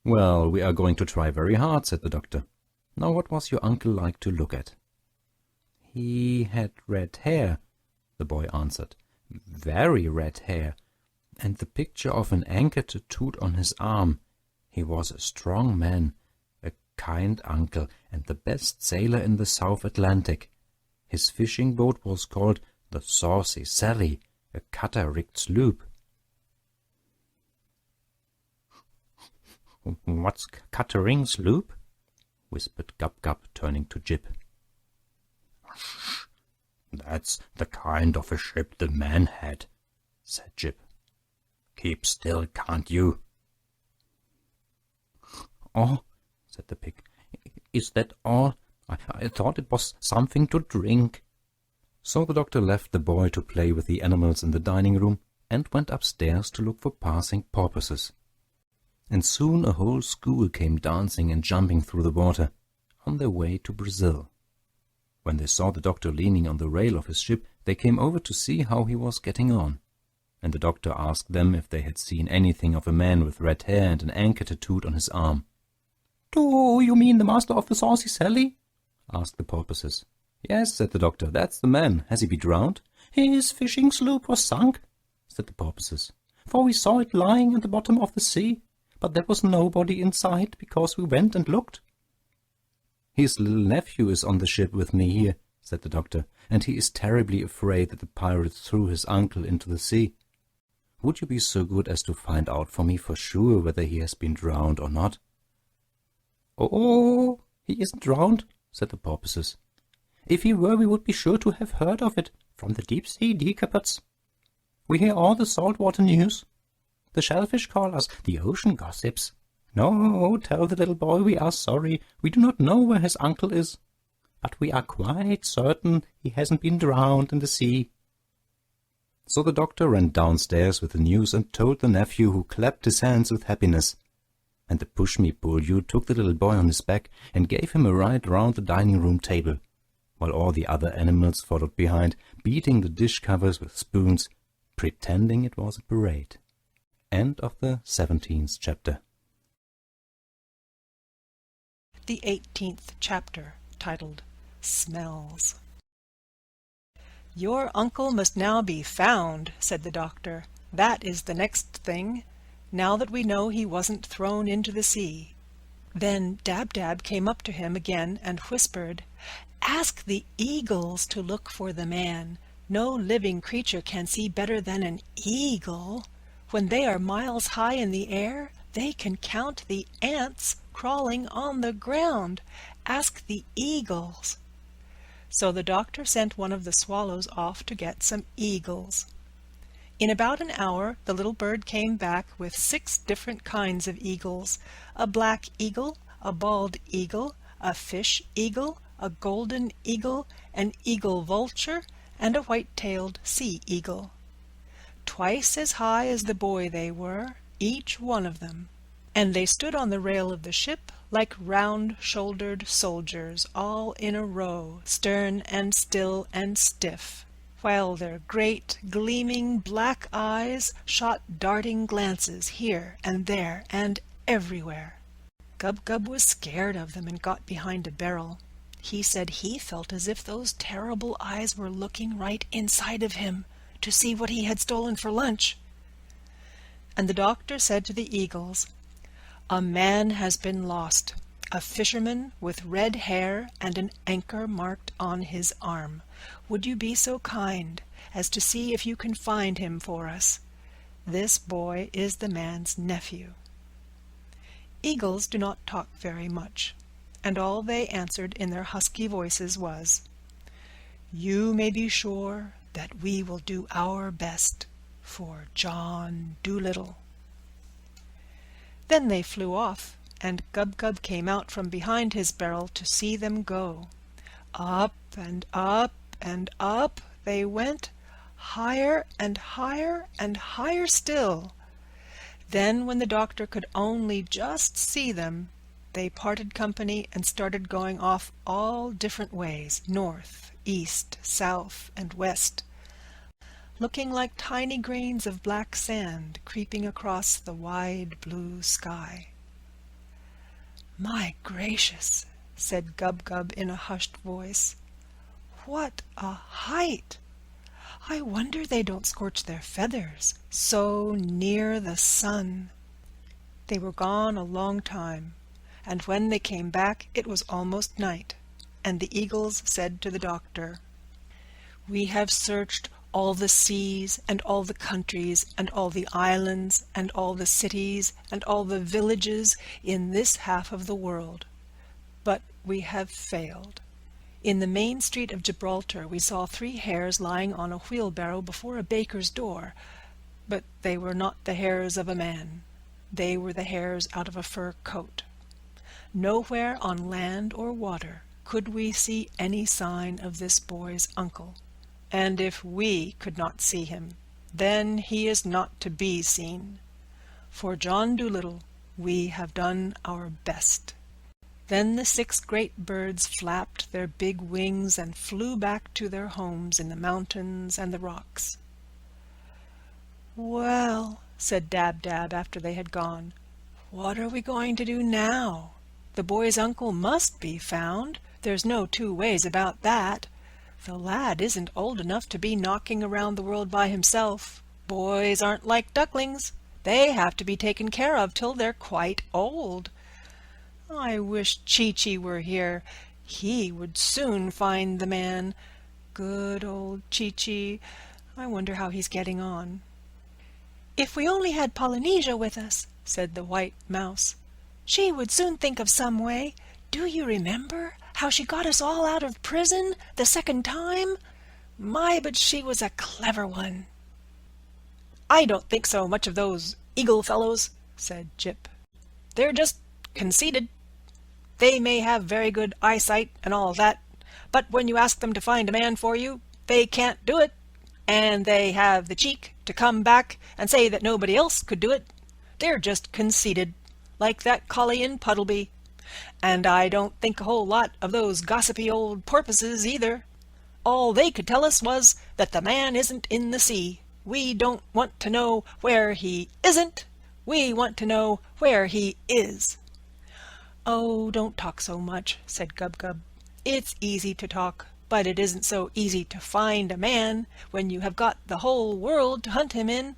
"Well, we are going to try very hard," said the doctor. "Now, what was your uncle like to look at?" "He had red hair," the boy answered. "Very red hair, and the picture of an anchor tattooed on his arm. He was a strong man, a kind uncle, and the best sailor in the South Atlantic. His fishing boat was called the Saucy Sally, a cutter-rigged sloop. "What's cuttering sloop?" whispered Gub-Gub, turning to Jip. "That's the kind of a ship the man had," said Jip. "Keep still, can't you?" "Oh," said the pig, "is that all? I thought it was something to drink." So the doctor left the boy to play with the animals in the dining room and went upstairs to look for passing porpoises. And soon a whole school came dancing and jumping through the water, on their way to Brazil. When they saw the doctor leaning on the rail of his ship, they came over to see how he was getting on. And the doctor asked them if they had seen anything of a man with red hair and an anchor tattooed on his arm. "Do you mean the master of the Saucy Sally?" asked the porpoises. "Yes," said the doctor, "that's the man. Has he been drowned?" "His fishing sloop was sunk," said the porpoises, "for we saw it lying at the bottom of the sea, but there was nobody inside because we went and looked." "His little nephew is on the ship with me here," said the doctor, "and he is terribly afraid that the pirates threw his uncle into the sea. Would you be so good as to find out for me for sure whether he has been drowned or not?" "Oh, he isn't drowned," said the porpoises. "If he were, we would be sure to have heard of it from the deep-sea decapods. We hear all the salt-water news. The shellfish call us the ocean gossips. No, tell the little boy we are sorry. We do not know where his uncle is, but we are quite certain he hasn't been drowned in the sea." So the doctor ran downstairs with the news and told the nephew, who clapped his hands with happiness. And the push-me-pull-you took the little boy on his back and gave him a ride round the dining-room table, while all the other animals followed behind, beating the dish covers with spoons, pretending it was a parade. End of the 17th chapter. The 18th chapter, titled Smells. "Your uncle must now be found," said the doctor. "That is the next thing, now that we know he wasn't thrown into the sea." Then Dab-Dab came up to him again and whispered, "Ask the eagles to look for the man. No living creature can see better than an eagle. When they are miles high in the air, they can count the ants crawling on the ground. Ask the eagles." So the doctor sent one of the swallows off to get some eagles. In about an hour the little bird came back with 6 different kinds of eagles: a black eagle, a bald eagle, a fish eagle, a golden eagle, an eagle vulture, and a white-tailed sea eagle. Twice as high as the boy they were, each one of them, and they stood on the rail of the ship like round-shouldered soldiers, all in a row, stern and still and stiff, while their great gleaming black eyes shot darting glances here and there and everywhere. Gub-Gub was scared of them and got behind a barrel. He said he felt as if those terrible eyes were looking right inside of him to see what he had stolen for lunch. And the doctor said to the eagles, "A man has been lost, a fisherman with red hair and an anchor marked on his arm. Would you be so kind as to see if you can find him for us? This boy is the man's nephew." Eagles do not talk very much, and all they answered in their husky voices was, "You may be sure that we will do our best for John Dolittle." Then they flew off, and Gub-Gub came out from behind his barrel to see them go. Up and up and up they went, higher and higher and higher still. Then, when the doctor could only just see them, they parted company and started going off all different ways, north, east, south, and west, looking like tiny grains of black sand creeping across the wide blue sky. "My gracious," said Gub-Gub in a hushed voice, "what a height! I wonder they don't scorch their feathers, so near the sun." They were gone a long time, and when they came back it was almost night, and the eagles said to the doctor, We have searched all the seas and all the countries and all the islands and all the cities and all the villages in this half of the world, but we have failed. In the main street of Gibraltar we saw 3 hares lying on a wheelbarrow before a baker's door, but they were not the hairs of a man. They were the hairs out of a fur coat. Nowhere on land or water could we see any sign of this boy's uncle. And if we could not see him, then he is not to be seen. For John Dolittle we have done our best. Then the 6 great birds flapped their big wings and flew back to their homes in the mountains and the rocks. "Well," said Dab-Dab after they had gone, "what are we going to do now? The boy's uncle must be found. There's no 2 ways about that. The lad isn't old enough to be knocking around the world by himself. Boys aren't like ducklings. They have to be taken care of till they're quite old. I wish Chee-Chee were here. He would soon find the man. Good old Chee-Chee. I wonder how he's getting on." "If we only had Polynesia with us," said the White Mouse, "she would soon think of some way. Do you remember how she got us all out of prison the 2nd time? My, but she was a clever one." "I don't think so much of those eagle fellows," said Jip. "They're just conceited. They may have very good eyesight and all that, but when you ask them to find a man for you, they can't do it, and they have the cheek to come back and say that nobody else could do it. They're just conceited, like that collie in Puddleby. And I don't think a whole lot of those gossipy old porpoises either. All they could tell us was that the man isn't in the sea. We don't want to know where he isn't. We want to know where he is." "Oh, don't talk so much," said Gub-Gub. "It's easy to talk, but it isn't so easy to find a man when you have got the whole world to hunt him in.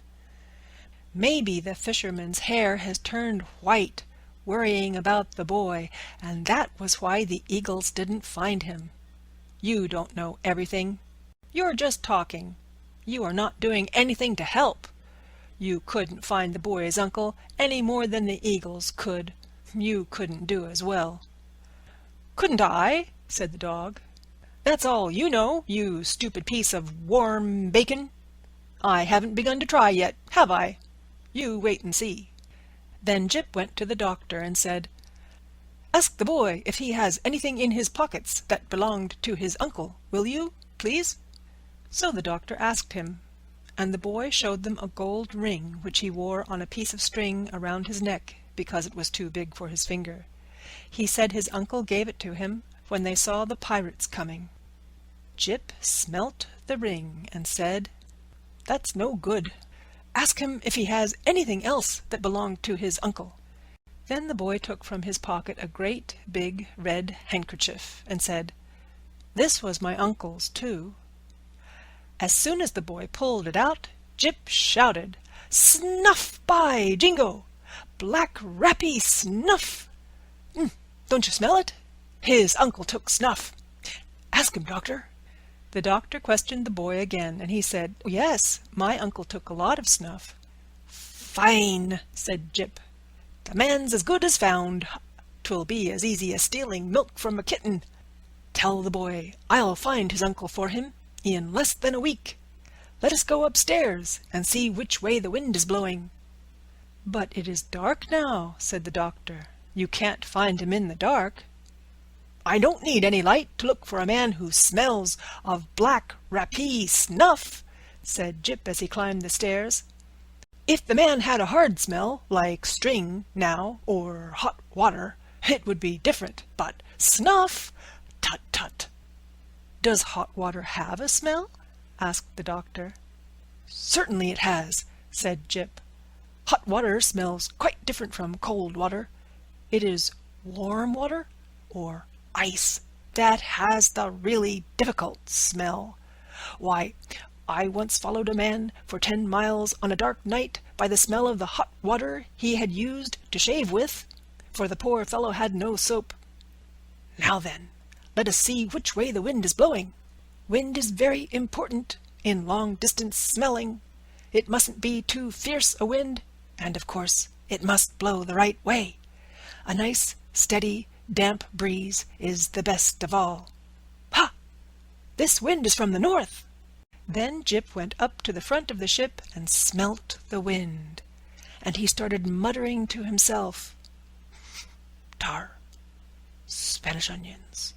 Maybe the fisherman's hair has turned white, worrying about the boy, and that was why the eagles didn't find him. You don't know everything. You're just talking. You are not doing anything to help. You couldn't find the boy's uncle any more than the eagles could. You couldn't do as well." "Couldn't I?" said the dog. "That's all you know, you stupid piece of warm bacon. I haven't begun to try yet, have I? You wait and see." Then Jip went to the doctor and said, "Ask the boy if he has anything in his pockets that belonged to his uncle, will you, please?" So the doctor asked him, and the boy showed them a gold ring which he wore on a piece of string around his neck because it was too big for his finger. He said his uncle gave it to him when they saw the pirates coming. Jip smelt the ring and said, "That's no good. Ask him if he has anything else that belonged to his uncle." Then the boy took from his pocket a great big red handkerchief and said, "This was my uncle's too." As soon as the boy pulled it out, Jip shouted, "Snuff, by Jingo! Black Rappy snuff! Don't you smell it? His uncle took snuff. Ask him, doctor." The doctor questioned the boy again, and he said, "Yes, my uncle took a lot of snuff." "Fine," said Jip. "The man's as good as found. 'Twill be as easy as stealing milk from a kitten. Tell the boy I'll find his uncle for him in less than a week. Let us go upstairs and see which way the wind is blowing." "But it is dark now," said the doctor. "You can't find him in the dark." "I don't need any light to look for a man who smells of black rappee snuff," said Jip as he climbed the stairs. "If the man had a hard smell, like string, now, or hot water, it would be different, but snuff? Tut, tut." "Does hot water have a smell?" asked the doctor. "Certainly it has," said Jip. "Hot water smells quite different from cold water. It is warm water, or ice, that has the really difficult smell. Why, I once followed a man for 10 miles on a dark night by the smell of the hot water he had used to shave with, for the poor fellow had no soap. Now then, let us see which way the wind is blowing." Wind is very important in long-distance smelling. It mustn't be too fierce a wind, and of course it must blow the right way. A nice, steady, damp breeze is the best of all. Ha! This wind is from the north. Then Jip went up to the front of the ship and smelt the wind, and he started muttering to himself, tar, Spanish onions,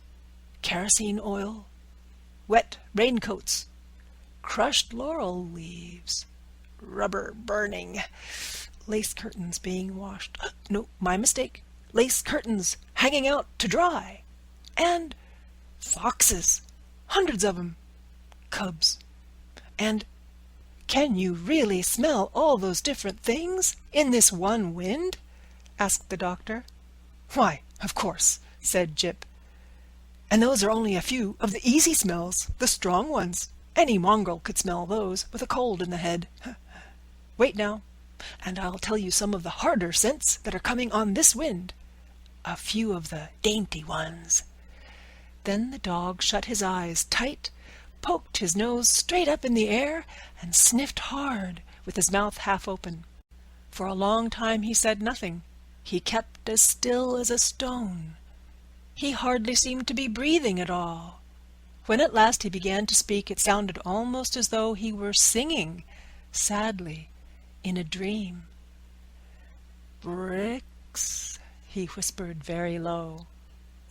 kerosene oil, wet raincoats, crushed laurel leaves, rubber burning, lace curtains being washed. No, my mistake. Lace curtains hanging out to dry. And foxes, hundreds of them, cubs. And can you really smell all those different things in this one wind? Asked the doctor. Why, of course, said Jip. And those are only a few of the easy smells, the strong ones. Any mongrel could smell those with a cold in the head. Wait now, and I'll tell you some of the harder scents that are coming on this wind. A few of the dainty ones. Then the dog shut his eyes tight, poked his nose straight up in the air, and sniffed hard with his mouth half open. For a long time he said nothing. He kept as still as a stone. He hardly seemed to be breathing at all. When at last he began to speak, it sounded almost as though he were singing, sadly, in a dream. Bricks, he whispered very low.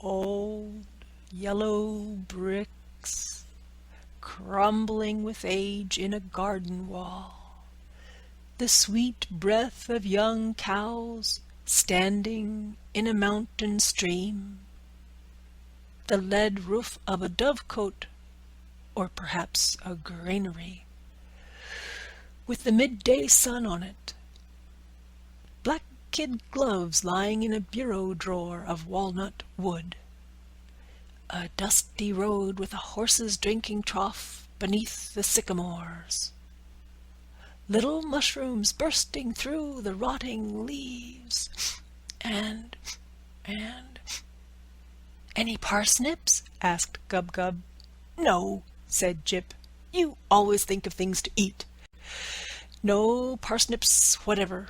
Old yellow bricks, crumbling with age in a garden wall. The sweet breath of young cows standing in a mountain stream. The lead roof of a dovecote, or perhaps a granary, with the midday sun on it. Black kid gloves lying in a bureau drawer of walnut wood. A dusty road with a horse's drinking trough beneath the sycamores. Little mushrooms bursting through the rotting leaves. And... Any parsnips? Asked Gub-Gub. No, said Jip. You always think of things to eat. No parsnips whatever.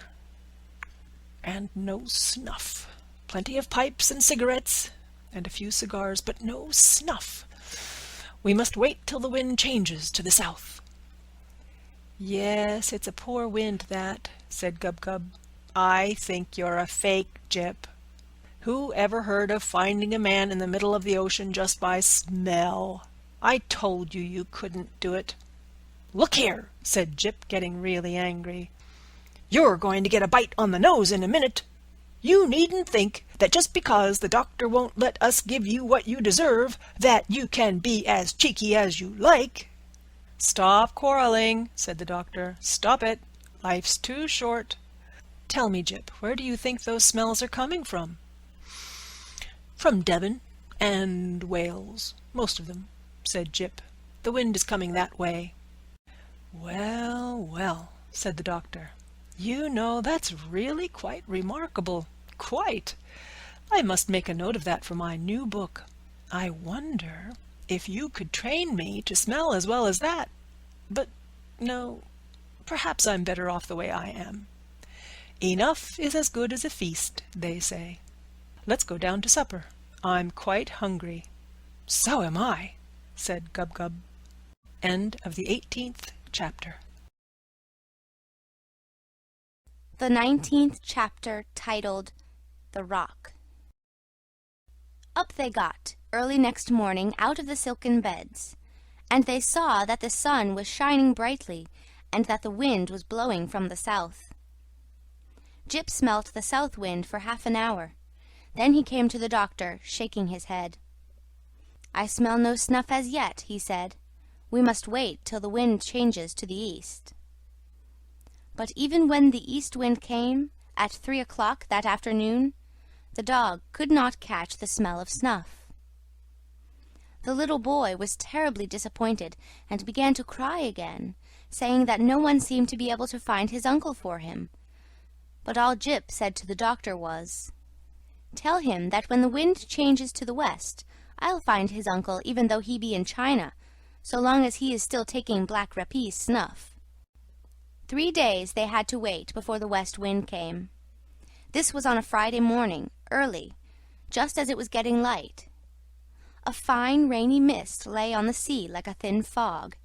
And no snuff. Plenty of pipes and cigarettes, and a few cigars, but no snuff. We must wait till the wind changes to the south. Yes, it's a poor wind, that, said Gub-Gub. I think you're a fake, Jip. Who ever heard of finding a man in the middle of the ocean just by smell? I told you you couldn't do it. Look here, said Jip, getting really angry. You're going to get a bite on the nose in a minute. You needn't think that just because the doctor won't let us give you what you deserve, that you can be as cheeky as you like. Stop quarreling, said the doctor. Stop it. Life's too short. Tell me, Jip, where do you think those smells are coming from? From Devon and Wales, most of them, said Jip. The wind is coming that way. Well, well, said the doctor. You know, that's really quite remarkable. Quite. I must make a note of that for my new book. I wonder if you could train me to smell as well as that. But no, perhaps I'm better off the way I am. Enough is as good as a feast, they say. Let's go down to supper. I'm quite hungry. So am I, said Gub-Gub. End of the 18th chapter. The 19th chapter, titled The Rock. Up they got, early next morning, out of the silken beds, and they saw that the sun was shining brightly, and that the wind was blowing from the south. Jip smelt the south wind for half an hour. Then he came to the doctor, shaking his head. "I smell no snuff as yet," he said. "We must wait till the wind changes to the east." But even when the east wind came, at 3 o'clock that afternoon, the dog could not catch the smell of snuff. The little boy was terribly disappointed, and began to cry again, saying that no one seemed to be able to find his uncle for him. But all Jip said to the doctor was, "Tell him that when the wind changes to the west, I'll find his uncle even though he be in China, so long as he is still taking Black Rapis snuff. 3 days they had to wait before the west wind came. This was on a Friday morning, early, just as it was getting light. A fine rainy mist lay on the sea like a thin fog,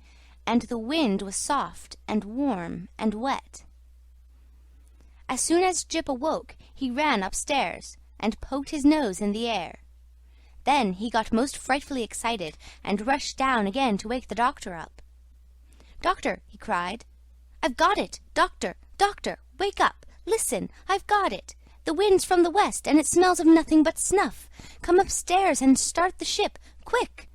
and the wind was soft and warm and wet. As soon as Jip awoke, he ran upstairs and poked his nose in the air. Then he got most frightfully excited and rushed down again to wake the doctor up. "Doctor," he cried, "I've got it! Doctor, doctor, wake up! Listen, I've got it! The wind's from the west, and it smells of nothing but snuff. Come upstairs and start the ship, quick!"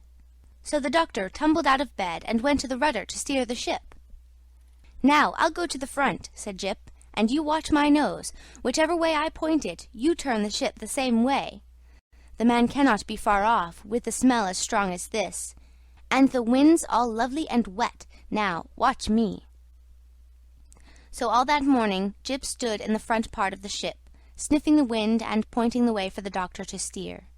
So the doctor tumbled out of bed and went to the rudder to steer the ship. "Now I'll go to the front," said Jip, "and you watch my nose. Whichever way I point it, you turn the ship the same way. The man cannot be far off, with the smell as strong as this. And the wind's all lovely and wet. Now watch me." So all that morning Jip stood in the front part of the ship, sniffing the wind and pointing the way for the doctor to steer,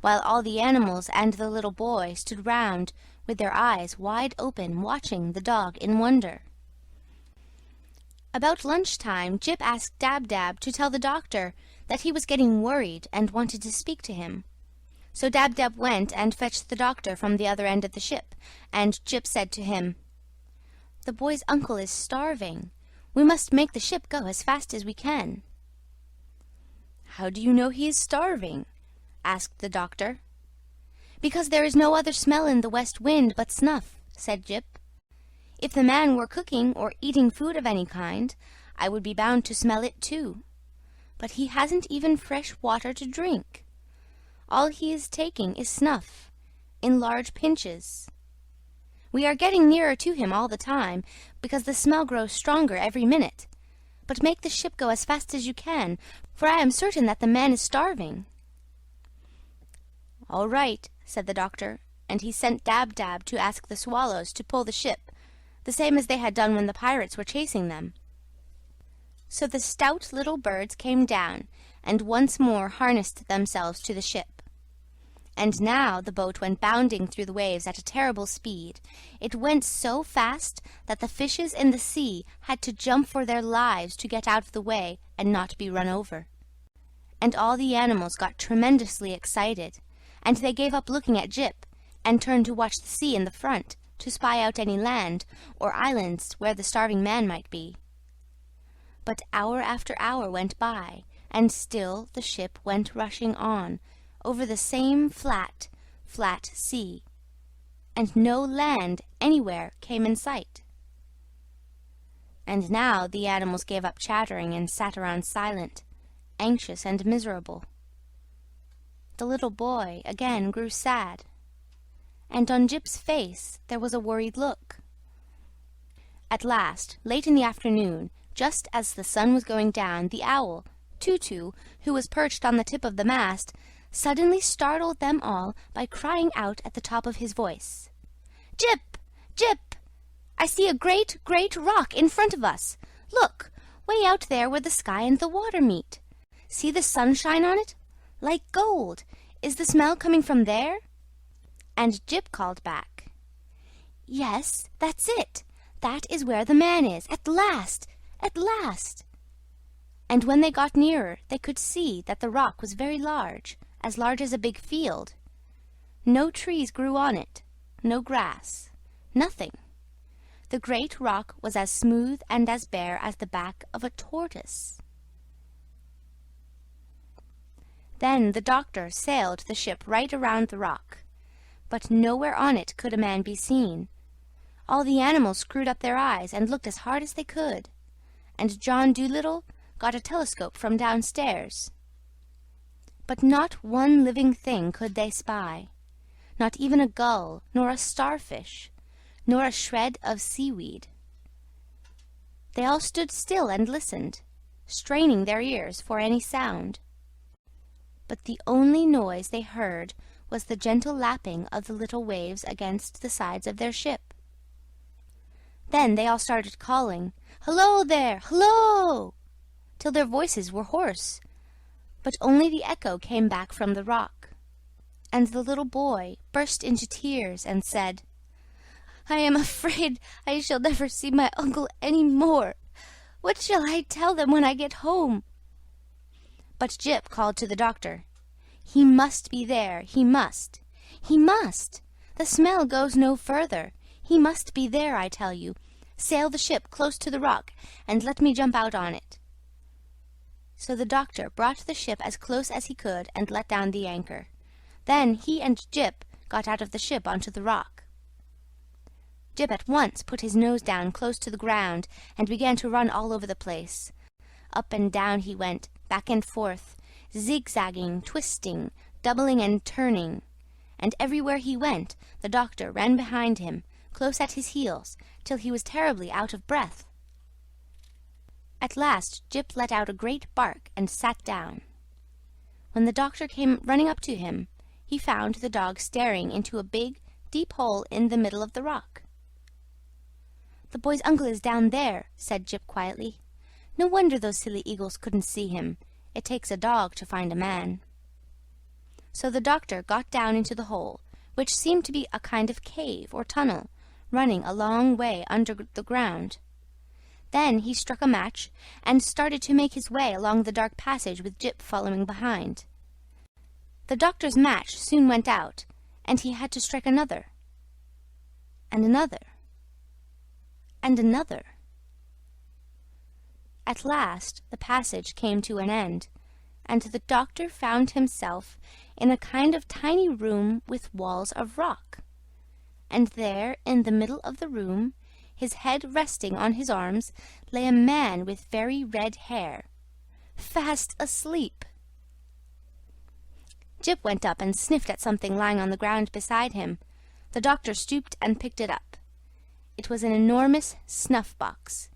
while all the animals and the little boy stood round with their eyes wide open, watching the dog in wonder. About lunch-time, Jip asked Dab-Dab to tell the doctor that he was getting worried and wanted to speak to him. So Dab-Dab went and fetched the doctor from the other end of the ship, and Jip said to him, "The boy's uncle is starving. We must make the ship go as fast as we can." "How do you know he is starving?" asked the doctor. "Because there is no other smell in the west wind but snuff," said Jip. "If the man were cooking or eating food of any kind, I would be bound to smell it too. But he hasn't even fresh water to drink. All he is taking is snuff, in large pinches. We are getting nearer to him all the time, because the smell grows stronger every minute. But make the ship go as fast as you can, for I am certain that the man is starving." "All right," said the doctor, and he sent Dab-Dab to ask the swallows to pull the ship, the same as they had done when the pirates were chasing them. So the stout little birds came down, and once more harnessed themselves to the ship. And now the boat went bounding through the waves at a terrible speed. It went so fast that the fishes in the sea had to jump for their lives to get out of the way and not be run over. And all the animals got tremendously excited, and they gave up looking at Jip, and turned to watch the sea in the front, to spy out any land or islands where the starving man might be. But hour after hour went by, and still the ship went rushing on, over the same flat, flat sea, and no land anywhere came in sight. And now the animals gave up chattering and sat around silent, anxious and miserable. The little boy again grew sad, and on Jip's face there was a worried look. At last, late in the afternoon, just as the sun was going down, the owl, Tutu, who was perched on the tip of the mast, suddenly startled them all by crying out at the top of his voice, "Jip! Jip! I see a great, great rock in front of us. Look, way out there where the sky and the water meet. See the sunshine on it? Like gold. Is the smell coming from there?" And Jip called back, "Yes, that's it. That is where the man is. At last! At last!" And when they got nearer, they could see that the rock was very large as a big field. No trees grew on it, no grass, nothing. The great rock was as smooth and as bare as the back of a tortoise. Then the doctor sailed the ship right around the rock, but nowhere on it could a man be seen. All the animals screwed up their eyes and looked as hard as they could, and John Dolittle got a telescope from downstairs. But not one living thing could they spy, not even a gull, nor a starfish, nor a shred of seaweed. They all stood still and listened, straining their ears for any sound. But the only noise they heard was the gentle lapping of the little waves against the sides of their ship. Then they all started calling, "Hullo there! Hullo!" till their voices were hoarse, but only the echo came back from the rock. And the little boy burst into tears and said, I am afraid I shall never see my uncle any more. What shall I tell them when I get home?" But Jip called to the doctor. "He must be there, he must. He must. The smell goes no further. He must be there, I tell you. Sail the ship close to the rock, and let me jump out on it." So the doctor brought the ship as close as he could and let down the anchor. Then he and Jip got out of the ship onto the rock. Jip at once put his nose down close to the ground and began to run all over the place. Up and down he went, back and forth, zigzagging, twisting, doubling and turning. And everywhere he went, the doctor ran behind him, close at his heels, till he was terribly out of breath. At last Jip let out a great bark and sat down. When the doctor came running up to him, he found the dog staring into a big, deep hole in the middle of the rock. "The boy's uncle is down there," said Jip quietly. "No wonder those silly eagles couldn't see him. It takes a dog to find a man." So the doctor got down into the hole, which seemed to be a kind of cave or tunnel, running a long way under the ground. Then he struck a match and started to make his way along the dark passage with Jip following behind. The doctor's match soon went out, and he had to strike another, and another, and another. At last the passage came to an end, and the doctor found himself in a kind of tiny room with walls of rock. And there, in the middle of the room, his head resting on his arms, lay a man with very red hair, fast asleep. Jip went up and sniffed at something lying on the ground beside him. The doctor stooped and picked it up. It was an enormous snuff-box,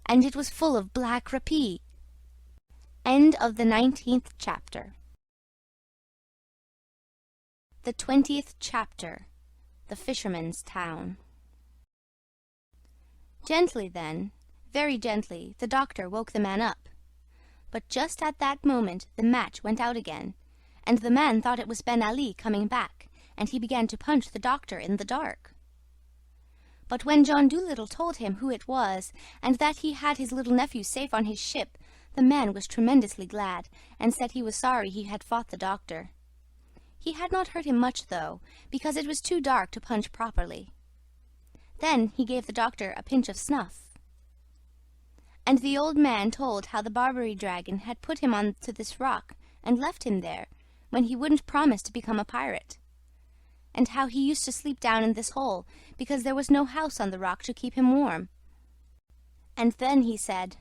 and it was full of black rapee. End of the 19th chapter. The 20th chapter. The Fisherman's Town. Gently then, very gently, the doctor woke the man up. But just at that moment the match went out again, and the man thought it was Ben Ali coming back, and he began to punch the doctor in the dark. But when John Dolittle told him who it was, and that he had his little nephew safe on his ship, the man was tremendously glad, and said he was sorry he had fought the doctor. He had not hurt him much, though, because it was too dark to punch properly. Then he gave the doctor a pinch of snuff. And the old man told how the Barbary dragon had put him on to this rock and left him there, when he wouldn't promise to become a pirate, and how he used to sleep down in this hole, because there was no house on the rock to keep him warm. And then he said,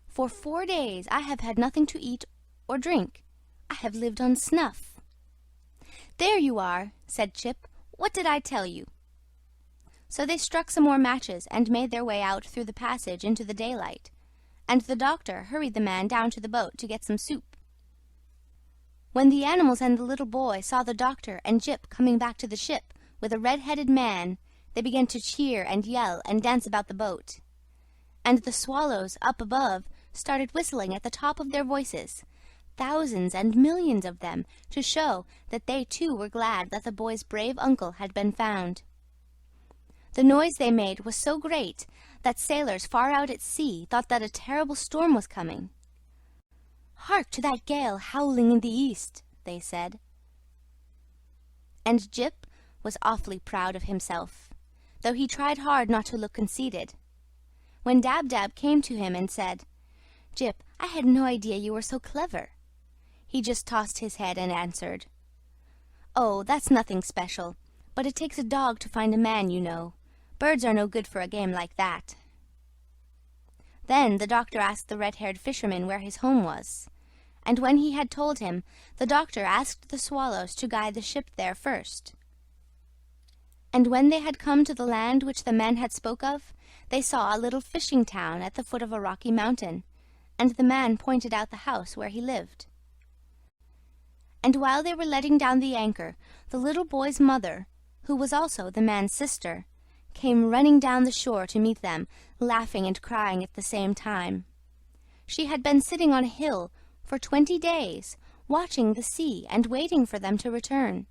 "For 4 days I have had nothing to eat or drink. I have lived on snuff." "There you are," said Jip. "What did I tell you?" So they struck some more matches and made their way out through the passage into the daylight, and the doctor hurried the man down to the boat to get some soup. When the animals and the little boy saw the doctor and Jip coming back to the ship with a red-headed man, they began to cheer and yell and dance about the boat. And the swallows up above started whistling at the top of their voices, thousands and millions of them, to show that they too were glad that the boy's brave uncle had been found. The noise they made was so great that sailors far out at sea thought that a terrible storm was coming. "Hark to that gale howling in the east," they said. And Jip was awfully proud of himself, though he tried hard not to look conceited. When Dab-Dab came to him and said, "Jip, I had no idea you were so clever," he just tossed his head and answered, "Oh, that's nothing special, but it takes a dog to find a man, you know. Birds are no good for a game like that." Then the doctor asked the red-haired fisherman where his home was, and when he had told him, the doctor asked the swallows to guide the ship there first. And when they had come to the land which the man had spoke of, they saw a little fishing town at the foot of a rocky mountain, and the man pointed out the house where he lived. And while they were letting down the anchor, the little boy's mother, who was also the man's sister, came running down the shore to meet them, laughing and crying at the same time. She had been sitting on a hill for 20 days, watching the sea and waiting for them to return.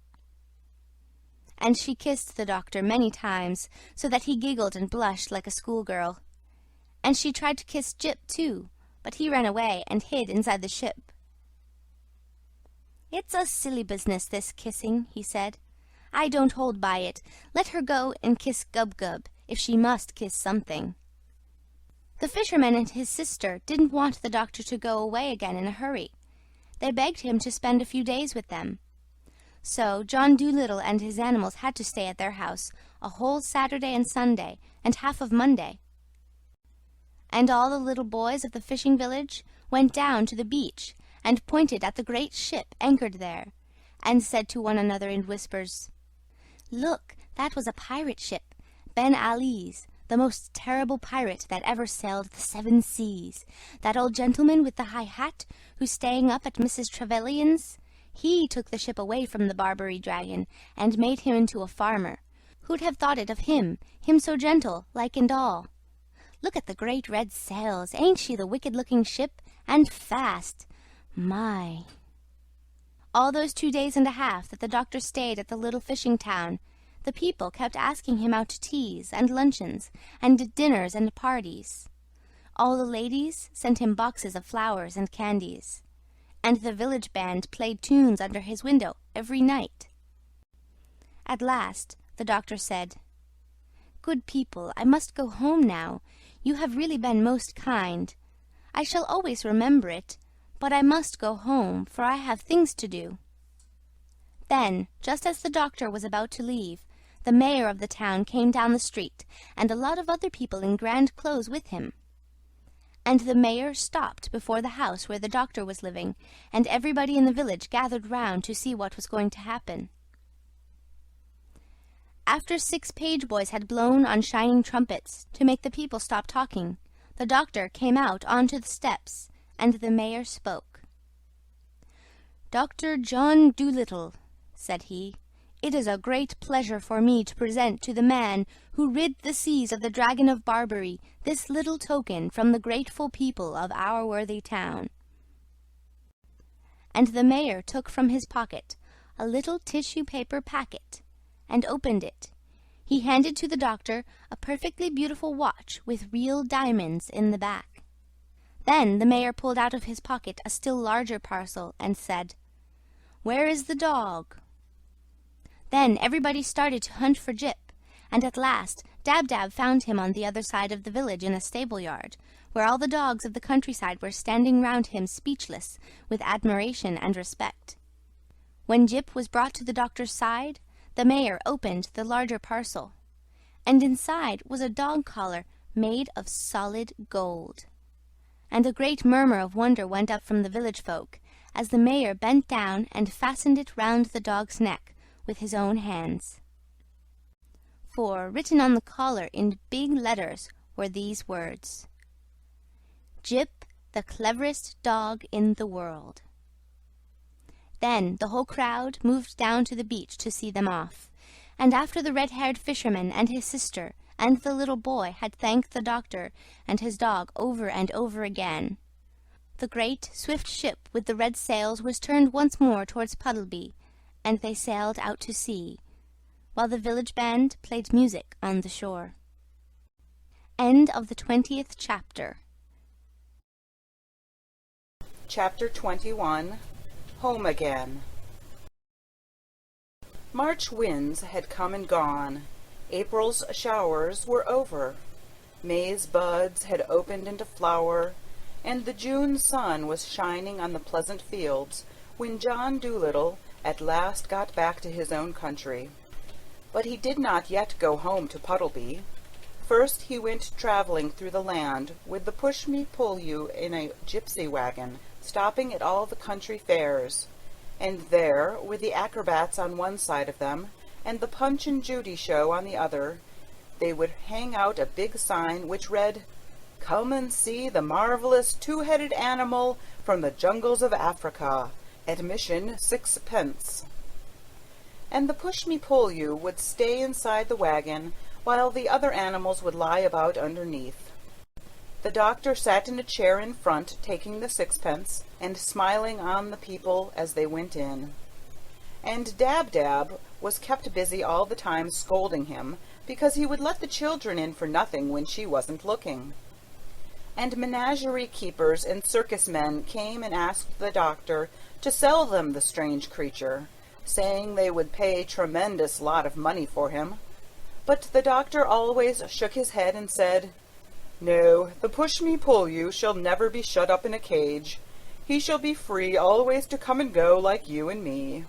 and she kissed the doctor many times, so that he giggled and blushed like a schoolgirl. And she tried to kiss Jip too, but he ran away and hid inside the ship. "It's a silly business, this kissing," he said. "I don't hold by it. Let her go and kiss Gub-Gub, if she must kiss something." The fisherman and his sister didn't want the doctor to go away again in a hurry. They begged him to spend a few days with them. So John Dolittle and his animals had to stay at their house a whole Saturday and Sunday, and half of Monday. And all the little boys of the fishing village went down to the beach and pointed at the great ship anchored there, and said to one another in whispers, "Look, that was a pirate ship, Ben Ali's, the most terrible pirate that ever sailed the 7 seas. That old gentleman with the high hat, who's staying up at Mrs. Trevelyan's, he took the ship away from the Barbary dragon, and made him into a farmer. Who'd have thought it of him so gentle, like and all? Look at the great red sails, ain't she the wicked-looking ship, and fast? My!" All those 2 days and a half that the doctor stayed at the little fishing town, the people kept asking him out to teas and luncheons and dinners and parties. All the ladies sent him boxes of flowers and candies, and the village band played tunes under his window every night. At last the doctor said, "Good people, I must go home now. You have really been most kind. I shall always remember it, but I must go home, for I have things to do." Then, just as the doctor was about to leave, the mayor of the town came down the street, and a lot of other people in grand clothes with him. And the mayor stopped before the house where the doctor was living, and everybody in the village gathered round to see what was going to happen. After 6 page boys had blown on shining trumpets to make the people stop talking, the doctor came out onto the steps, and the mayor spoke. "Dr. John Dolittle," said he, "it is a great pleasure for me to present to the man who rid the seas of the dragon of Barbary this little token from the grateful people of our worthy town." And the mayor took from his pocket a little tissue paper packet, and opened it. He handed to the doctor a perfectly beautiful watch with real diamonds in the back. Then the mayor pulled out of his pocket a still larger parcel, and said, "Where is the dog?" Then everybody started to hunt for Jip, and at last Dab-Dab found him on the other side of the village in a stable-yard, where all the dogs of the countryside were standing round him speechless with admiration and respect. When Jip was brought to the doctor's side, the mayor opened the larger parcel, and inside was a dog collar made of solid gold. And a great murmur of wonder went up from the village folk, as the mayor bent down and fastened it round the dog's neck with his own hands. For written on the collar in big letters were these words, "Jip, the cleverest dog in the world." Then the whole crowd moved down to the beach to see them off, and after the red-haired fisherman and his sister and the little boy had thanked the doctor and his dog over and over again, the great swift ship with the red sails was turned once more towards Puddleby, and they sailed out to sea, while the village band played music on the shore. End of the 20th chapter. Chapter 21. Home Again. March winds had come and gone. April's showers were over. May's buds had opened into flower, and the June sun was shining on the pleasant fields when John Dolittle at last got back to his own country. But he did not yet go home to Puddleby. First he went travelling through the land with the push-me-pull-you in a gypsy wagon, stopping at all the country fairs, and there, with the acrobats on one side of them, and the Punch and Judy show on the other, they would hang out a big sign which read, "Come and see the marvelous two-headed animal from the jungles of Africa. Admission 6d." And the push-me-pull-you would stay inside the wagon, while the other animals would lie about underneath. The doctor sat in a chair in front, taking the 6d, and smiling on the people as they went in. And Dab-Dab was kept busy all the time scolding him because he would let the children in for nothing when she wasn't looking. And menagerie keepers and circus men came and asked the doctor to sell them the strange creature, saying they would pay tremendous lot of money for him. But the doctor always shook his head and said, "No, the Push-Me-Pull-You shall never be shut up in a cage. He shall be free always to come and go like you and me."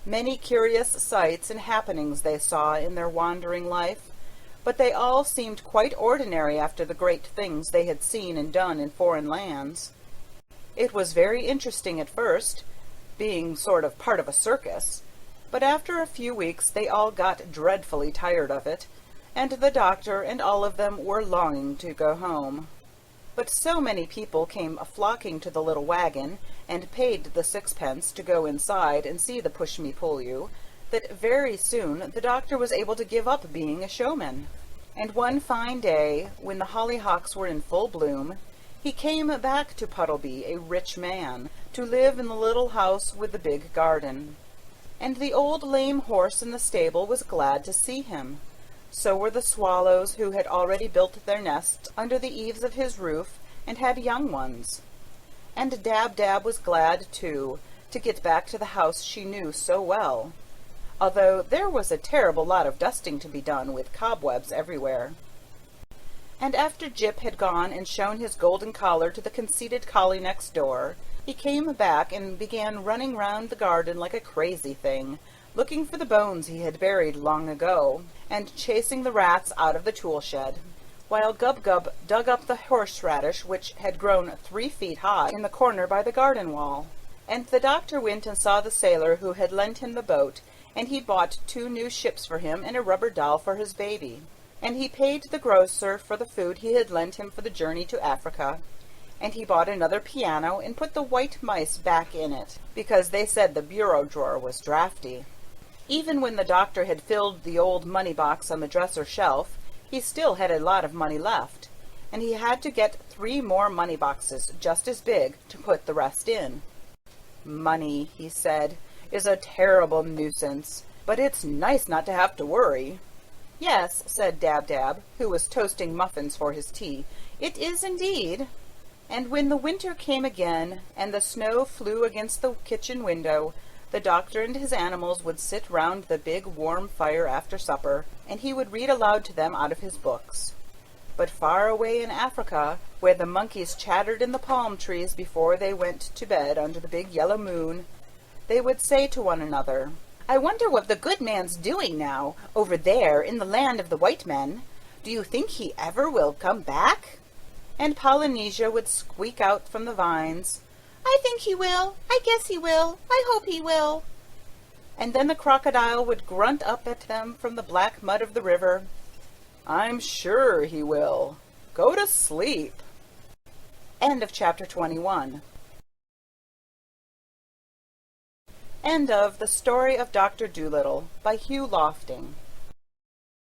Many curious sights and happenings they saw in their wandering life, but they all seemed quite ordinary after the great things they had seen and done in foreign lands. It was very interesting at first, being sort of part of a circus, but after a few weeks they all got dreadfully tired of it, and the doctor and all of them were longing to go home. But so many people came flocking to the little wagon, and paid the 6 pence to go inside and see the Push-Me-Pull-You, that very soon the doctor was able to give up being a showman. And one fine day, when the hollyhocks were in full bloom, he came back to Puddleby a rich man, to live in the little house with the big garden. And the old lame horse in the stable was glad to see him. So were the swallows, who had already built their nests under the eaves of his roof, and had young ones. And Dab-Dab was glad, too, to get back to the house she knew so well, although there was a terrible lot of dusting to be done, with cobwebs everywhere. And after Jip had gone and shown his golden collar to the conceited collie next door, he came back and began running round the garden like a crazy thing, looking for the bones he had buried long ago, and chasing the rats out of the tool shed, while Gub-Gub dug up the horseradish which had grown 3 feet high in the corner by the garden wall. And the doctor went and saw the sailor who had lent him the boat, and he bought 2 new ships for him and a rubber doll for his baby. And he paid the grocer for the food he had lent him for the journey to Africa. And he bought another piano and put the white mice back in it, because they said the bureau drawer was draughty. Even when the doctor had filled the old money box on the dresser shelf, he still had a lot of money left, and he had to get 3 more money boxes just as big to put the rest in. "Money," he said, "is a terrible nuisance, but it's nice not to have to worry." "Yes," said Dab-Dab, who was toasting muffins for his tea, "it is indeed." And when the winter came again, and the snow flew against the kitchen window, the doctor and his animals would sit round the big warm fire after supper, and he would read aloud to them out of his books. But far away in Africa, where the monkeys chattered in the palm trees before they went to bed under the big yellow moon, they would say to one another, "I wonder what the good man's doing now, over there in the land of the white men. Do you think he ever will come back?" And Polynesia would squeak out from the vines, "I think he will. I guess he will. I hope he will." And then the crocodile would grunt up at them from the black mud of the river, "I'm sure he will. Go to sleep." End of chapter 21. End of The Story of Dr. Dolittle by Hugh Lofting.